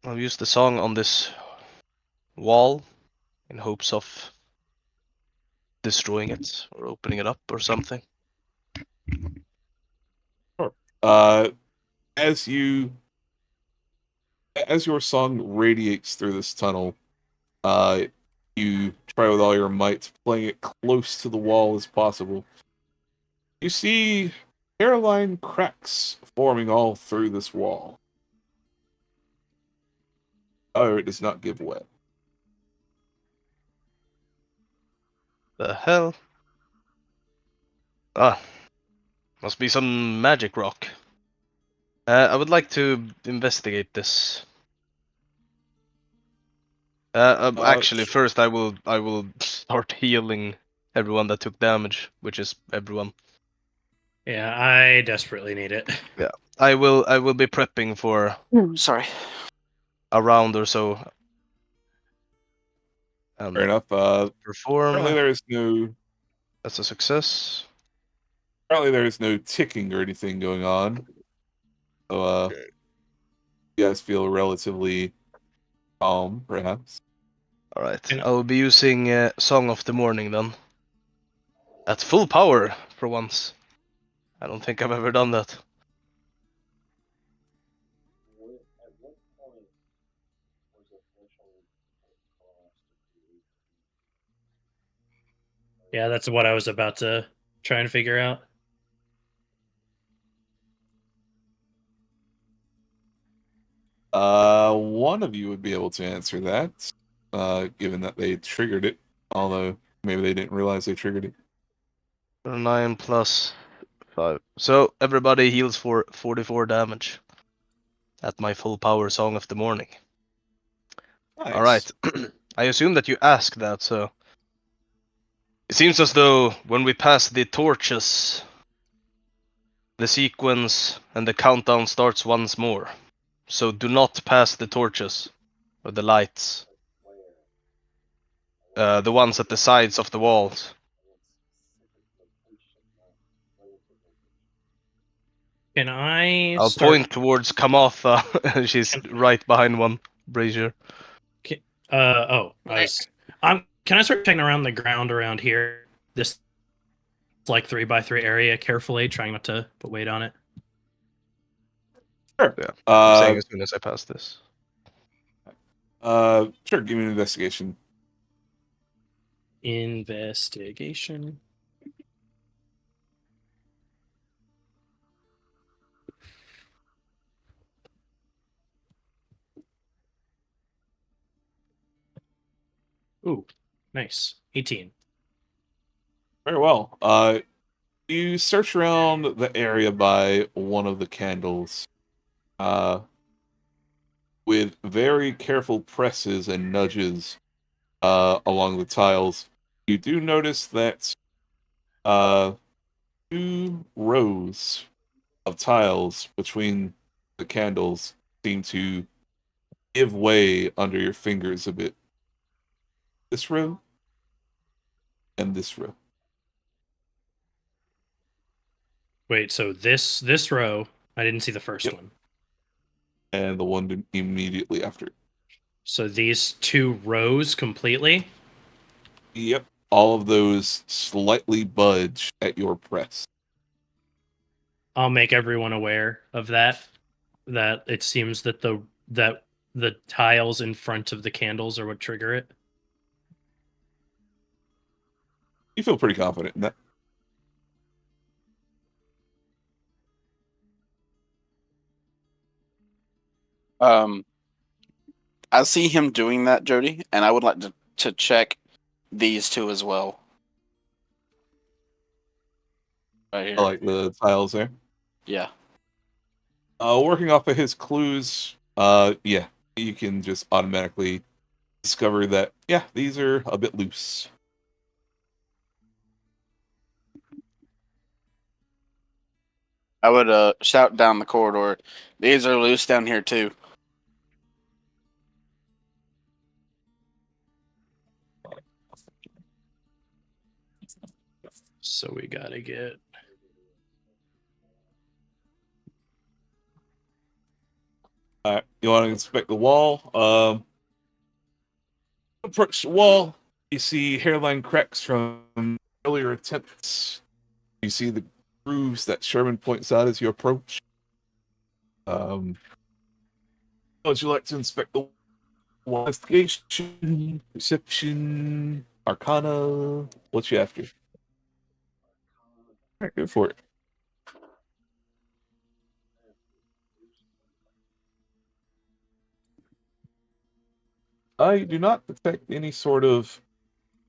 I'll use the song on this wall in hopes of destroying it or opening it up or something. Sure. As your song radiates through this tunnel, you try with all your might, playing it close to the wall as possible. You see hairline cracks forming all through this wall. However, it does not give way. The hell? Ah, must be some magic rock. I would like to investigate this. Actually, first I will start healing everyone that took damage, which is everyone. Yeah, I desperately need it. I will be prepping for Sorry. a round or so. And Fair enough. perform. Apparently there is no That's a success. ticking or anything going on. So you guys feel relatively calm, perhaps. All right. And- I will be using Song of the Morning then. At full power for once. I don't think I've ever done that. Yeah, that's what I was about to try and figure out. One of you would be able to answer that, given that they triggered it. Although maybe they didn't realize they triggered it. 9 plus 5. So everybody heals for 44 damage. At my full power Song of the Morning. Nice. All right. I assume that you asked that, so it seems as though when we pass the torches, the sequence and the countdown starts once more. So do not pass the torches or the lights. The ones at the sides of the walls. Can I I'll start? point towards Kamatha. She's right behind one brazier. I was. Can I start checking around the ground around here? This like 3x3 area carefully, trying not to put weight on it. Sure. Yeah. I'm saying as soon as I pass this. Sure. Give me an investigation. Investigation. Ooh, nice. 18. Very well. You search around the area by one of the candles. With very careful presses and nudges along the tiles, you do notice that 2 rows of tiles between the candles seem to give way under your fingers a bit. This row and this row. Wait, so this row, I didn't see the first Yep. one. And the one immediately after it. So these 2 rows completely? Yep. All of those slightly budge at your press. I'll make everyone aware of that. That it seems that the tiles in front of the candles are what trigger it. You feel pretty confident in that. I see him doing that, Jody, and I would like to check these 2 as well. Right here. I like the tiles there. Yeah. Working off of his clues, yeah, you can just automatically discover that, yeah, these are a bit loose. I would shout down the corridor. These are loose down here too. So we gotta get. You want to inspect the wall? Approach the wall. You see hairline cracks from earlier attempts. You see the grooves that Sherman points out as you approach. How would you like to inspect the wall? Investigation, perception, arcana? What you after? Alright, go for it. I do not detect any sort of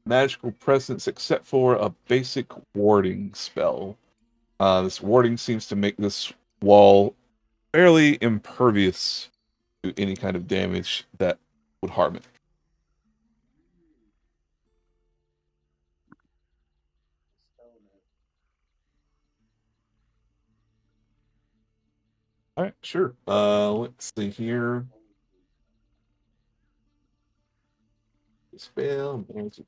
magical presence except for a basic warding spell. This warding seems to make this wall fairly impervious to any kind of damage that would harm it. All right, sure. Let's see here. Spell magic.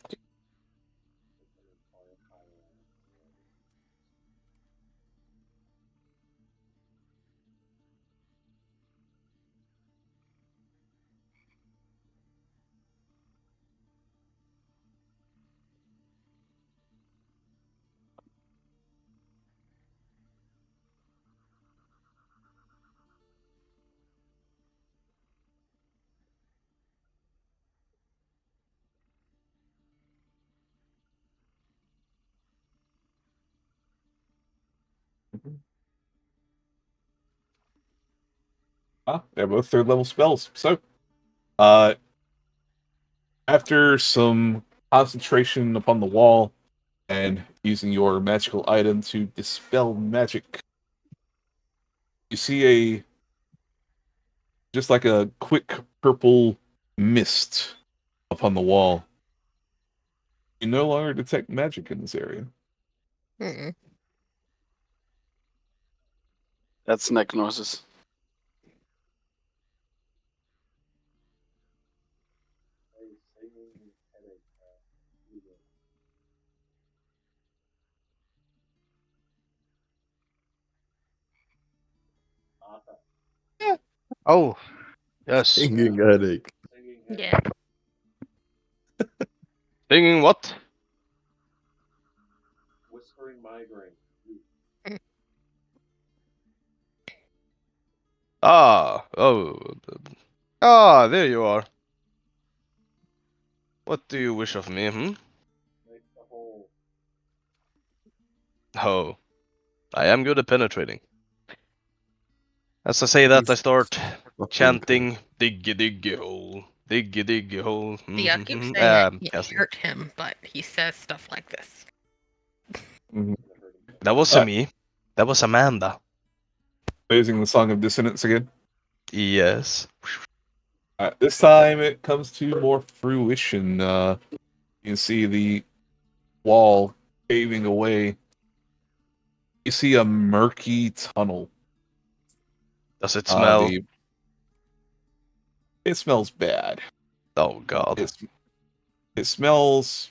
They're both third level spells. So, uh, after some concentration upon the wall and using your magical item to dispel magic, you see just like a quick purple mist upon the wall. You no longer detect magic in this area. Mm-mm. That's neck noises. Oh, yes. Stinging headache. Yeah. Singing what? Ah, oh. Ah, there you are. What do you wish of me, hmm? Oh, I am good at penetrating. As I say that, I start Fucking chanting, diggy diggy hole, diggy diggy hole. See, I keep saying it Casting. hurt him, but he says stuff like this. That wasn't me. That was Amanda. Using the Song of Dissonance again. Yes. This time it comes to more fruition. You can see the wall caving away. You see a murky tunnel. Does it smell? It smells bad. Oh god. It smells.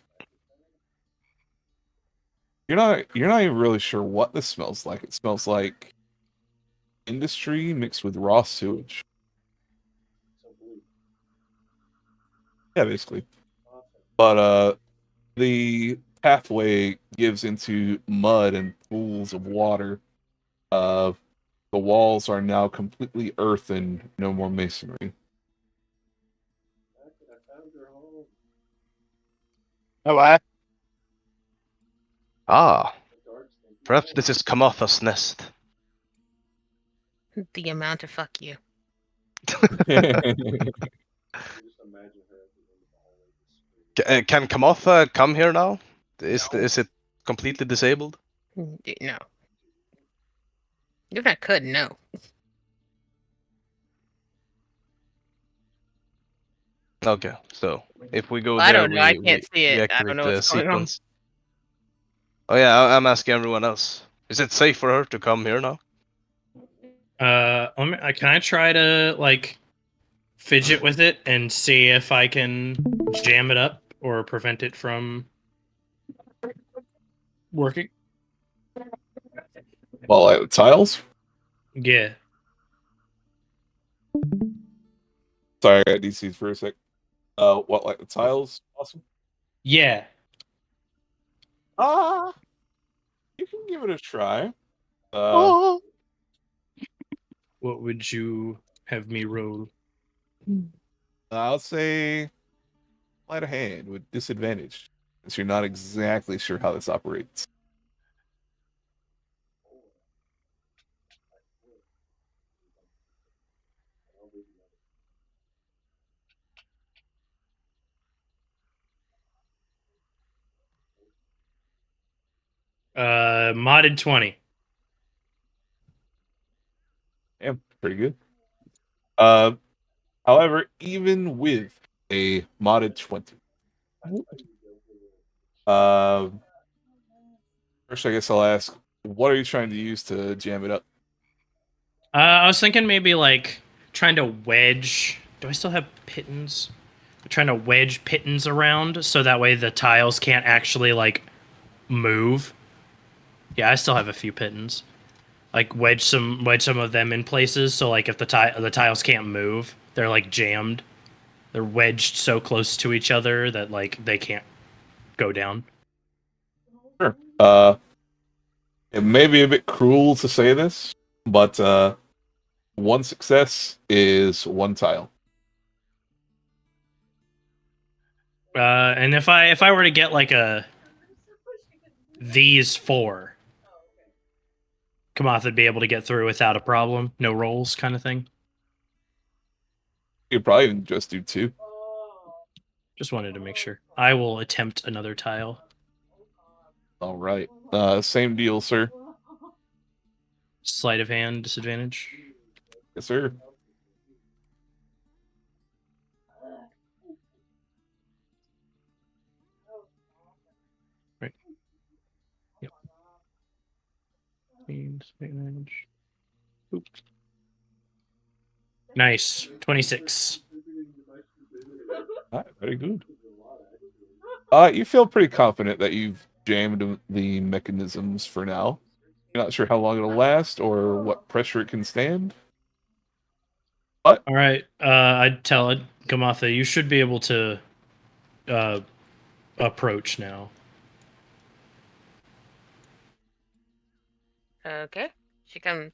You're not even really sure what this smells like. It smells like industry mixed with raw sewage. Yeah, basically. But the pathway gives into mud and pools of water. The walls are now completely earth and no more masonry. Oh, I. Ah, perhaps this is Kamatha's nest. The amount of fuck you. Can Kamatha come here now? Is it completely disabled? No. If I could, no. Okay, so if we go Well, I there, don't know. I we can't see it. I activate don't know the what's going on. sequence. Oh yeah, I'm asking everyone else. Is it safe for her to come here now? Can I try to like fidget with it and see if I can jam it up or prevent it from working? Well, I have tiles. Yeah. Sorry, I got DC'd for a sec. What, like the tiles? Awesome. Yeah. You can give it a try. Oh. What would you have me roll? I'll say sleight of hand with disadvantage, since you're not exactly sure how this operates. Modded 20. Yeah, pretty good. Uh, However, even with a modded 20, uh, first I guess I'll ask, what are you trying to use to jam it up? I was thinking maybe like trying to wedge. Do I still have pittons? Trying to wedge pittons around so that way the tiles can't actually like move. Yeah, I still have a few pittons. Like wedge some of them in places so like if the tiles can't move, they're like jammed. They're wedged so close to each other that like they can't go down. Sure. It may be a bit cruel to say this, but one success is one tile. And if I were to get like a these four, Kamath would be able to get through without a problem, no rolls, kind of thing. You could probably even just do two. Just wanted to make sure. I will attempt another tile. All right. Same deal, sir. Sleight of hand disadvantage. Yes, sir. Right. Yep. Disadvantage. Oops. Nice. 26. All right, very good. You feel pretty confident that you've jammed the mechanisms for now. You're not sure how long it'll last or what pressure it can stand. All right. I'd tell it, Gamatha, you should be able to approach now. Okay. She comes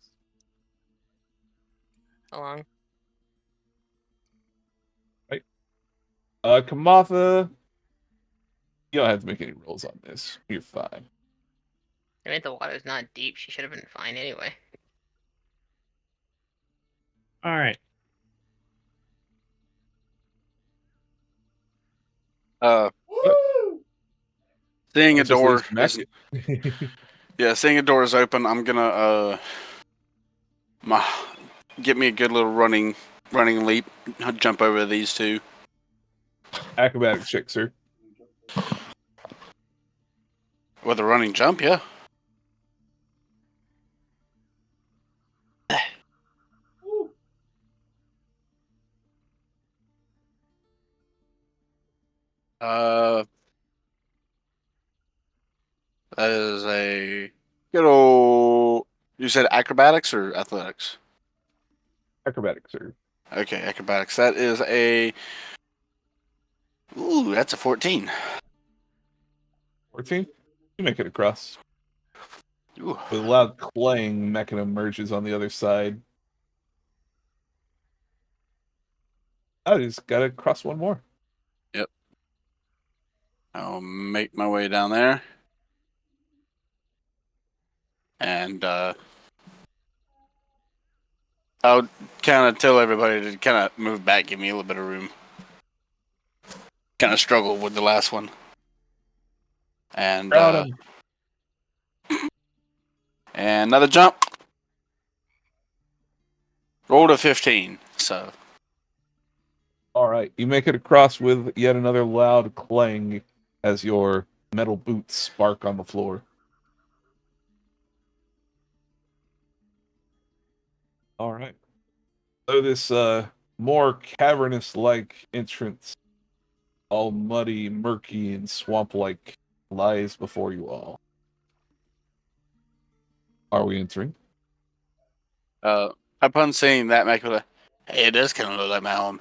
along. Right. Kamatha, you don't have to make any rolls on this. You're fine. I mean, the water's not deep. She should have been fine anyway. All right. Seeing a That just leaves door is yeah, seeing a door is open. I'm gonna get me a good little running leap, jump over these two. Acrobatic check, sir. With a running jump, yeah. Uh, that is a good old. You said acrobatics or athletics? Acrobatic, sir. Okay, acrobatics. That is a. Ooh, that's a 14. 14. You make it across. Ooh. With a loud clang, Mechana emerges on the other side. I just gotta cross one more. Yep. I'll make my way down there. And I'll kind of tell everybody to kind of move back, give me a little bit of room. Kind of struggled with the last one. And Proud him. and another jump. Rolled a 15. So All right, you make it across with yet another loud clang as your metal boots spark on the floor. All right. So this more cavernous-like entrance, all muddy, murky, and swamp-like, lies before you all. Are we entering? upon seeing that, make it hey, it does kind of look like my home.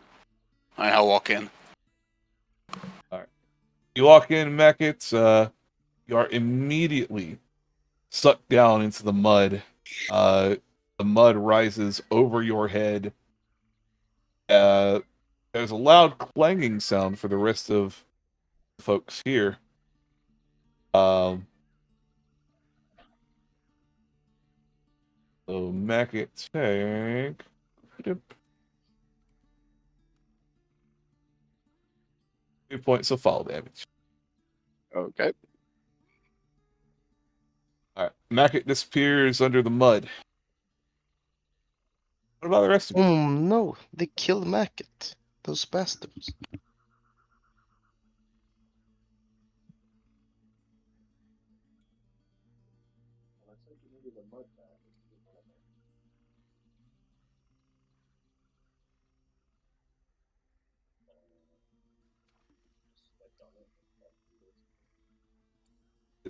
I'll walk in. You walk in, Mackett. You are immediately sucked down into the mud. The mud rises over your head. There's a loud clanging sound for the rest of the folks here. So Mackett take 2 points of fall damage. Okay. All right, Mackett disappears under the mud. What about the rest of you? Oh no, they killed Mackett. Those bastards.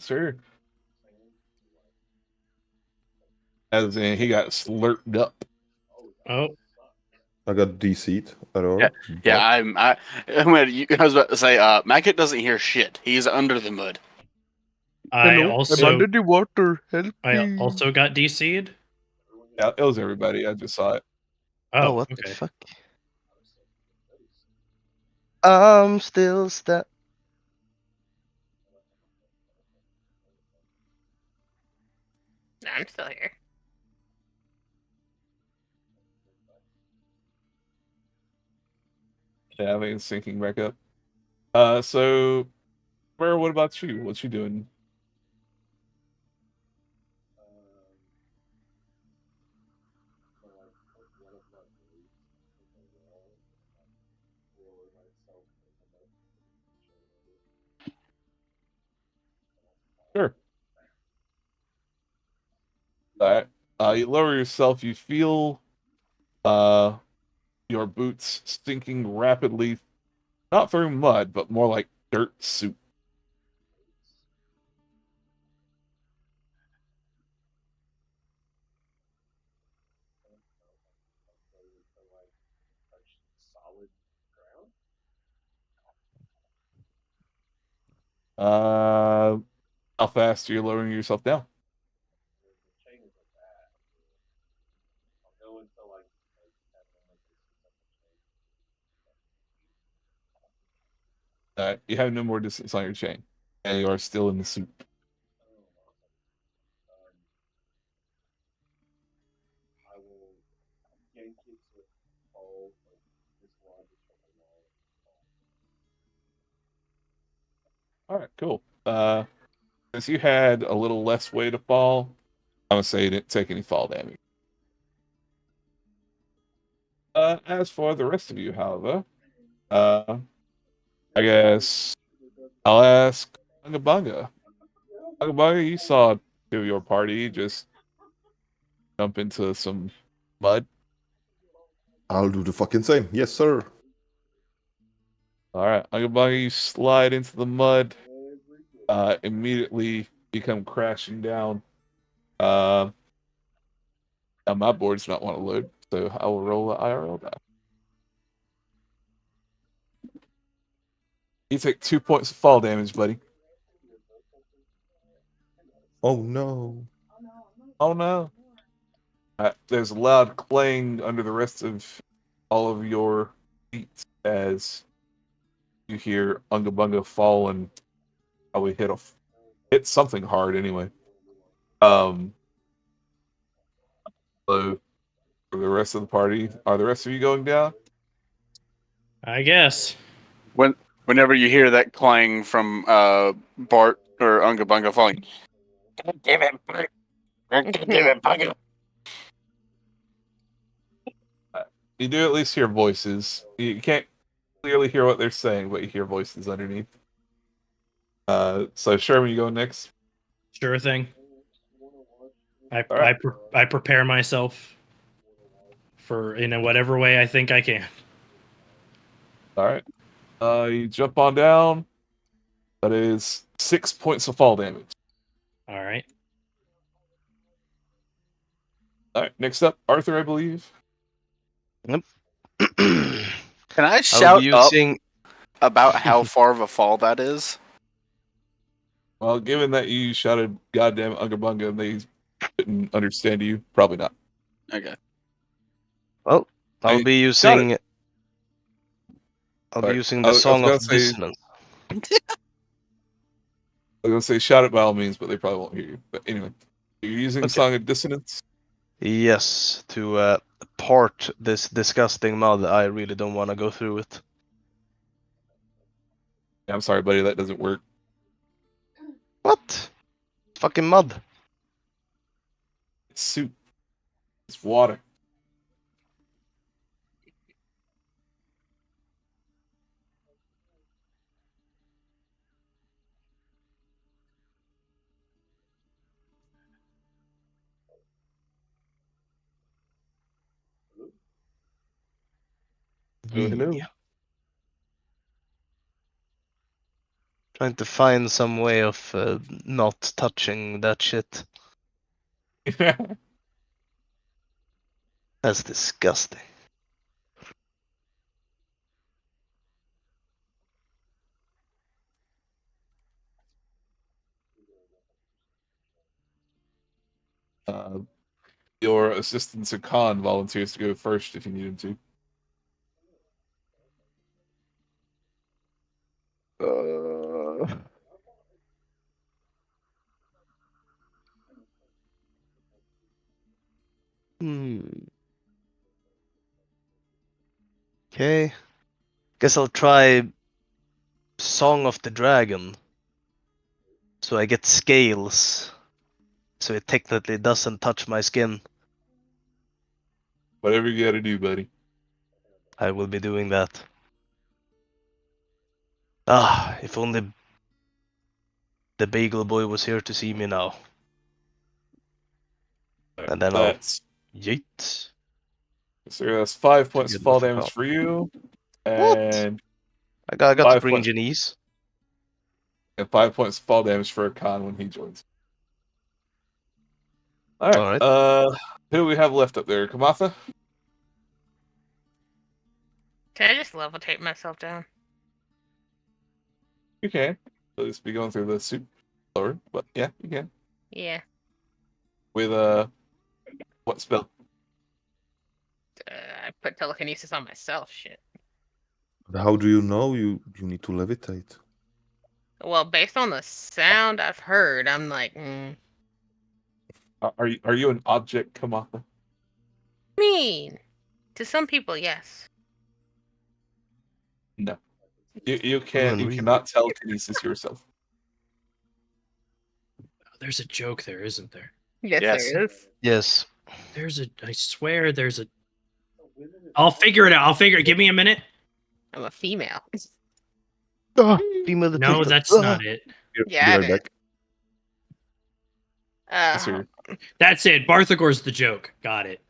Sir, as in he got slurped up. Oh, I got DC'd at all. Yeah, but- yeah. I was about to say, Mackett doesn't hear shit. He's under the mud. I also the water. Help I also got DC'd. Yeah, it was everybody. I just saw it. Oh, Oh, what the okay. fuck? I'm still stuck. I'm still here. Yeah, I think it's sinking back up. So, where? What about you? What you doing? Sure. All right. You lower yourself. You feel your boots sinking rapidly, not through mud, but more like dirt soup. How fast are you lowering yourself down? You have no more distance on your chain, and you are still in the soup. All right, cool. Since you had a little less way to fall, I'm gonna say you didn't take any fall damage. As for the rest of you, however, I guess I'll ask Ungabunga. Ungabunga, you saw two of your party just jump into some mud. I'll do the fucking same. Yes, sir. All right, Ungabunga, you slide into the mud. Immediately become crashing down. Now my board's not want to load, so I will roll the IRL die. You take 2 points of fall damage, buddy. Oh no. Oh no. There's a loud clang under the rest of all of your feet as you hear Unga Bunga fall and probably hit something hard anyway. So for the rest of the party, are the rest of you going down? I guess. Whenever you hear that clang from Bart or Unga Bunga falling, God damn it, Bart. God damn it, Bunga. You do at least hear voices. You can't clearly hear what they're saying, but you hear voices underneath. So Sherman, you go next. Sure thing. I All right. I prepare myself for in whatever way I think I can. All right. You jump on down. That is 6 points of fall damage. All right. All right. Next up, Arthur, I believe. Yep. Can I I will shout be up? using. about how far of a fall that is? Well, given that you shouted goddamn Unga Bunga and they couldn't understand you, probably not. Okay. Well, I'll I be got using. I'll be Sorry. using I the was Song gonna of say Dissonance. shout it by all means, but they probably won't hear you. But anyway, you're using Okay. Song of Dissonance. Yes, to part this disgusting mud. I really don't want to go through it. Yeah, I'm sorry, buddy, that doesn't work. What? Fucking mud. It's soup. It's water. Hello. Yeah. Trying to find some way of not touching that shit. That's disgusting. uh, your assistant Sakan volunteers to go first if you need him to. Hmm. Okay. Guess I'll try Song of the Dragon. So I get scales. So it technically doesn't touch my skin. Whatever you gotta do, buddy. I will be doing that. Ah, if only the Bagel Boy was here to see me now. And then I'll That's yeet. so that's 5 points of Together fall for damage call. for you, What? and I got to 5 bring points Janice. and 5 points of fall damage for Khan when he joins. All right. Alright. Who do we have left up there? Kamatha? Can I just levitate myself down? You can. So just be going through the soup lower, but yeah, you can. Yeah. With what spell? I put telekinesis on myself. Shit. How do you know you need to levitate? Well, based on the sound I've heard, I'm like, Are you an object, Kamatha? mean. To some people, yes. No. You can't. Human You reason. cannot telekinesis yourself. There's a joke there, isn't there? Yes, Yes. there is. Yes. I swear there's a. I'll figure it out. Give me a minute. I'm a female. Ah, female No, detector. that's Ah. not it. Yeah, Be it right is. back. Yes, sir. That's it. Barthagor's the joke. Got it.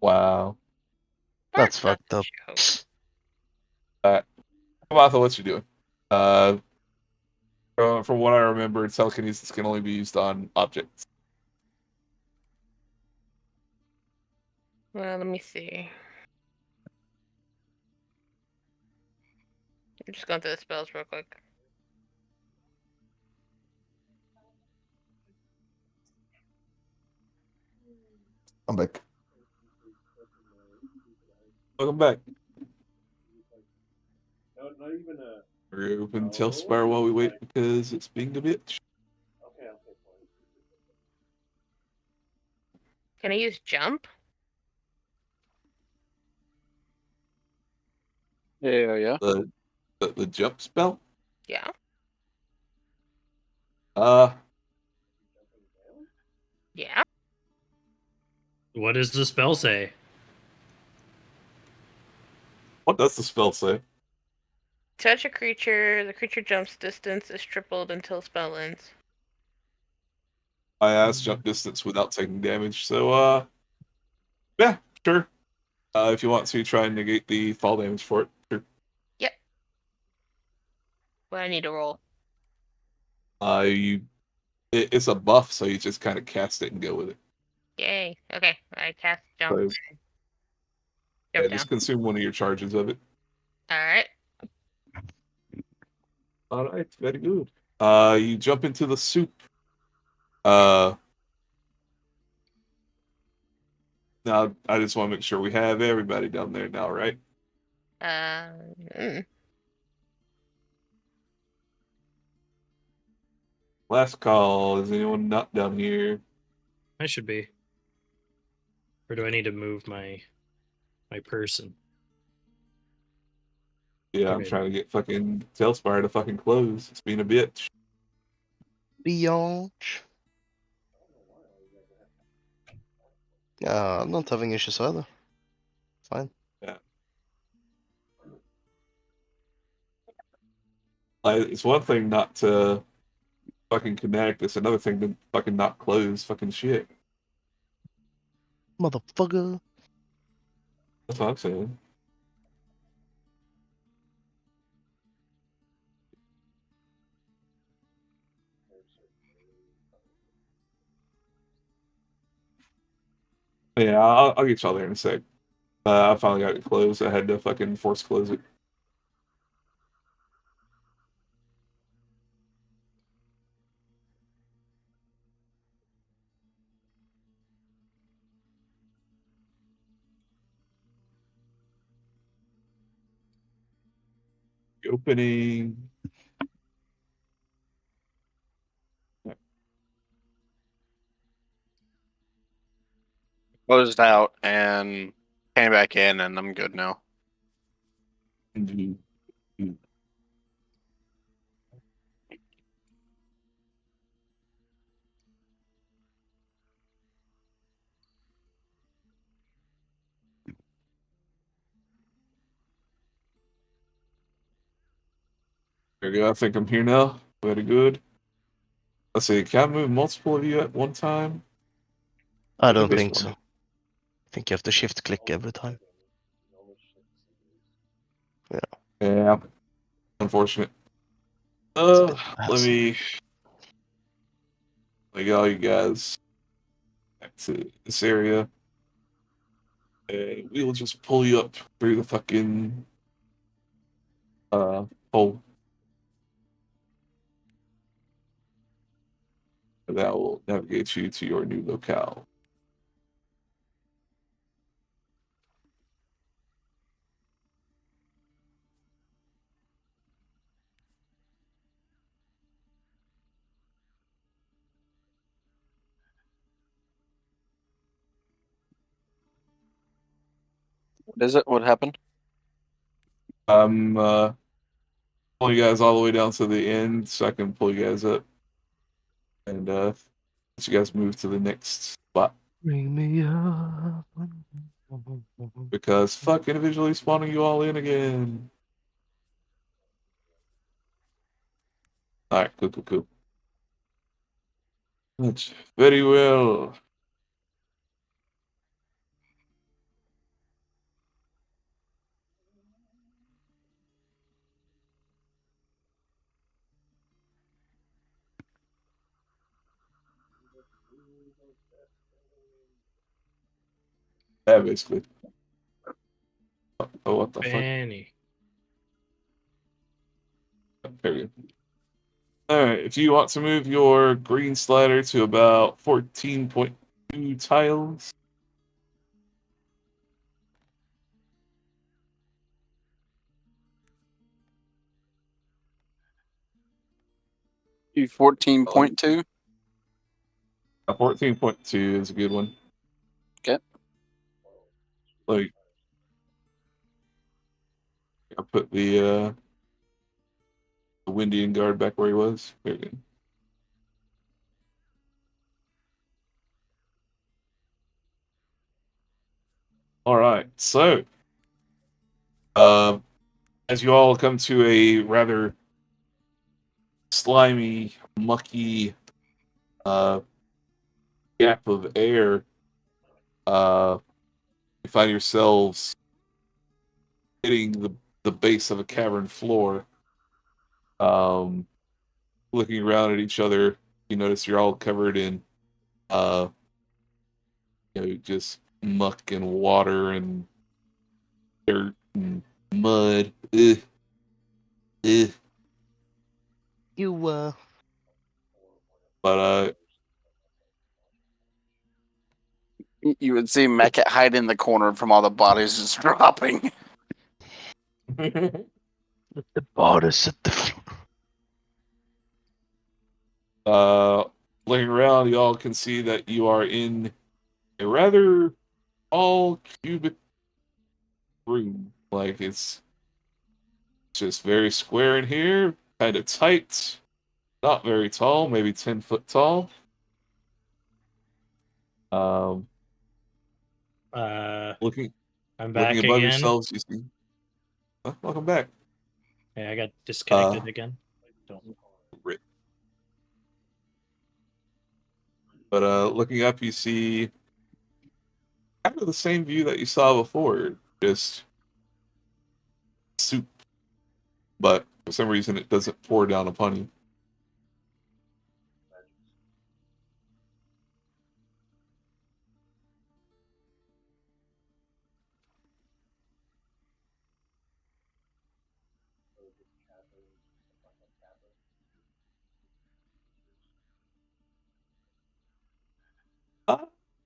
Wow. That's Bart's not fucked up. the joke. Kamatha, what you doing? From what I remember, telekinesis can only be used on objects. Well, let me see. I'm just going through the spells real quick. I'm back. Welcome back. We're open till Spire while we wait because it's being a bitch. Can I use jump? Yeah. The jump spell? Yeah. Uh, Yeah. What does the spell say? what does the spell say? Touch a creature. The creature jumps distance is tripled until spell ends. I asked jump distance without taking damage, so yeah, sure. If you want to try and negate the fall damage for it, sure. Yep. Well, I need to roll. It's a buff, so you just kind of cast it and go with it. Yay. Okay. I cast jump. So, and yeah, Jump down. just consume one of your charges of it. All right. All right, very good. You jump into the soup. Now I just want to make sure we have everybody down there now, right? Mm. Last call. Is anyone not down here? I should be. Or do I need to move my person? Yeah, I'm Okay. trying to get fucking Tailspire to fucking close. It's being a bitch. Beyond. I'm not having issues either. Fine. Yeah. It's one thing not to fucking connect. It's another thing to fucking not close fucking shit. Motherfucker. That's what I'm saying. Yeah, I'll get y'all there in a sec. I finally got it closed. I had to fucking force close it. Opening. Closed out and came back in, and I'm good now. There we go. I think I'm here now. Very good. Let's see. Can I move multiple of you at one time? I Look at don't this think one. so. I think you have to shift click every time. Yeah. Unfortunate. It's Let me get all you guys back to this area. And we'll just pull you up through the fucking hole. That will navigate you to your new locale. What is it? What happened? I'm pulling you guys all the way down to the end so I can pull you guys up and let you guys move to the next spot. Bring me up. Because fuck individually spawning you all in again. Alright, cool. That's very well. Yeah, basically. Oh, what the fuck? Fanny. There we go. Alright, if you want to move your green slider to about 14.2 tiles. You 14.2. 14.2 is a good one. Okay. Like, I put the Windian guard back where he was. There we go. Alright, so as you all come to a rather slimy, mucky gap of air, you find yourselves hitting the base of a cavern floor. Looking around at each other, you notice you're all covered in just muck and water and dirt and mud. Ugh. Ugh. You But You would see Mecca hide in the corner from all the bodies just dropping. the borders at the looking around, y'all can see that you are in a rather all cubic room. Like it's just very square in here, kind of tight, not very tall, maybe 10 foot tall. Um, looking I'm looking back above again. yourselves, you see. Welcome back. Hey, I got disconnected again. Don't. Rip. But looking up, you see kind of the same view that you saw before, just soup. But for some reason, it doesn't pour down upon you.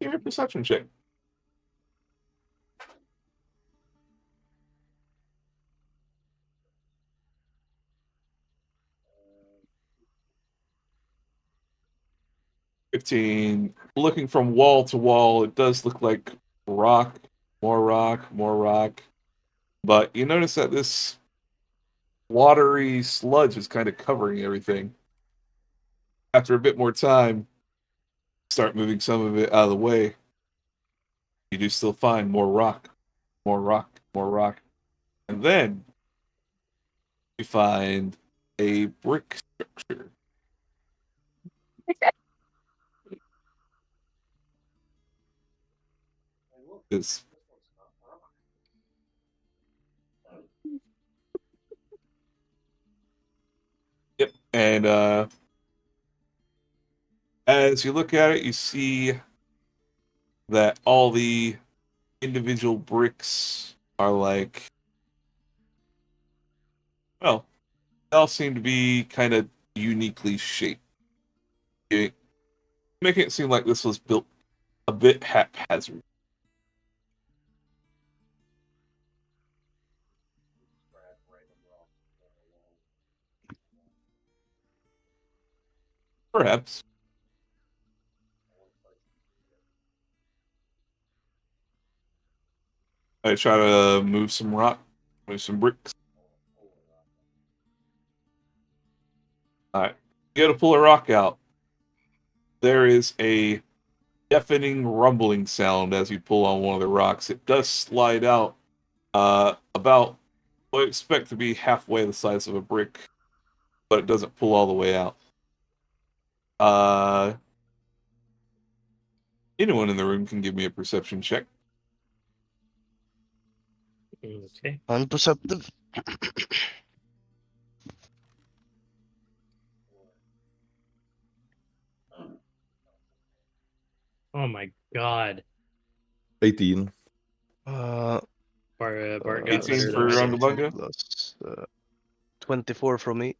Give me a perception check. Looking from wall to wall, it does look like rock, more rock, more rock. But you notice that this watery sludge is kind of covering everything. After a bit more time, start moving some of it out of the way. You do still find more rock, more rock, more rock. And then you find a brick structure. This Yep. And as you look at it, you see that all the individual bricks are like, well, they all seem to be kind of uniquely shaped, making it seem like this was built a bit haphazard. Perhaps. I try to move some rock, move some bricks. Alright. You gotta pull a rock out. There is a deafening rumbling sound as you pull on one of the rocks. It does slide out about what I expect to be halfway the size of a brick, but it doesn't pull all the way out. Anyone in the room can give me a perception check. Okay. unperceptive. Oh my god. 18. Bart got 18 better for than I did. Rungabunga? Plus 24 from me.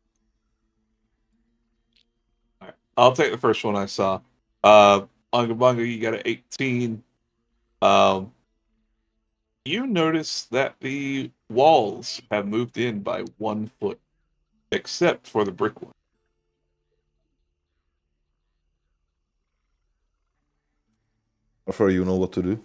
Alright. I'll take the first one I saw. Ungabunga, you got an 18. You notice that the walls have moved in by 1 foot, except for the brick one. Arthur, you know what to do.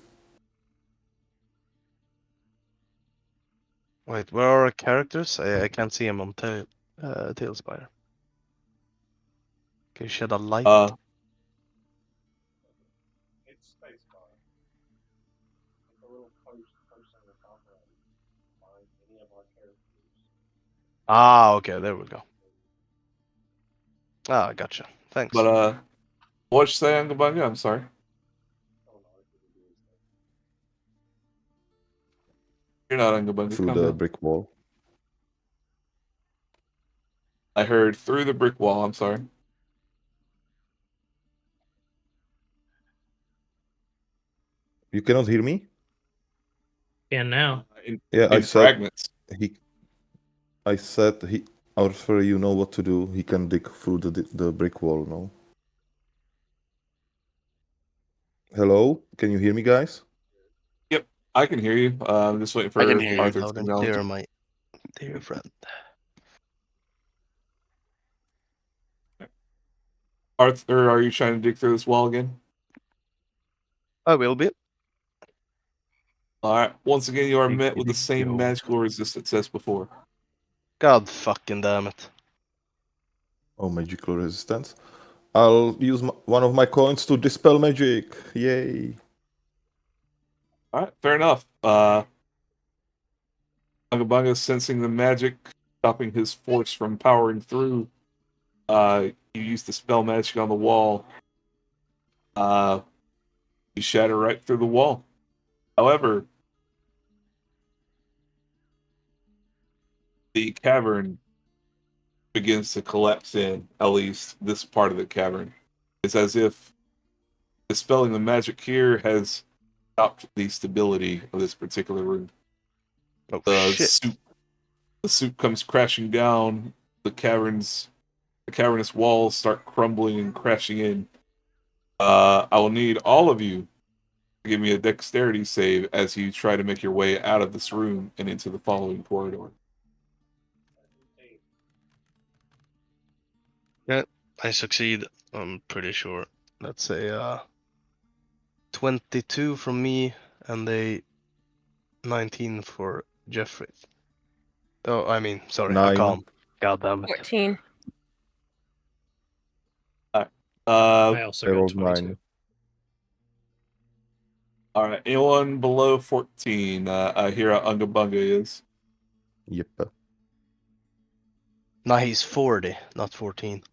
Wait, where are our characters? I can't see them on Tailspire. Can you shed a light? Okay, there we go. Gotcha. Thanks. But what'd you say, Ungabunga? I'm sorry. You're not Ungabunga. Through Calm the down. brick wall. I heard through the brick wall. I'm sorry. You cannot hear me? And now. In Yeah, I said fragments. he. I said he. Arthur, you know what to do. He can dig through the brick wall, no? Hello? Can you hear me, guys? Yep, I can hear you. I'm just waiting for I can hear you. Arthur Loud to and acknowledge. clear, my dear friend. Arthur, are you trying to dig through this wall again? I will be. All right. Once again, you are met with the same Yo. magical resistance as before. God fucking damn it. Oh, magical resistance. I'll use one of my coins to dispel magic. Yay. All right, fair enough. Ungabunga sensing the magic, stopping his force from powering through. You use the spell magic on the wall. You shatter right through the wall. However, the cavern begins to collapse in, at least this part of the cavern. It's as if dispelling the magic here has stopped the stability of this particular room. Oh The shit. soup comes crashing down. The cavernous walls start crumbling and crashing in. I will need all of you to give me a dexterity save as you try to make your way out of this room and into the following corridor. Yeah, I succeed. I'm pretty sure. That's a 22 from me and a 19 for Jeffrey. Oh, I mean, sorry, 9. Hakan. God damn it. 14. All right. I also I got rolled 22. 9. All right. Anyone below 14? I hear how Ungabunga is. Yep. Nah, he's 40, not 14.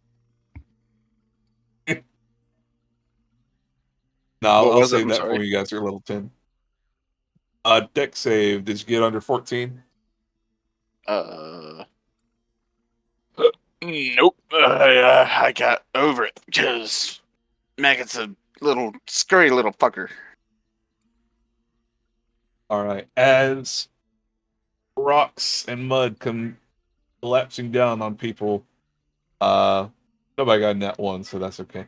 No, What I'll was it? save I'm that sorry. for you guys. You're level 10. Dex save. Did you get under 14? Nope. I got over it because Maggot's a little scurry little fucker. All right. As rocks and mud come collapsing down on people, nobody got in that one, so that's okay.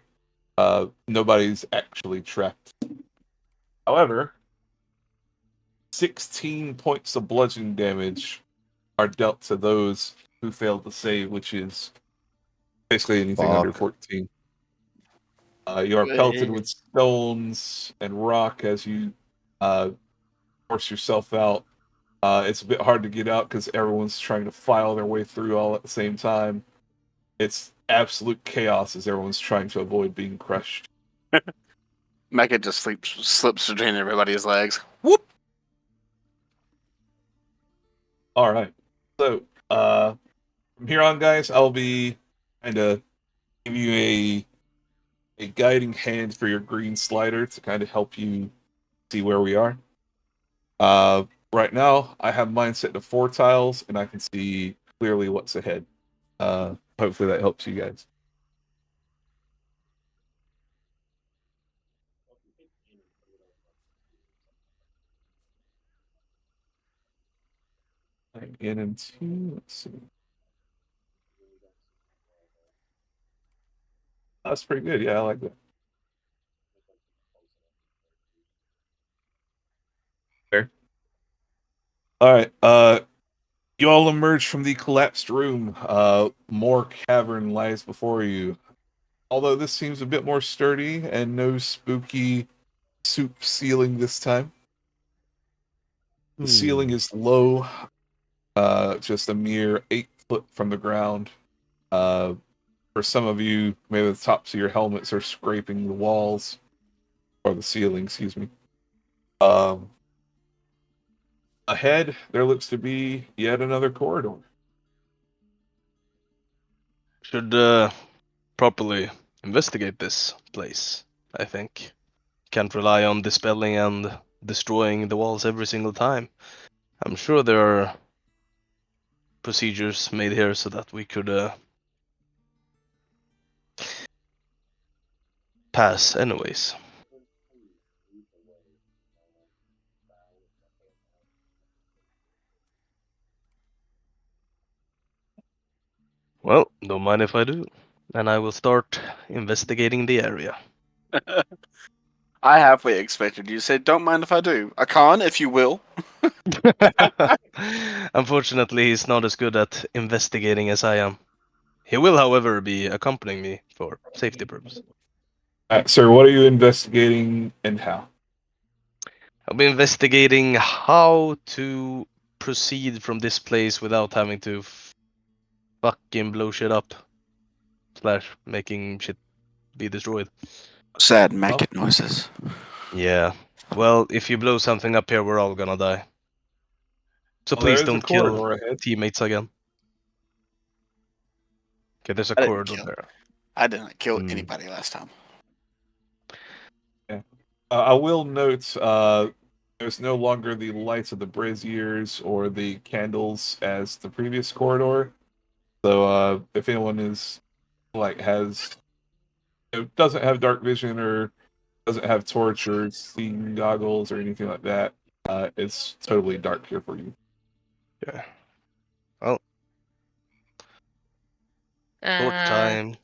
Nobody's actually trapped. However, 16 points of bludgeoning damage are dealt to those who failed to save, which is basically anything under Fuck. 14. You are pelted with stones and rock as you force yourself out. It's a bit hard to get out because everyone's trying to file their way through all at the same time. It's absolute chaos as everyone's trying to avoid being crushed. Maggot just slips between everybody's legs. Whoop! All right. So, from here on, guys, I'll be kind of give you a guiding hand for your green slider to kind of help you see where we are. Right now, I have mine set to 4 tiles, and I can see clearly what's ahead. Hopefully that helps you guys. In and 2, let's see. That's pretty good. Yeah, I like that. Fair. All right. You all emerge from the collapsed room. More cavern lies before you. Although this seems a bit more sturdy and no spooky soup ceiling this time. The ceiling is low, just a mere 8 foot from the ground. For some of you, maybe the tops of your helmets are scraping the walls or the ceiling, excuse me. Ahead, there looks to be yet another corridor. Should properly investigate this place, I think. Can't rely on dispelling and destroying the walls every single time. I'm sure there are procedures made here so that we could pass anyways. Well, don't mind if I do. And I will start investigating the area. I halfway expected you to say, "Don't mind if I do." A con, if you will. Unfortunately, he's not as good at investigating as I am. He will, however, be accompanying me for safety purposes. Sir, what are you investigating and how? I'll be investigating how to proceed from this place without having to fucking blow shit up. / making shit be destroyed. Sad Mackett noises. Yeah. Well, if you blow something up here, we're all gonna die. So Well, there please is a don't kill corridor ahead. teammates again. Okay, there's a I didn't corridor kill. there. I didn't kill Hmm. anybody last time. I will note there's no longer the lights of the braziers or the candles as the previous corridor. So if anyone is doesn't have dark vision or doesn't have torch or seeing goggles or anything like that, it's totally dark here for you. Yeah. Well, short Let time.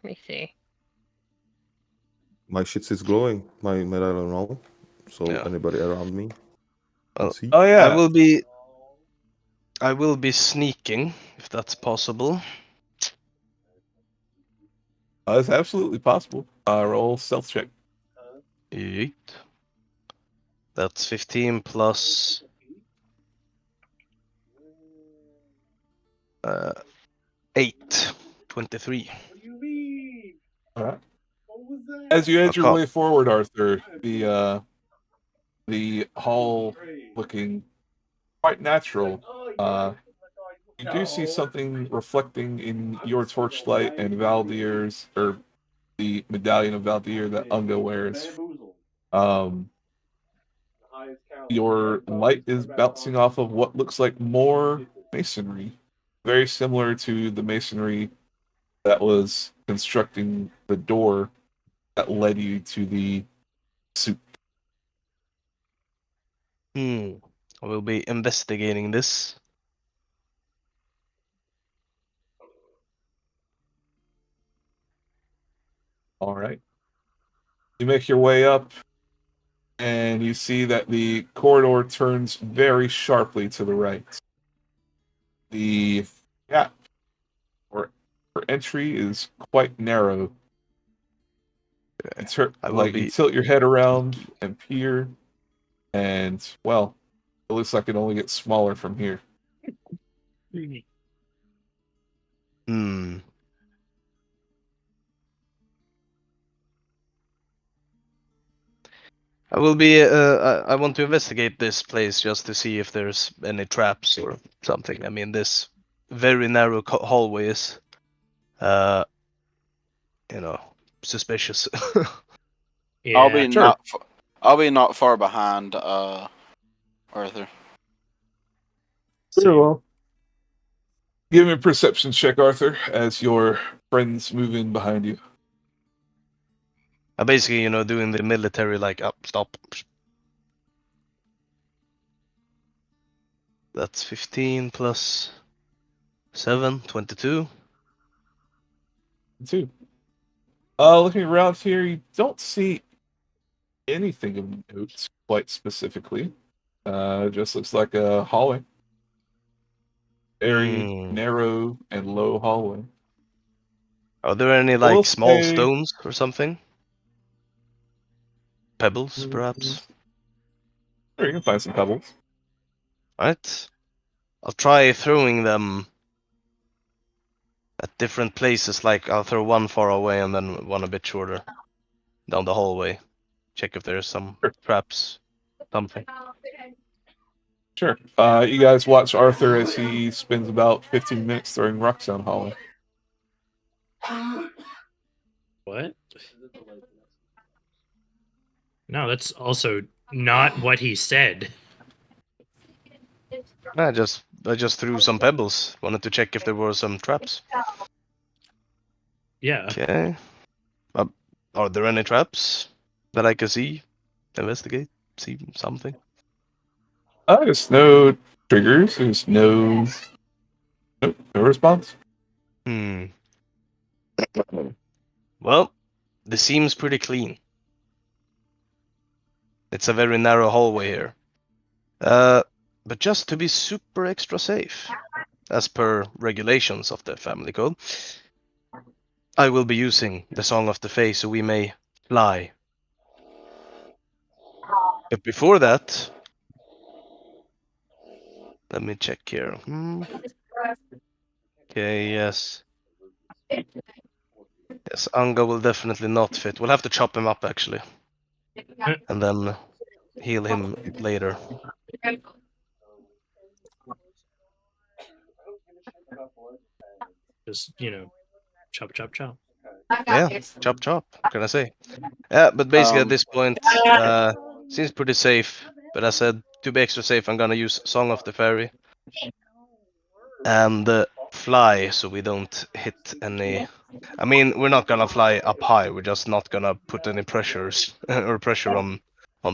me see. My shit is glowing. My medal now. So Yeah. anybody around me can Well, see. Oh yeah, I will be sneaking if that's possible. it's absolutely possible. Roll stealth check. Yeet. That's 15 plus 8. 23. All right. As you edge your Okay. way forward, Arthur, the hall looking quite natural. You do see something reflecting in your torchlight and Valdir's, or the medallion of Valdir that Unga wears. Your light is bouncing off of what looks like more masonry, very similar to the masonry that was constructing the door that led you to the suit. I will be investigating this. All right. You make your way up, and you see that the corridor turns very sharply to the right. The gap for entry is quite narrow. You tilt your head around and peer, and well, it looks like it only gets smaller from here. I will be. I want to investigate this place just to see if there's any traps or something. I mean, this very narrow hallway is, suspicious. Yeah. I'll be not far behind Arthur. Very well. Give me a perception check, Arthur, as your friends move in behind you. I'm basically, doing the military stop. That's 15 plus 7, 22. 2. Looking around here, you don't see anything of note quite specifically. It just looks like a hallway. Very narrow and low hallway. Are there any small stones or something? Pebbles, perhaps? Sure, you can find some pebbles. Right. I'll try throwing them at different places. I'll throw one far away and then one a bit shorter down the hallway. Check if there's some traps, something. Sure. You guys watch Arthur as he spends about 15 minutes throwing rocks down the hallway. What? No, that's also not what he said. I just threw some pebbles. Wanted to check if there were some traps. Yeah. Okay. Are there any traps that I can see, investigate, see something? There's no triggers. There's no response. Hmm. Well, this seems pretty clean. It's a very narrow hallway here. But just to be super extra safe, as per regulations of the family code, I will be using the Song of the Fae so we may fly. But before that, let me check here. Okay, yes. Yes, Anga will definitely not fit. We'll have to chop him up actually, and then heal him later. Just chop, chop, chop. Yeah, chop chop. What can I say? Yeah, but basically at this point, seems pretty safe. But I said to be extra safe, I'm gonna use Song of the Fairy and fly so we don't hit any. I mean, we're not gonna fly up high. We're just not gonna put any pressures or pressure on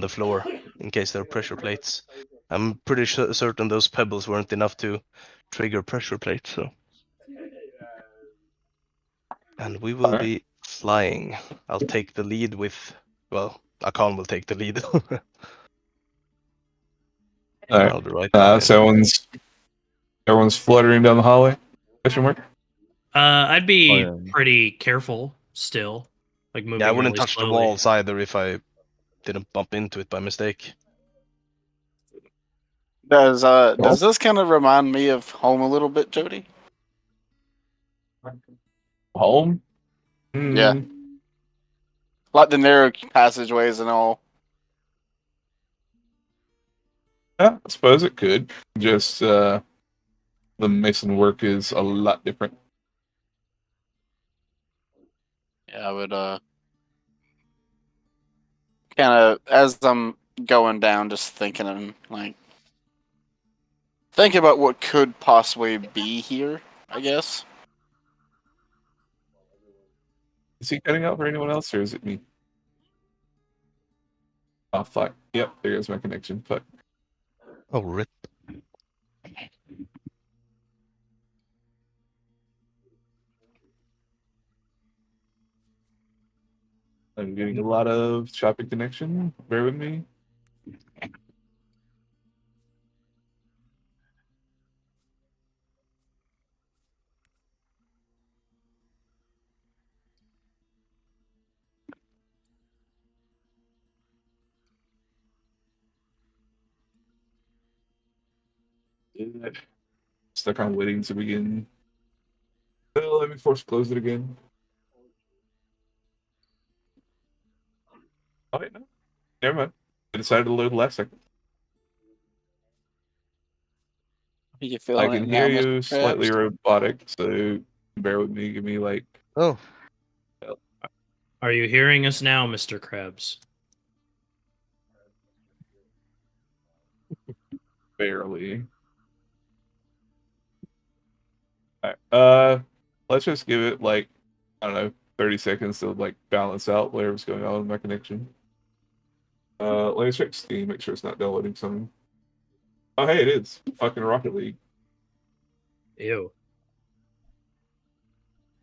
the floor in case there are pressure plates. I'm pretty certain those pebbles weren't enough to trigger pressure plates. So, and we will Alright. be flying. I'll take the lead with. Well, Akan will take the lead. Alright. I'll be right behind. So everyone's fluttering down the hallway. Question mark? I'd be Oh, yeah. pretty careful still, like moving Yeah, I wouldn't really touch the slowly. walls either if I didn't bump into it by mistake. Does this kind of remind me of home a little bit, Jody? Home? Yeah. Hmm. Like the narrow passageways and all. Yeah, I suppose it could. Just the mason work is a lot different. Yeah, I would kind of as I'm going down, just thinking and like thinking about what could possibly be here. I guess. Is he cutting out for anyone else, or is it me? Oh fuck! Yep, there goes my connection. Fuck. Oh, rip. I'm getting a lot of choppy connection. Bear with me. Stuck on waiting to begin. Let me force close it again. Oh wait, no. Never mind. I decided to load last second. You I feeling can it hear now, you Mr. slightly Krabs? robotic, so bear with me. Give me like Oh, Are you hearing us now, Mr. Krabs? barely. Alright, let's just give it like I don't know, 30 seconds to like balance out whatever's going on with my connection. Let me check Steam, make sure it's not downloading something. Oh hey, it is. Fucking Rocket League. Ew.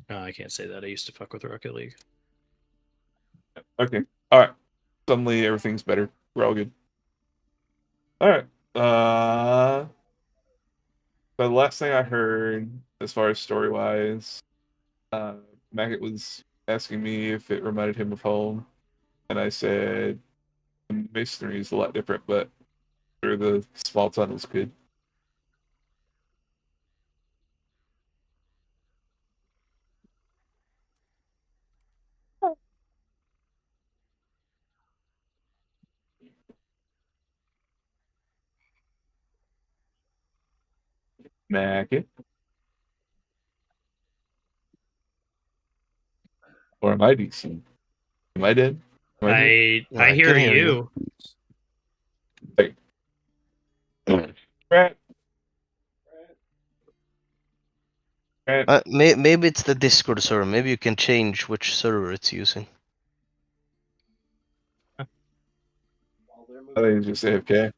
No, I can't say that. I used to fuck with Rocket League. Okay. Alright. Suddenly everything's better. We're all good. Alright. So the last thing I heard, as far as story wise, Maggot was asking me if it reminded him of home, and I said masonry is a lot different, but through the small tunnels could. Maggot, or am I decent? Am I dead? Am I dead? I I can hear hear you. you. Hey. Rat. Rat. Maybe it's the Discord server. Maybe you can change which server it's using. I think it's just AFK.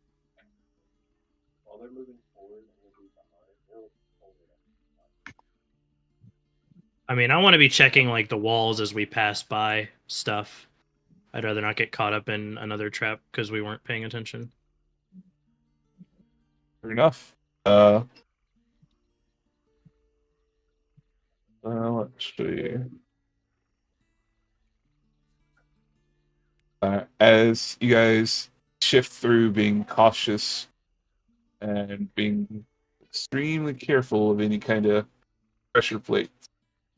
I mean, I want to be checking like the walls as we pass by stuff. I'd rather not get caught up in another trap because we weren't paying attention. Fair enough. Let's see. As you guys shift through, being cautious and being extremely careful of any kind of pressure plates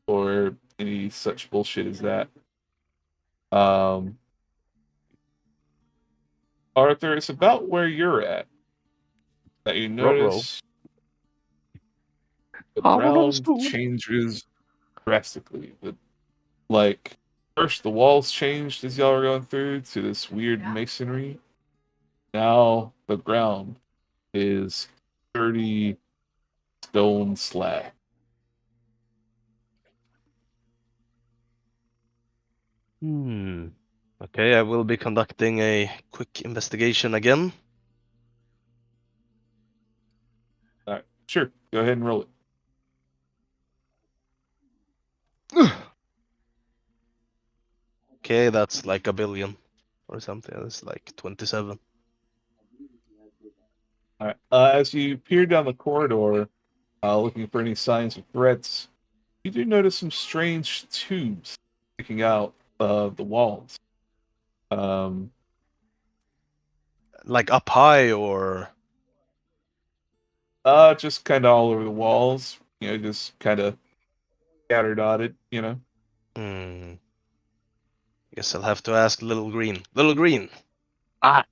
or any such bullshit as that. Arthur, it's about where you're at that you Ruh-roh. notice the ground changes drastically. Like, first the walls changed as y'all were going through to this weird masonry. Now the ground is sturdy stone slab. Okay, I will be conducting a quick investigation again. Alright, sure. Go ahead and roll it. Okay, that's like a billion or something. That's like 27. Alright. As you peer down the corridor, looking for any signs of threats, you do notice some strange tubes sticking out of the walls. Like up high or Just kind of all over the walls. Just kind of scattered dotted. Guess I'll have to ask Little Green. Little Green, Ah,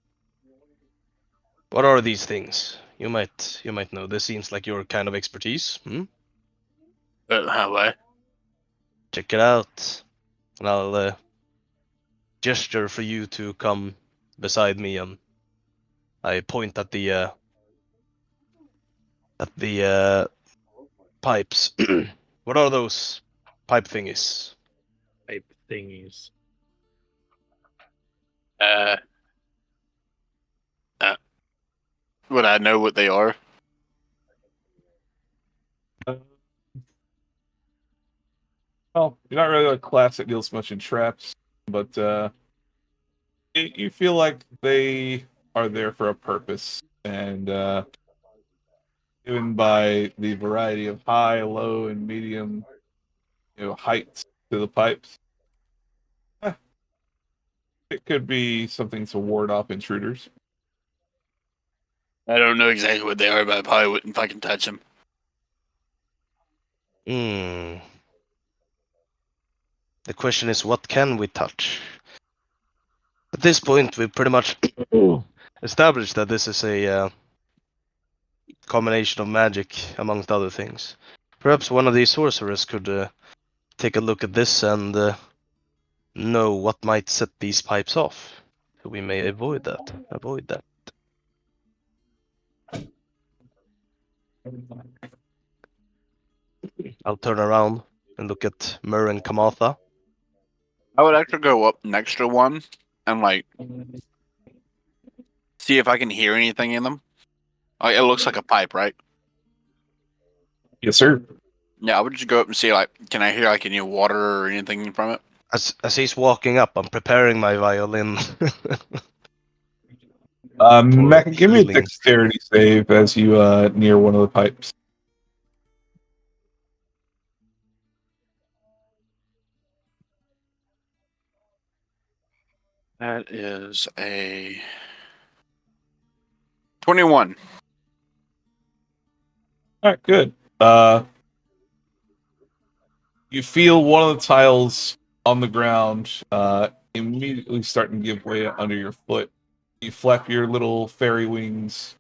what are these things? You might know. This seems like your kind of expertise. how way? Check it out, and I'll gesture for you to come beside me, and I point at the pipes. What are those pipe thingies? Type thingies. Uh, would I know what they are? Well, you're not really a class that deals much in traps, but you feel like they are there for a purpose, and given by the variety of high, low, and medium, heights to the pipes, it could be something to ward off intruders. I don't know exactly what they are, but I probably wouldn't fucking touch them. The question is, what can we touch? At this point, we've pretty much established that this is a combination of magic, amongst other things. Perhaps one of these sorcerers could take a look at this and know what might set these pipes off. So we may avoid that. I'll turn around and look at Mur and Kamatha. I would actually go up next to one and like see if I can hear anything in them. Like, it looks like a pipe, right? Yes, sir. Yeah, I would just go up and see like, can I hear like any water or anything from it? As he's walking up, I'm preparing my violin. Mac, give me a healing. dexterity save as you near one of the pipes. That is a 21. All right, good. You feel one of the tiles on the ground immediately starting to give way under your foot. You flap your little fairy wings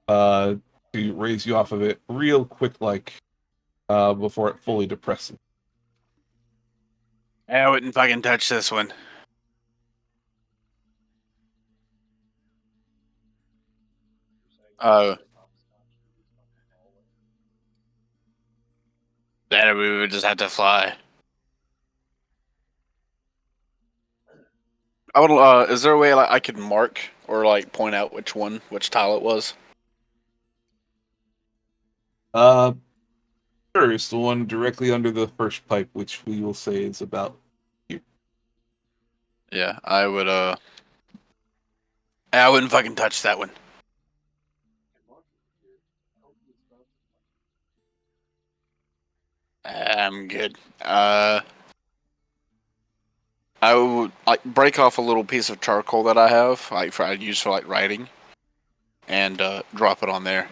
to raise you off of it real quick, before it fully depresses. I wouldn't fucking touch this one. Then we would just have to fly. I would. Is there a way like I could mark or like point out which tile it was? First, the one directly under the first pipe, which we will say is about here. Yeah, I would. I wouldn't fucking touch that one. I'm good. I would like break off a little piece of charcoal that I have, I'd use for like writing, and drop it on there.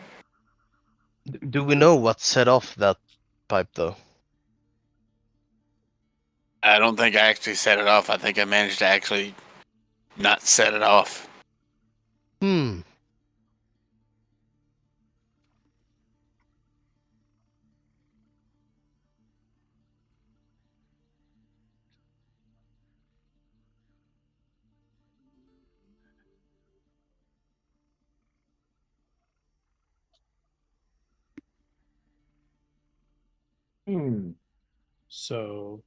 Do we know what set off that pipe, though? I don't think I actually set it off. I think I managed to actually not set it off. Hmm. So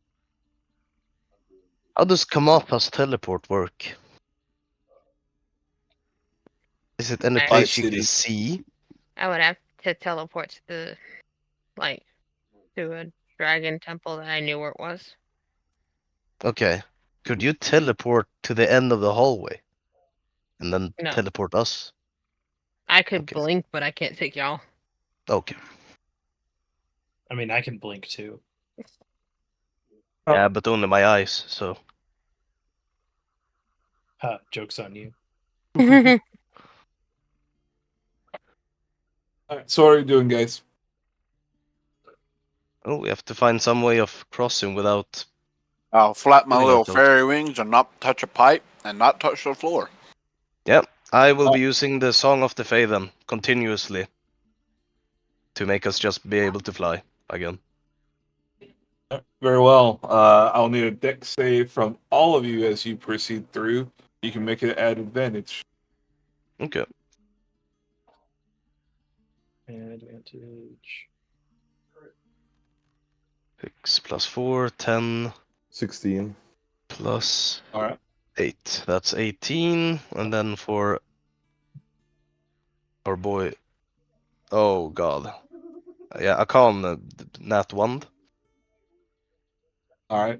How does Kamatha's teleport work? Is it any I- place you City. can see? I would have to teleport to the, like, to a dragon temple that I knew where it was. Okay. Could you teleport to the end of the hallway? And then No. teleport us? I could Okay. blink, but I can't take y'all. Okay. I mean, I can blink too. Yeah, but only my eyes, so. Joke's on you. All right, so what are you doing, guys? Oh, we have to find some way of crossing without. I'll flap my Killing little ourselves. fairy wings and not touch a pipe and not touch the floor. Yep. I will be using the Song of the Fae then, continuously. To make us just be able to fly again. Very well. I'll need a dex save from all of you as you proceed through. You can make it at advantage. Okay. Advantage. 6 plus 4, 10 16. plus All right. 8. That's 18. And then for our boy. Oh, God. Yeah, I call him the Nat 1. All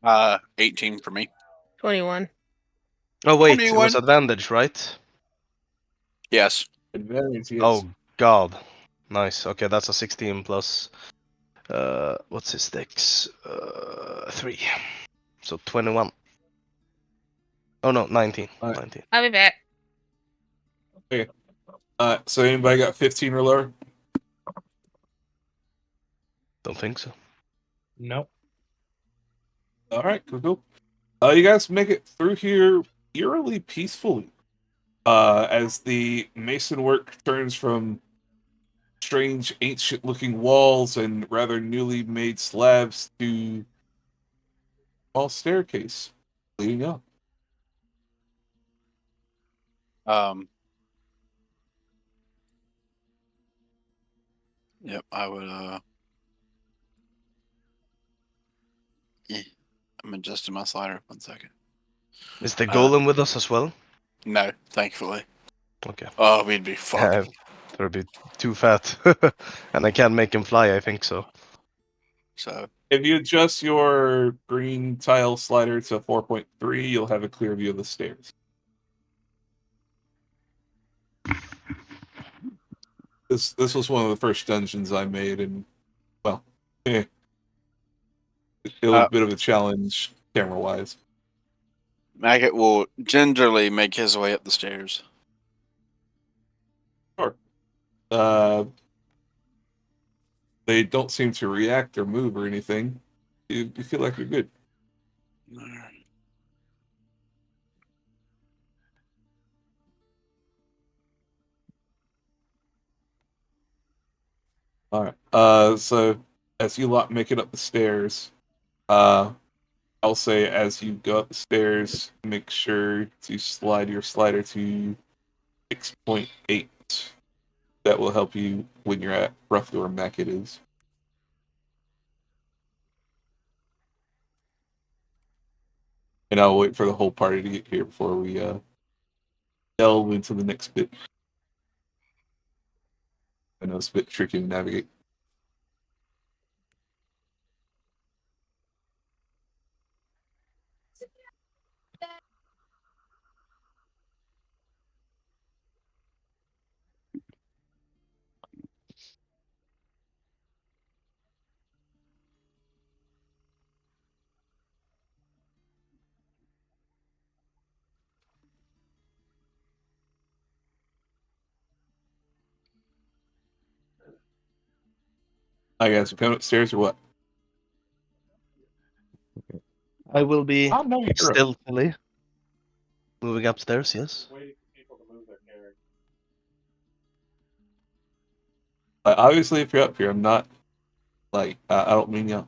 right. 18 for me. 21. Oh, wait. It was 21. advantage, right? Yes. Advantage, yes. Oh, God. Nice. Okay, that's a 16 plus. What's his dex? 3. So 21. Oh, no, 19. Alright. 19. I'll be back. So anybody got 15 or lower? Don't think so. Nope. All right, cool. You guys make it through here eerily peacefully. As the mason work turns from strange, ancient-looking walls and rather newly made slabs to small staircase leading up. Yep, I would I'm adjusting my slider 1 second. Is the golem with us as well? No, thankfully. Okay. Oh, we'd be fucked. That'd be too fat. And I can't make him fly, I think so. So If you adjust your green tile slider to 4.3, you'll have a clear view of the stairs. This was one of the first dungeons I made, and well, it was a bit of a challenge camera wise. Maggot will gingerly make his way up the stairs. Sure. They don't seem to react or move or anything. You feel like you're good. All right. So as you lot make it up the stairs, I'll say as you go up the stairs, make sure to slide your slider to 6.8. That will help you when you're at roughly where Mackett is. And I'll wait for the whole party to get here before we delve into the next bit. I know it's a bit tricky to navigate. I guess coming upstairs or what? I will be Oh no, you're up. stealthily moving upstairs. Yes. Obviously, if you're up here, I'm not like I don't mean you.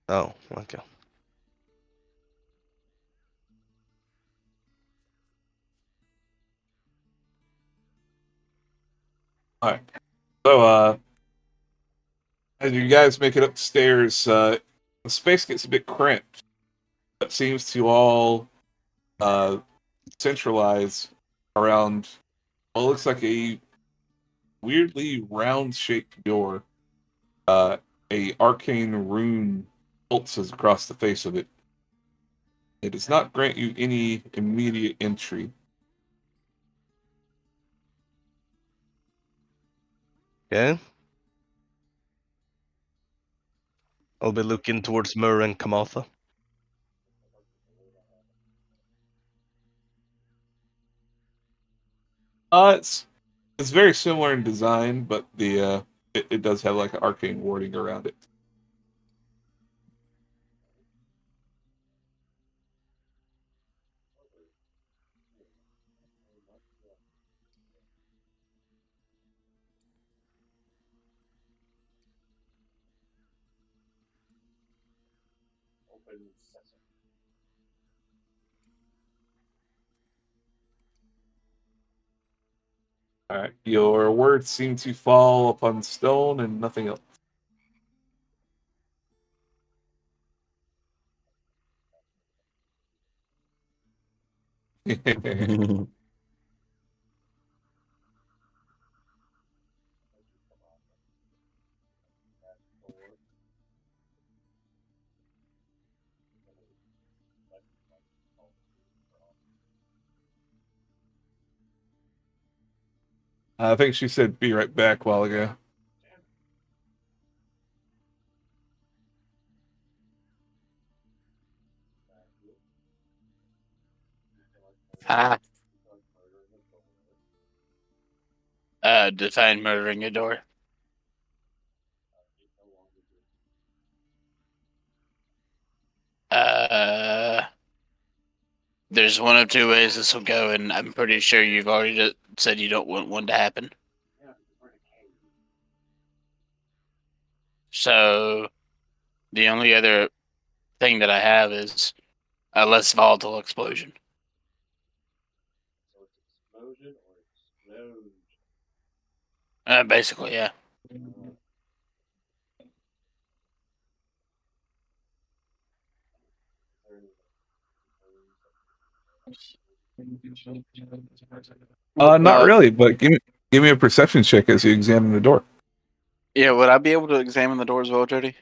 Oh, okay. All right. So, as you guys make it upstairs, the space gets a bit cramped. It seems to all centralize around what looks like a weirdly round-shaped door. A arcane rune pulses across the face of it. It does not grant you any immediate entry. Okay. I'll be looking towards Mur and Kamatha. It's very similar in design, but it does have like an arcane warding around it. All right, your words seem to fall upon stone and nothing else. I think she said be right back a while ago. Ah. Define murdering a door. Uh, there's one of two ways this will go, and I'm pretty sure you've already said you don't want one to happen. So the only other thing that I have is a less volatile explosion. Basically, yeah. Not really, but give me a perception check as you examine the door. Yeah, would I be able to examine the door as well, Jody?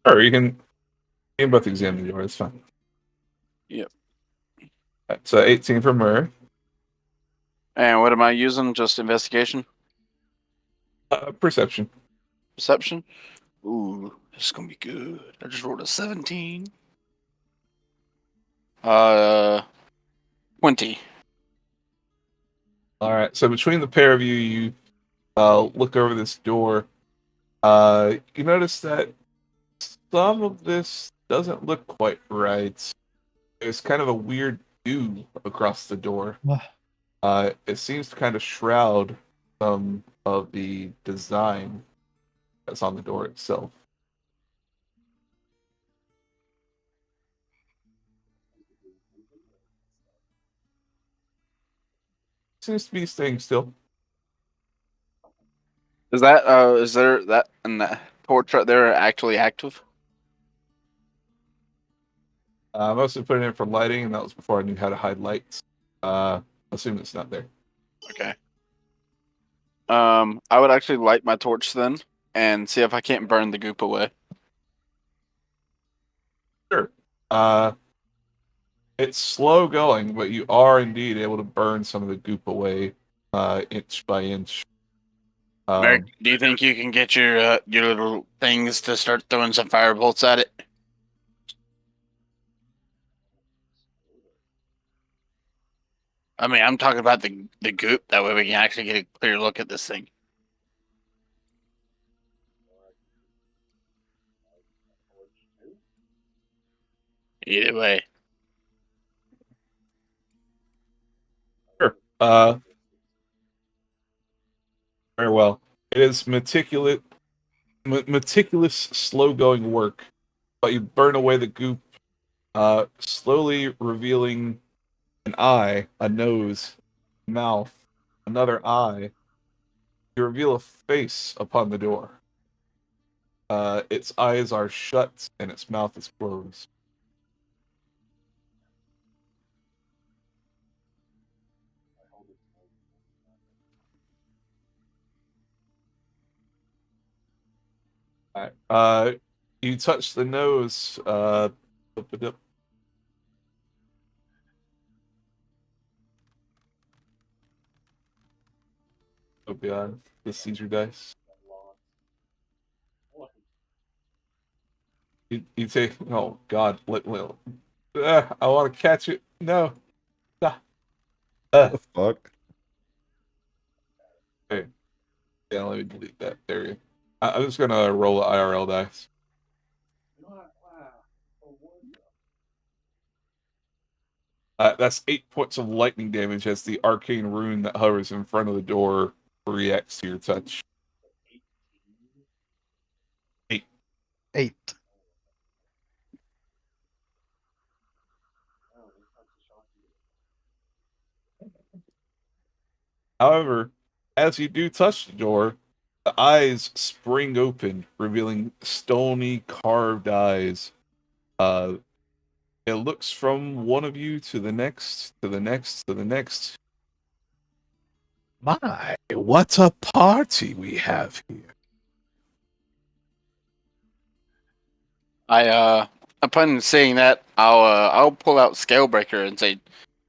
Or you can both examine the door. It's fine. Yep. Right, so 18 for Murr. And what am I using? Just investigation? Perception. Perception? Ooh, this is gonna be good. I just rolled a 17. 20. All right. So between the pair of you, you look over this door. You notice that some of this doesn't look quite right. There's kind of a weird dew across the door. It seems to kind of shroud some of the design that's on the door itself. Seems to be staying still. Is there that and that torch right there actually active? I mostly put it in for lighting, and that was before I knew how to hide lights. Assume it's not there. Okay. I would actually light my torch then and see if I can't burn the goop away. Sure. It's slow going, but you are indeed able to burn some of the goop away, inch by inch. Merrick, do you think you can get your little things to start throwing some fire bolts at it? I mean, I'm talking about the goop. That way we can actually get a clear look at this thing. Either way. Sure. Very well. It is meticulous, slow-going work, but you burn away the goop, slowly revealing an eye, a nose, mouth, another eye. You reveal a face upon the door. Its eyes are shut and its mouth is closed. Alright. You touch the nose. Oh god, the Caesar dice. You say, oh god, I want to catch it. No. Ah. What the fuck? Hey, yeah, let me delete that. There you go. I'm just gonna roll an IRL dice. That's 8 points of lightning damage as the arcane rune that hovers in front of the door reacts to your touch. 8. 8. However, as you do touch the door, the eyes spring open, revealing stony carved eyes. It looks from one of you to the next, to the next, to the next. My, what a party we have here. Upon seeing that, I'll pull out Scalebreaker and say,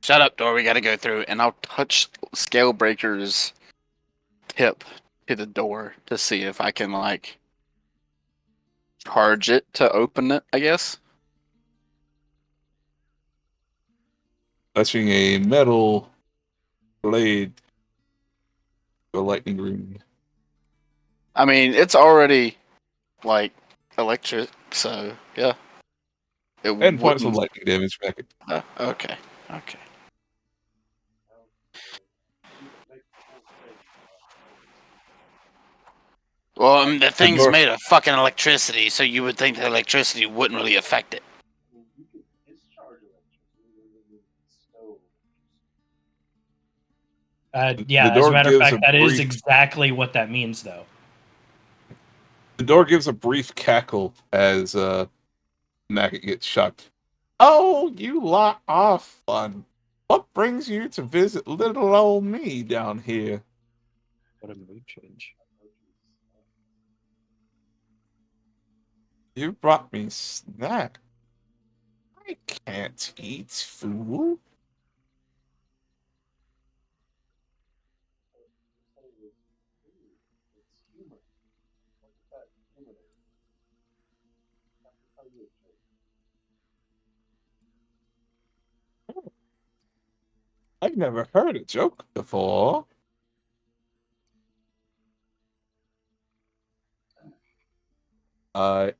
"Shut up, door. We gotta go through." And I'll touch Scalebreaker's tip to the door to see if I can like charge it to open it. I guess. Touching a metal blade, a lightning rune. I mean, it's already like electric, so yeah. It 10 points of wouldn't. lightning damage back at Okay. Okay. Well, the the thing's door. made of fucking electricity, so you would think that electricity wouldn't really affect it. Yeah, The as a door matter of gives fact, a that is brief. exactly what that means, though. The door gives a brief cackle as Maggot gets shocked. Oh, you lot are fun. What brings you to visit little old me down here? What a mood change. You brought me snack. I can't eat food. I've never heard a joke before.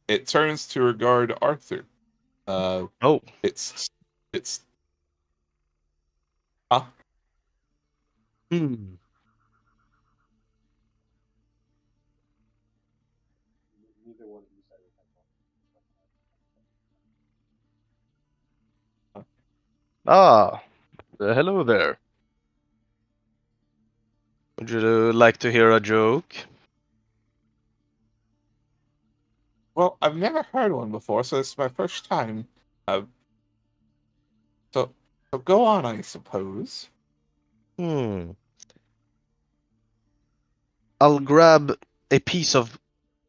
It turns to regard Arthur. Oh. It's Hmm. Ah, hello there. Would you like to hear a joke? well, I've never heard one before, so it's my first time. Uh, so so go on, I suppose. Hmm. I'll grab a piece of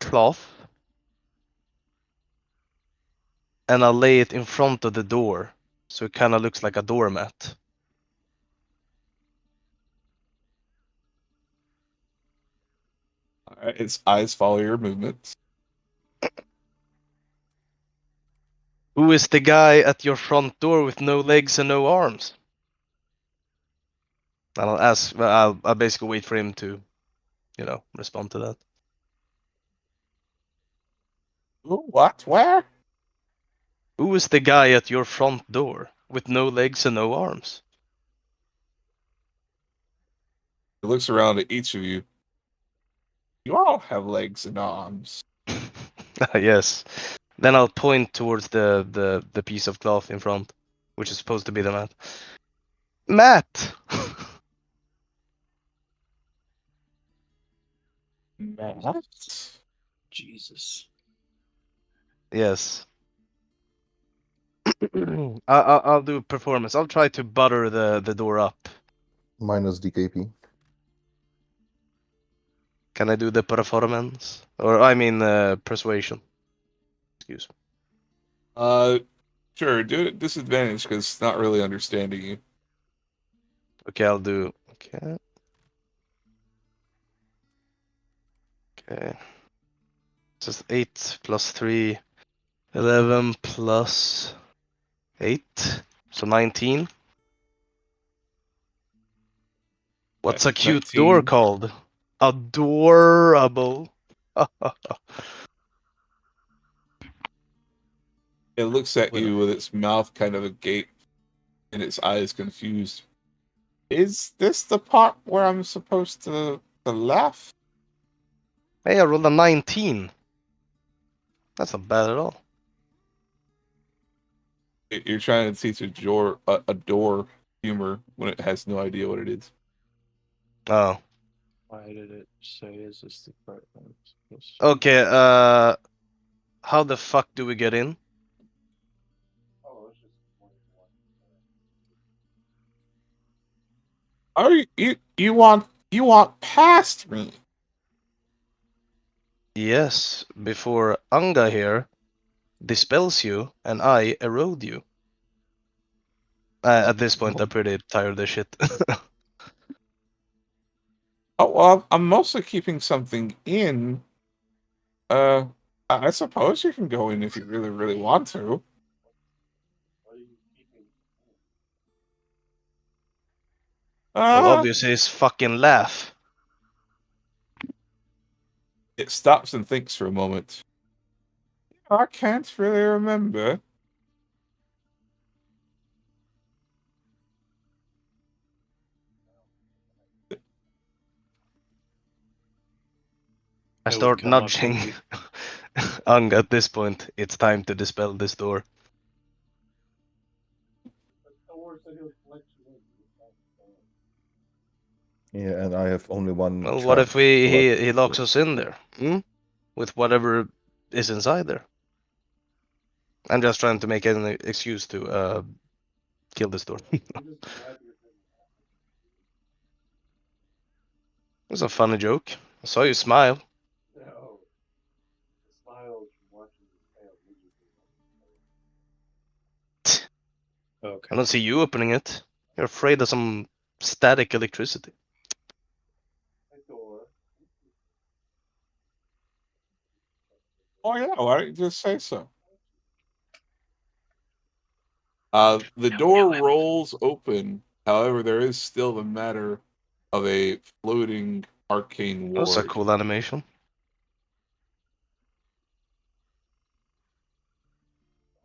cloth and I'll lay it in front of the door so it kind of looks like a doormat. Its eyes follow your movements. Who is the guy at your front door with no legs and no arms? And I'll ask. I'll basically wait for him to, respond to that. What? Where? Who is the guy at your front door with no legs and no arms? He looks around at each of you. You all have legs and arms. Yes. Then I'll point towards the piece of cloth in front, which is supposed to be the mat. Matt! Matt? Jesus. Yes. I'll do performance. I'll try to butter the door up. Minus DKP. Can I do the performance? Or I mean persuasion. Excuse me. Sure, do it at disadvantage because it's not really understanding you. Okay, I'll do. Okay. Okay. Just 8 plus 3. 11 plus 8. So 19. What's a cute 19. door called? Adorable. It looks at Well. you with its mouth kind of agape and its eyes confused. Is this the part where I'm supposed to laugh? Hey, I rolled a 19. That's not bad at all. You're trying to teach a door humor when it has no idea what it is. Oh. Why did it say is this the part I'm supposed to? Okay, how the fuck do we get in? Are you want past me? Yes, before Anga here dispels you and I erode you. At this point, I'm pretty tired of shit. Oh well, I'm mostly keeping something in. I suppose you can go in if you really want to. Well, obviously, his fucking laugh. It stops and thinks for a moment. I can't really remember. I would start come up nudging Anga at this point. It's time to dispel this door. Yeah, and I have only one Well, what if charge left. he locks us in there? With whatever is inside there. I'm just trying to make an excuse to kill this door. It's a funny joke. I saw you smile. Okay. I don't see you opening it. You're afraid of some static electricity. Oh yeah, why don't you just say so? The door rolls open. However, there is still the matter of a floating arcane That was a ward. cool animation.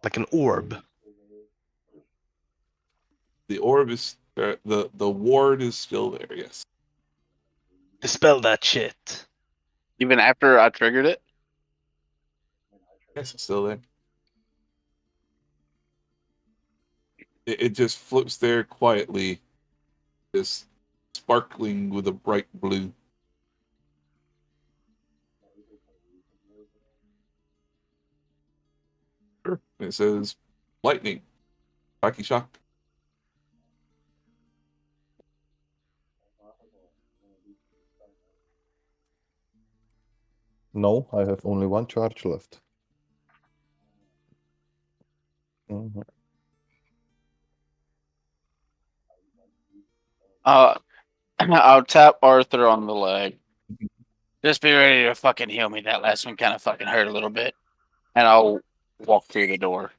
Like an orb. The orb is the ward is still there. Yes. Dispel that shit. Even after I triggered it? Yes, it's still there. It just floats there quietly, just sparkling with a bright blue. Sure. It says lightning. Rocky shock. No, I have only one charge left. Mhm. I'll tap Arthur on the leg. Just be ready to fucking heal me. That last one kind of fucking hurt a little bit. And I'll walk through the door.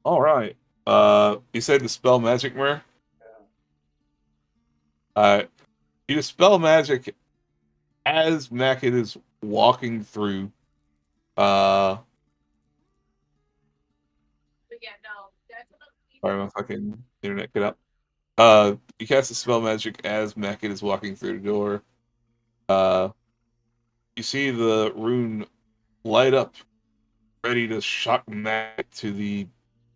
All right. You said dispel magic mirror. You dispel magic as Mackin is walking through. Uh, But yeah, no, definitely. sorry, my fucking internet cut out. You cast a spell magic as Mackett is walking through the door. You see the rune light up, ready to shock Mackett to the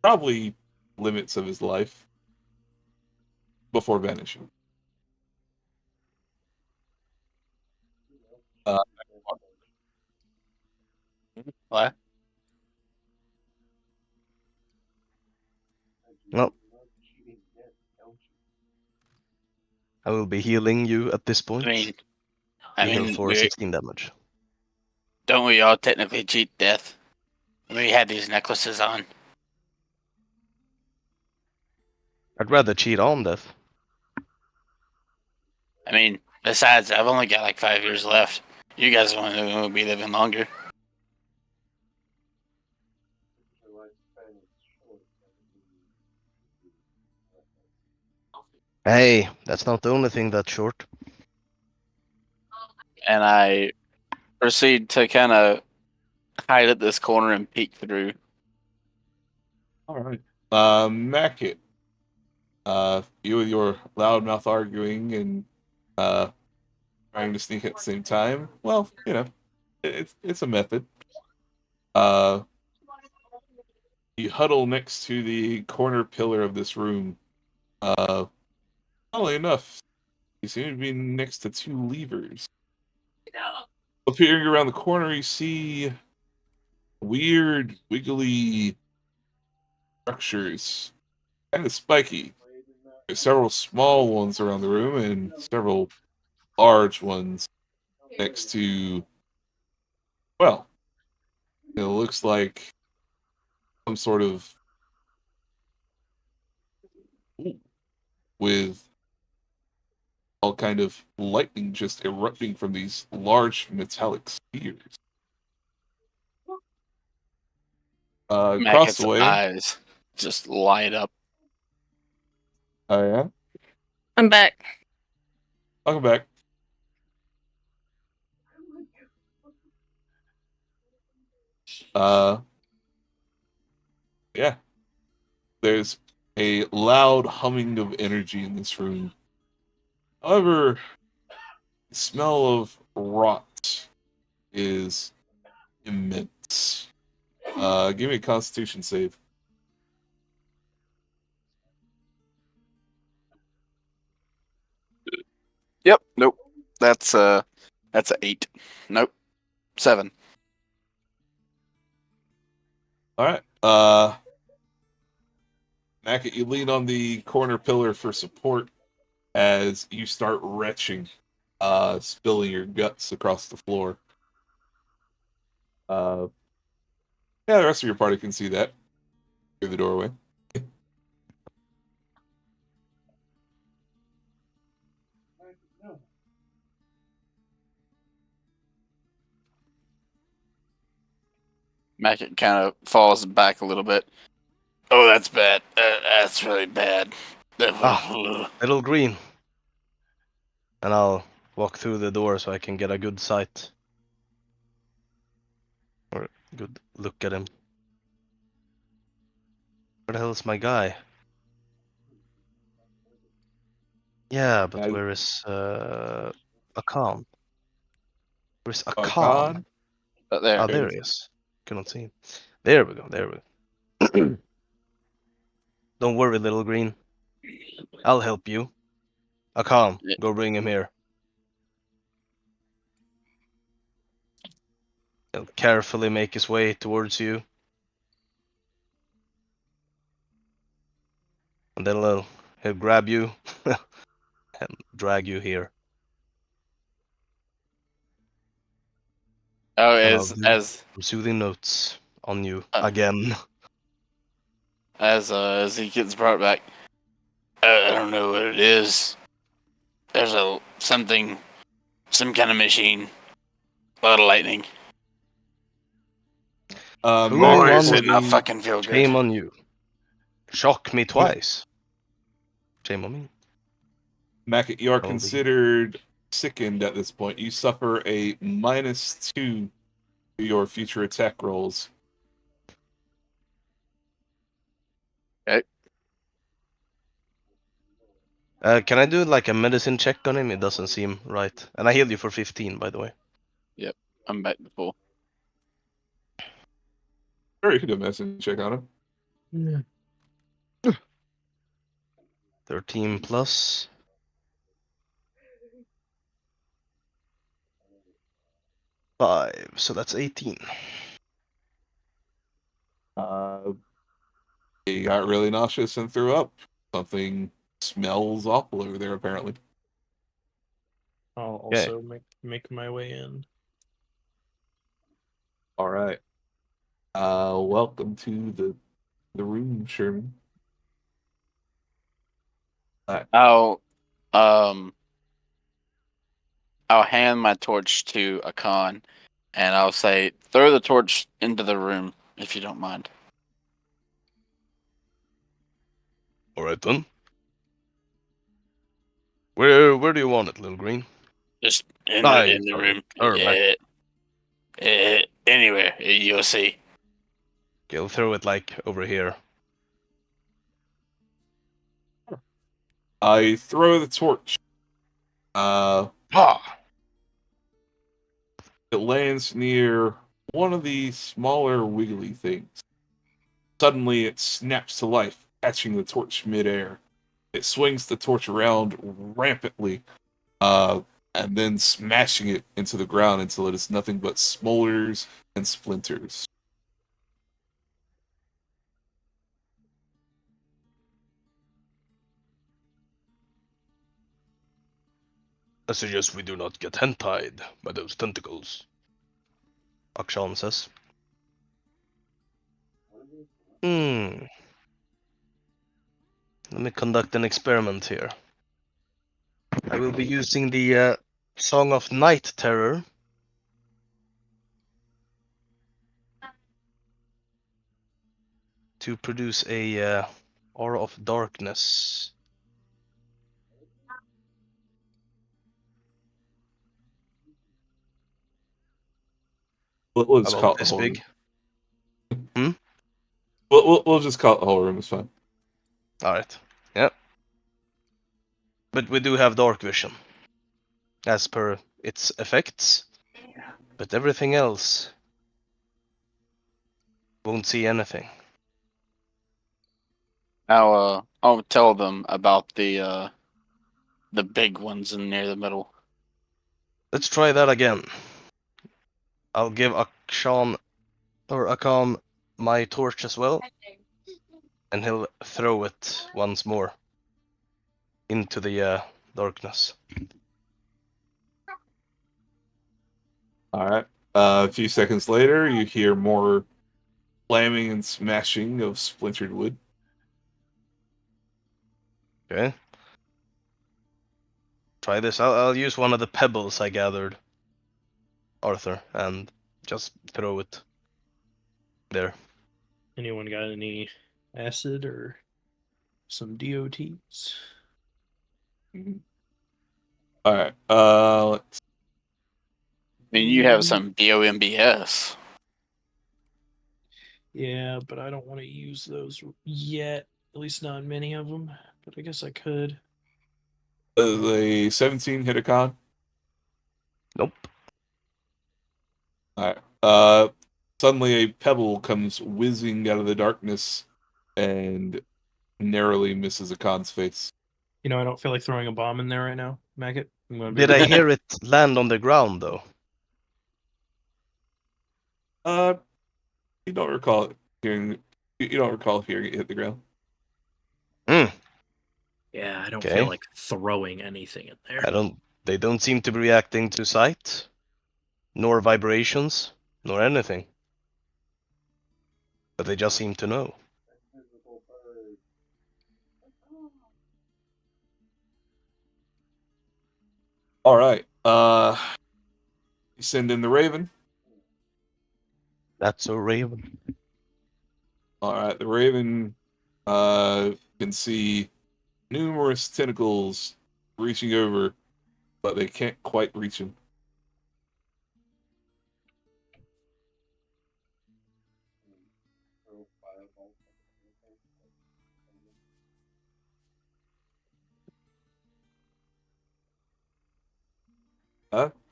probably limits of his life before vanishing. What? No, I will be healing you at this point. I You heal mean, for 16 damage. don't we all technically cheat death? We had these necklaces on. I'd rather cheat on death. I mean, besides, I've only got like 5 years left. You guys are going to be living longer. Hey, that's not the only thing that's short. And I proceed to kind of hide at this corner and peek through. All right. Mackett, you with your loudmouth arguing and trying to sneak at the same time. Well, you know, it's a method. You huddle next to the corner pillar of this room. Funnily enough, you seem to be next to two levers. Appearing around the corner, you see weird, wiggly structures, kind of spiky. There's several small ones around the room and several large ones next to, well, it looks like some sort of with all kind of lightning just erupting from these large metallic spheres. Across Mackett's the way. eyes just light up. Oh yeah. I'm back. Welcome back. Yeah. There's a loud humming of energy in this room. However, the smell of rot is immense. Give me a Constitution save. Yep. Nope. That's a 8. Nope. 7. All right. Mackett, you lean on the corner pillar for support as you start retching, spilling your guts across the floor. Yeah, the rest of your party can see that through the doorway. Mackett kind of falls back a little bit. Oh, that's bad. That's really bad. Little green. And I'll walk through the door so I can get a good sight. Or good look at him. Where the hell's my guy? Yeah, but As- where is Akan? Where's Akan? Khan? But there. Ah, there he is. Cannot see him. There we go, there we go. Don't worry, little green. I'll help you. Akan, Yeah. go bring him here. He'll carefully make his way towards you. And then he'll grab you and drag you here. Oh, And I'll as do as some soothing notes on you Uh. again. as he gets brought back. I don't know what it is. There's some kind of machine. A lot of lightning. Fool Boy, Mackett, does one, it not fucking feel good. shame on you. Shock me twice. Shame on me. Mackett, you are Oh, considered sickened at this point. You suffer a -2 to your future attack rolls. Can I do like a medicine check on him? It doesn't seem right. And I healed you for 15, by the way. I'm back to full. Or you can do a medicine check on him. 13 plus. Five, so that's 18. He got really nauseous and threw up. Something smells awful over there, apparently. I'll Okay. also make my way in. All right. Welcome to the room, Sherman. I'll hand my torch to Akan, and I'll say, throw the torch into the room if you don't mind. Alright then. Where do you want it, little green? Just in Right, the sorry. room. Back. Anywhere you'll see. Okay, I'll throw it like over here. I throw the torch. Ah! It lands near one of the smaller wiggly things. Suddenly, it snaps to life, catching the torch midair. It swings the torch around rampantly, and then smashing it into the ground until it is nothing but smolders and splinters. I suggest we do not get hentied by those tentacles. Akshan says. Let me conduct an experiment here. I will be using the Song of Night Terror. To produce a aura of darkness. We'll just call About it the this whole big. room. We'll just call it the whole room. It's fine. Alright. Yep. But we do have dark vision. As per its effects. But everything else won't see anything. I'll tell them about the big ones in near the middle. Let's try that again. I'll give Akshan or Akam my torch as well. And he'll throw it once more into the darkness. All right. A few seconds later, you hear more slamming and smashing of splintered wood. Okay. Try this. I'll use one of the pebbles I gathered, Arthur, and just throw it there. Anyone got any acid or some DOTs? All right. Let's I mean, you have some BOMBS. Yeah, but I don't want to use those yet. At least not many of them. But I guess I could. the 17 hit a con. Nope. All right. Suddenly a pebble comes whizzing out of the darkness and narrowly misses a con's face. You know, I don't feel like throwing a bomb in there right now, Maggot. I'm gonna be Did I real. hear it land on the ground though? You don't recall hearing. You don't recall hearing it hit the ground. Yeah, I don't Okay. feel like throwing anything in there. They don't seem to be reacting to sight, nor vibrations, nor anything. But they just seem to know. All right. You send in the Raven. That's a raven. All right. The Raven can see numerous tentacles reaching over, but they can't quite reach him.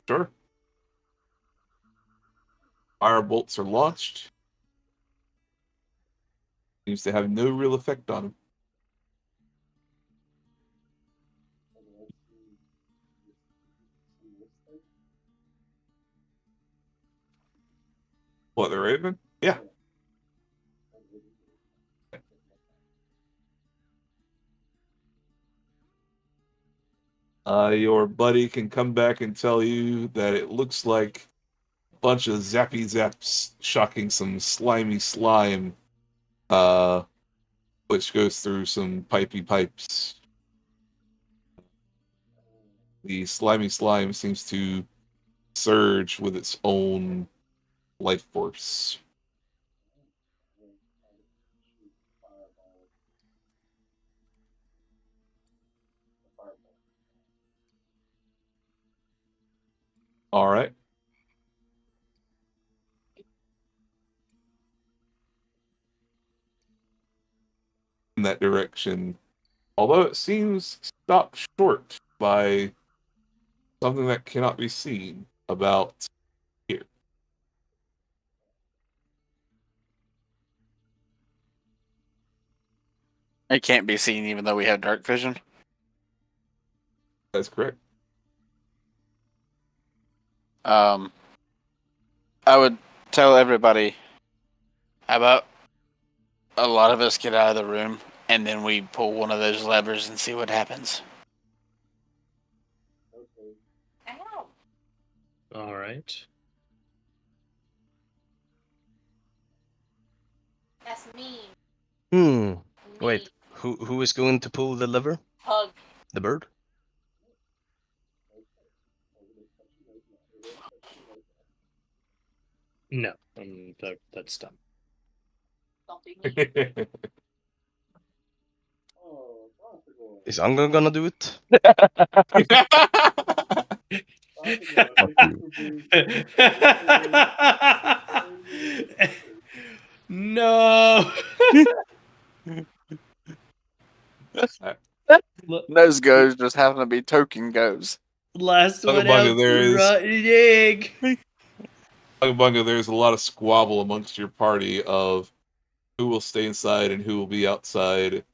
Sure. Fire bolts are launched. Seems to have no real effect on him. What, the Raven? Yeah. Your buddy can come back and tell you that it looks like a bunch of zappy zaps shocking some slimy slime, which goes through some pipey pipes. The slimy slime seems to surge with its own life force. All right. In that direction, although it seems stopped short by something that cannot be seen about here. It can't be seen even though we have dark vision. That's correct. I would tell everybody, how about a lot of us get out of the room and then we pull one of those levers and see what happens. Ow. All right. That's mean. Wait, Mean. who is going to pull the lever? Hug. The bird? No, that's dumb. Don't be mean. Is Anga gonna do it? No. Those goes just happen to be token goes. Last Bunga one Bunga, out, there the is- rotten egg. Bunga, there's a lot of squabble amongst your party of who will stay inside and who will be outside.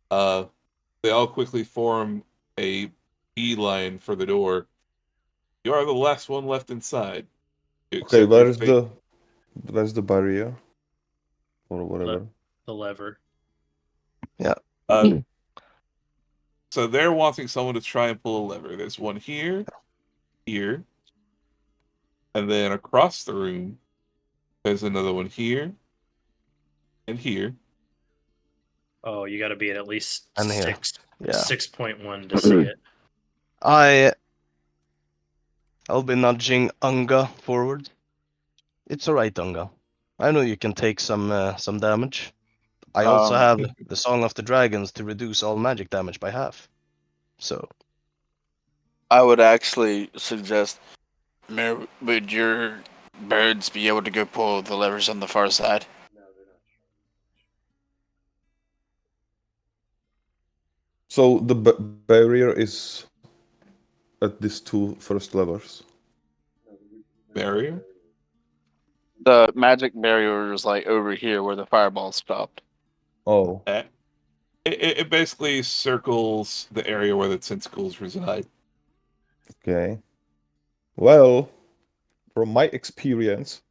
They all quickly form a beeline for the door. You are the last one left inside. You Okay, accept your fate. where's the barrier? Or whatever. The lever. So they're wanting someone to try and pull a lever. There's one here, here, and then across the room, there's another one here, and here. Oh, you got to be at least And here. 6.1 to see it. I'll be nudging Anga forward. It's alright, Anga. I know you can take some damage. I also have the Song of the Dragons to reduce all magic damage by half. So I would actually suggest, Mayor, would your birds be able to go pull the levers on the far side? So the barrier is at these two first levers. Barrier? The magic barrier is like over here where the fireball stopped. Oh, It basically circles the area where the tentacles reside. okay. Well, from my experience,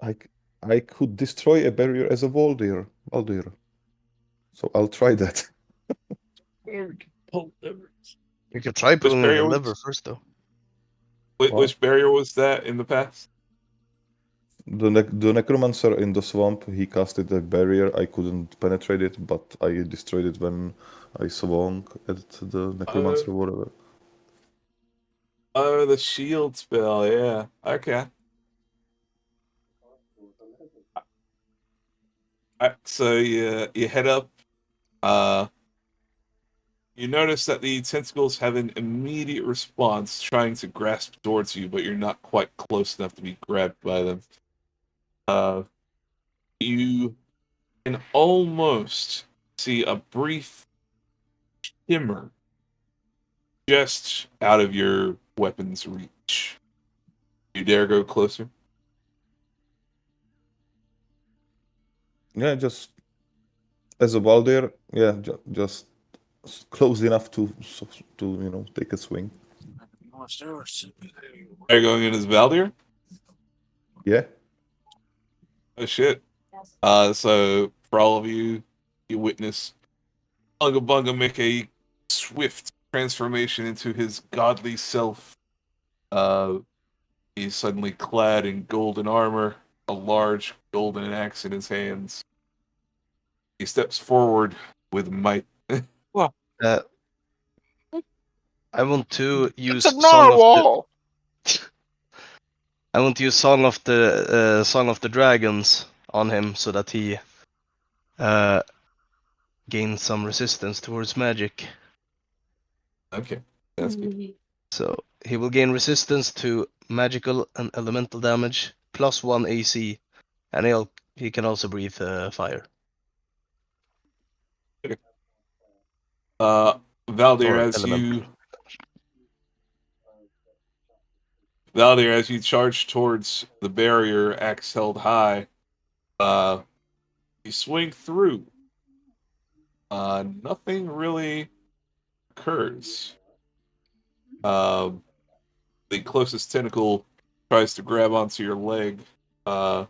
I could destroy a barrier as a Valdir. So I'll try that. Pull levers. you could try pulling the barrier was- lever first, though. Which barrier was that in the past? The necromancer in the swamp, he casted a barrier. I couldn't penetrate it, but I destroyed it when I swung at the necromancer, whatever. Oh, the shield spell, yeah. Okay. So you head up. You notice that the tentacles have an immediate response, trying to grasp towards you, but you're not quite close enough to be grabbed by them. You can almost see a brief shimmer just out of your weapon's reach. You dare go closer? Yeah, just as a Baldir, yeah, just close enough to take a swing. Are you going in as Valdir? Yeah. Oh shit. So for all of you, you witness Unga Bunga make a swift transformation into his godly self. He's suddenly clad in golden armor, a large golden axe in his hands. He steps forward with might. Uh, I want to use It's a narwhal. I want to use Song of the Dragons on him so that he gains some resistance towards magic. Okay, that's good. So he will gain resistance to magical and elemental damage, +1 AC, and he can also breathe fire. Valdir, Or as elemental. you charge towards the barrier, axe held high, you swing through. Nothing really occurs. The closest tentacle tries to grab onto your leg. One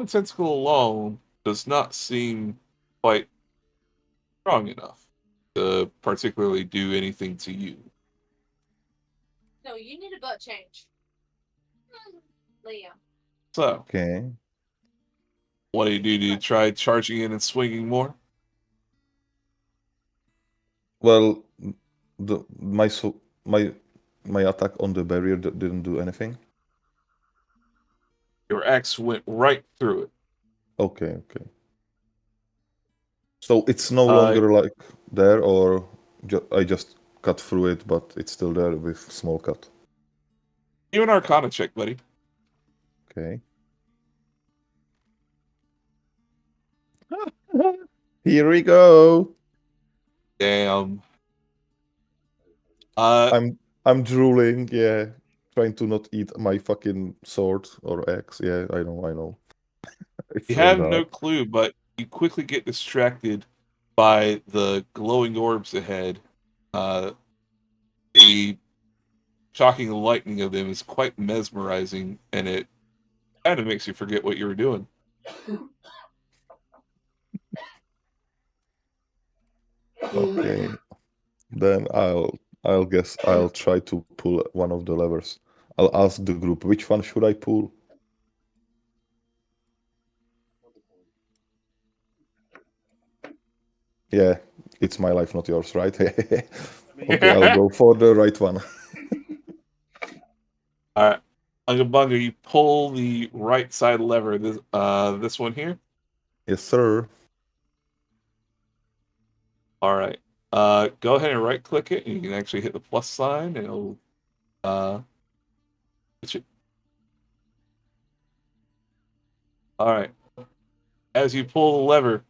tentacle alone does not seem quite strong enough to particularly do anything to you. No, you need a butt change. Liam. So, Okay. what do? Do you try charging in and swinging more? Well, my attack on the barrier didn't do anything. Your axe went right through it. Okay. So it's no longer like there, or I just cut through it, but it's still there with small cut. Do an Arcana check, buddy. Okay. Here we go. Damn. I'm drooling. Yeah, trying to not eat my fucking sword or axe. Yeah, I know. It's You very have hard. no clue, but you quickly get distracted by the glowing orbs ahead. The shocking lightning of them is quite mesmerizing, and it kind of makes you forget what you were doing. Okay, then I'll guess I'll try to pull one of the levers. I'll ask the group which one should I pull. Yeah, it's my life, not yours, right? Okay, I'll go for the right one. All right, Unga Bunga, you pull the right side lever. This one here. Yes, sir. All right. Go ahead and right click it, and you can actually hit the plus sign, and it'll hit you. All right. As you pull the lever,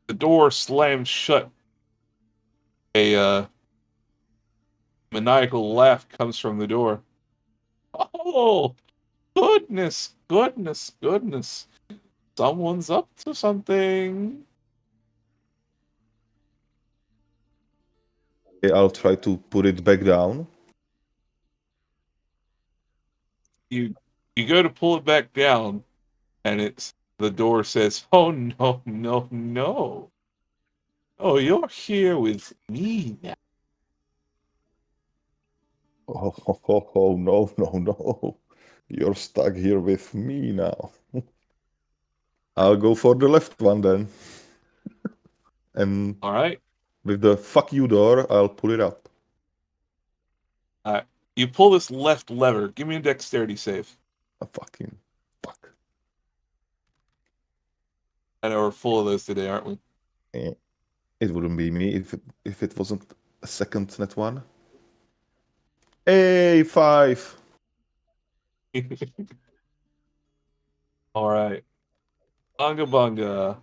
the door slams shut. A maniacal laugh comes from the door. Oh, goodness. Someone's up to something. Okay, I'll try to put it back down. You go to pull it back down, and the door says, "Oh no. Oh, you're here with me now." Oh, no. You're stuck here with me now. I'll go for the left one then. And All right. with the fuck you door, I'll pull it up. All right. You pull this left lever. Give me a dexterity save. A fucking fuck. I know we're full of those today, aren't we? It wouldn't be me if it wasn't a second net one. Hey, 5. All right. Bunga Bunga.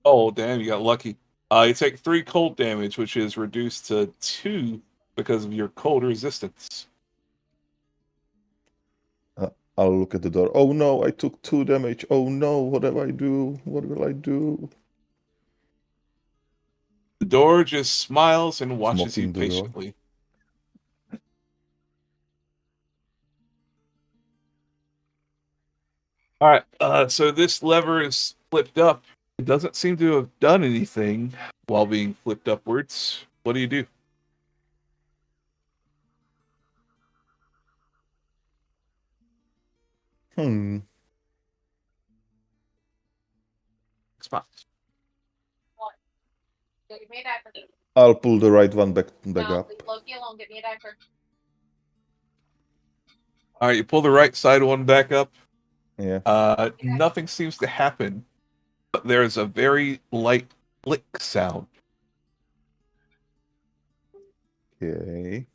Oh, damn, you got lucky. You take 3 cold damage, which is reduced to 2 because of your cold resistance. I'll look at the door. Oh no, I took 2 damage. Oh no, what do I do? What will I do? The door just smiles and watches you Mocking the door. patiently. All right, so this lever is flipped up. It doesn't seem to have done anything while being flipped upwards. What do you do? Spot. Go get me a diaper. I'll pull the right one back No, up. leave Loki alone. Get me a diaper. All right, you pull the right side one back up. Yeah. Nothing seems to happen, but there's a very light click sound. Okay.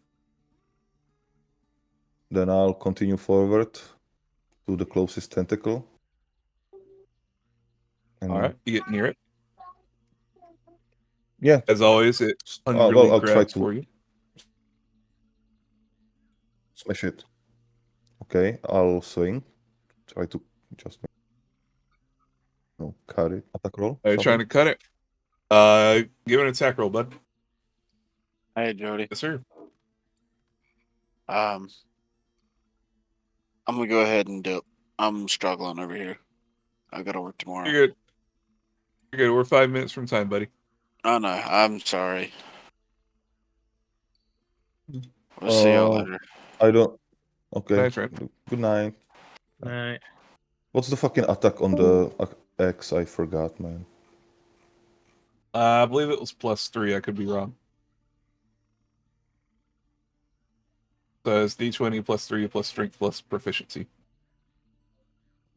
Then I'll continue forward to the closest tentacle. And All right, you get near it. yeah, As always, it well, unruly I'll try grabs to for you. smash it. Okay, I'll swing. Try to just cut it. Attack roll. Are you trying to cut it? Give it an attack roll, bud. Hey, Jody. Yes, sir. I'm gonna go ahead and do it. I'm struggling over here. I gotta work tomorrow. You're good. You're good. We're 5 minutes from time, buddy. Oh no, I'm sorry. We'll see y'all later. I don't. Okay. Night, Trent. Good night. Right. What's the fucking attack on the X? I forgot, man. I believe it was +3. I could be wrong. So it's D20 +3 plus strength plus proficiency.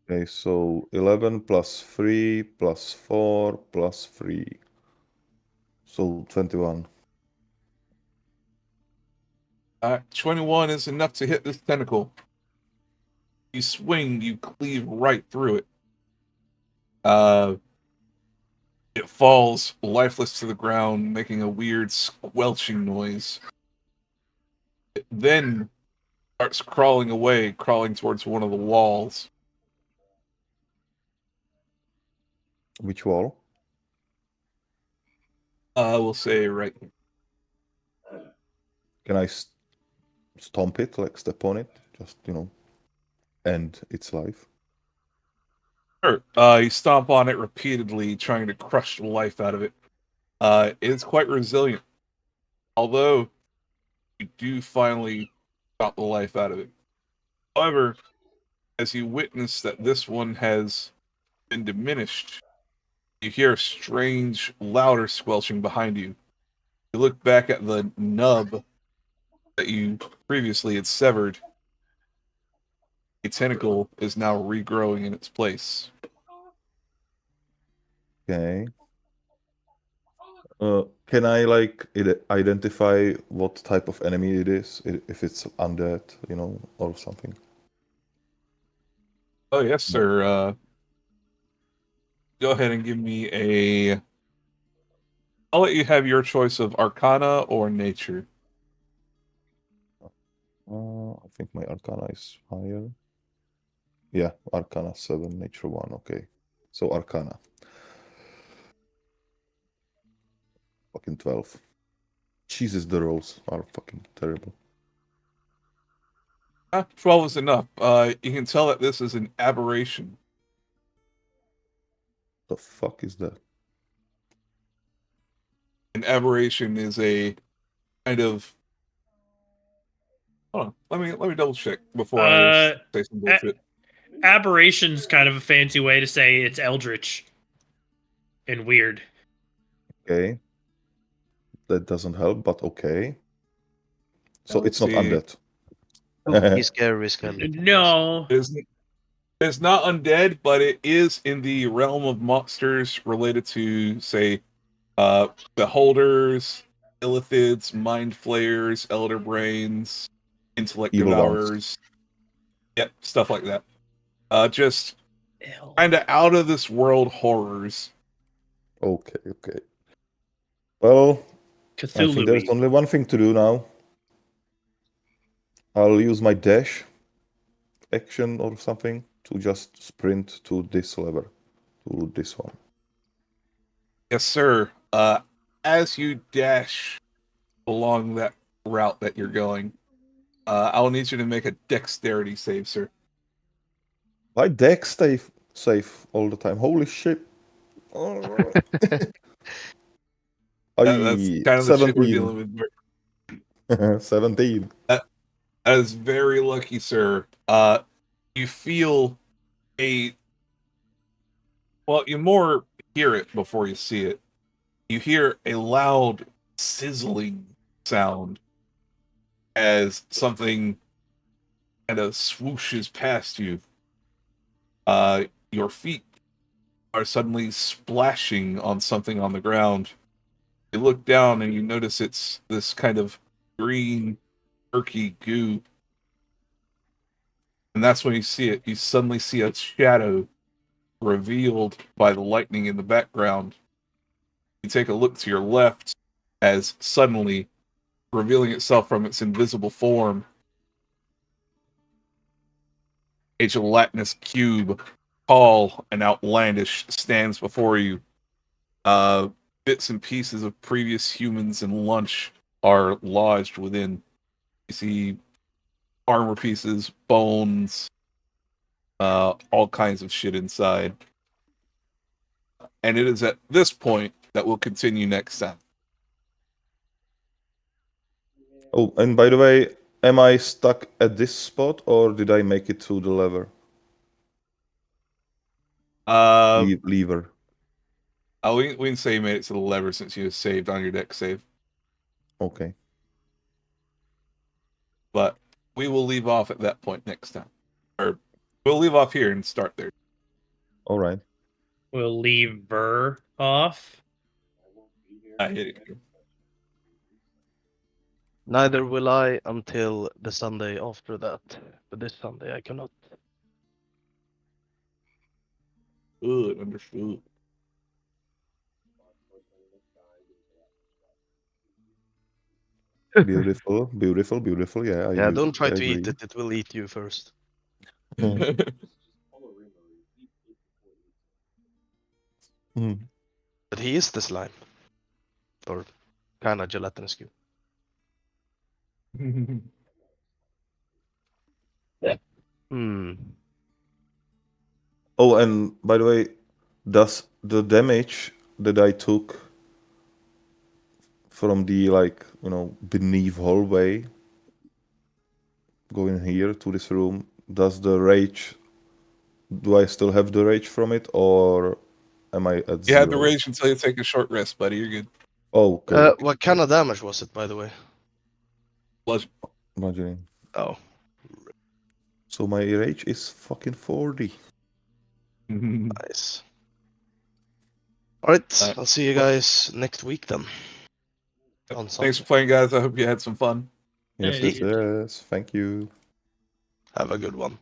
Okay, so 11 plus 3 plus 4 plus 3. So 21. 21 is enough to hit this tentacle. You swing, you cleave right through it. It falls lifeless to the ground, making a weird squelching noise. It then starts crawling away, crawling towards one of the walls. Which wall? We'll say right here. Can I stomp it, like step on it? Just, end its life? Sure. You stomp on it repeatedly, trying to crush the life out of it. It is quite resilient. Although, you do finally chop the life out of it. However, as you witness that this one has been diminished, you hear a strange, louder squelching behind you. You look back at the nub that you previously had severed. A tentacle is now regrowing in its place. Okay. Can I identify what type of enemy it is? If it's undead, or something? Oh, yes, sir. Go ahead and give me a... I'll let you have your choice of Arcana or Nature. I think my Arcana is higher. Yeah, Arcana 7, Nature 1. Okay. So Arcana. Fucking 12. Jesus, the rolls are fucking terrible. 12 is enough. You can tell that this is an aberration. The fuck is that? An aberration is a kind of... Hold on. Let me double check before I say some bullshit. Aberration's kind of a fancy way to say it's eldritch and weird. Okay. That doesn't help, but okay. So Let's it's not see. undead. Spooky, scary, skeleton. No. It's not undead, but it is in the realm of monsters related to, say, beholders, illithids, mind flayers, elder brains, intellect Evil devourers. ones. Yep, stuff like that. Just kind of out of this world horrors. Okay. Well, I think Cthulhu. there's only one thing to do now. I'll use my dash action or something to just sprint to this lever, to this one. Yes, sir. As you dash along that route that you're going, I'll need you to make a dexterity save, sir. My dex stay safe all the time. Holy shit. That's kind of the shit we're 17. dealing with. 17. That is very lucky, sir. You feel you more hear it before you see it. You hear a loud sizzling sound as something kind of swooshes past you. Your feet are suddenly splashing on something on the ground. You look down and you notice it's this kind of green, murky goo. And that's when you see it. You suddenly see a shadow revealed by the lightning in the background. You take a look to your left as suddenly, revealing itself from its invisible form, a gelatinous cube, tall and outlandish, stands before you. Bits and pieces of previous humans and lunch are lodged within. You see armor pieces, bones, all kinds of shit inside. And it is at this point that we'll continue next time. Oh, and by the way, am I stuck at this spot or did I make it to the lever? Lever. We can say you made it to the lever since you saved on your deck save. Okay. But we will leave off at that point next time. Or we'll leave off here and start there. All right. We'll leave Burr off. I hit it. Neither will I until the Sunday after that. But this Sunday I cannot. Good, understood. Beautiful, beautiful, beautiful. Yeah, I Yeah, agree. don't try I to eat agree. it. It will eat you first. Hmm. But he is the slime. Or kind of gelatinous cube. Hmm. Oh, and by the way, does the damage that I took from the beneath hallway going here to this room, does the rage, do I still have the rage from it or am I at You had the zero? rage until you take a short rest, buddy. You're good. Oh, okay. What kind of damage was it, by the way? Bludgeon. Imagine. Oh. So my rage is fucking 40. Nice. Alright, I'll see you guys next week then. On Thanks Sunday. for playing, guys. I hope you had some fun. Yes, Hey. yes, yes. Thank you. Have a good one.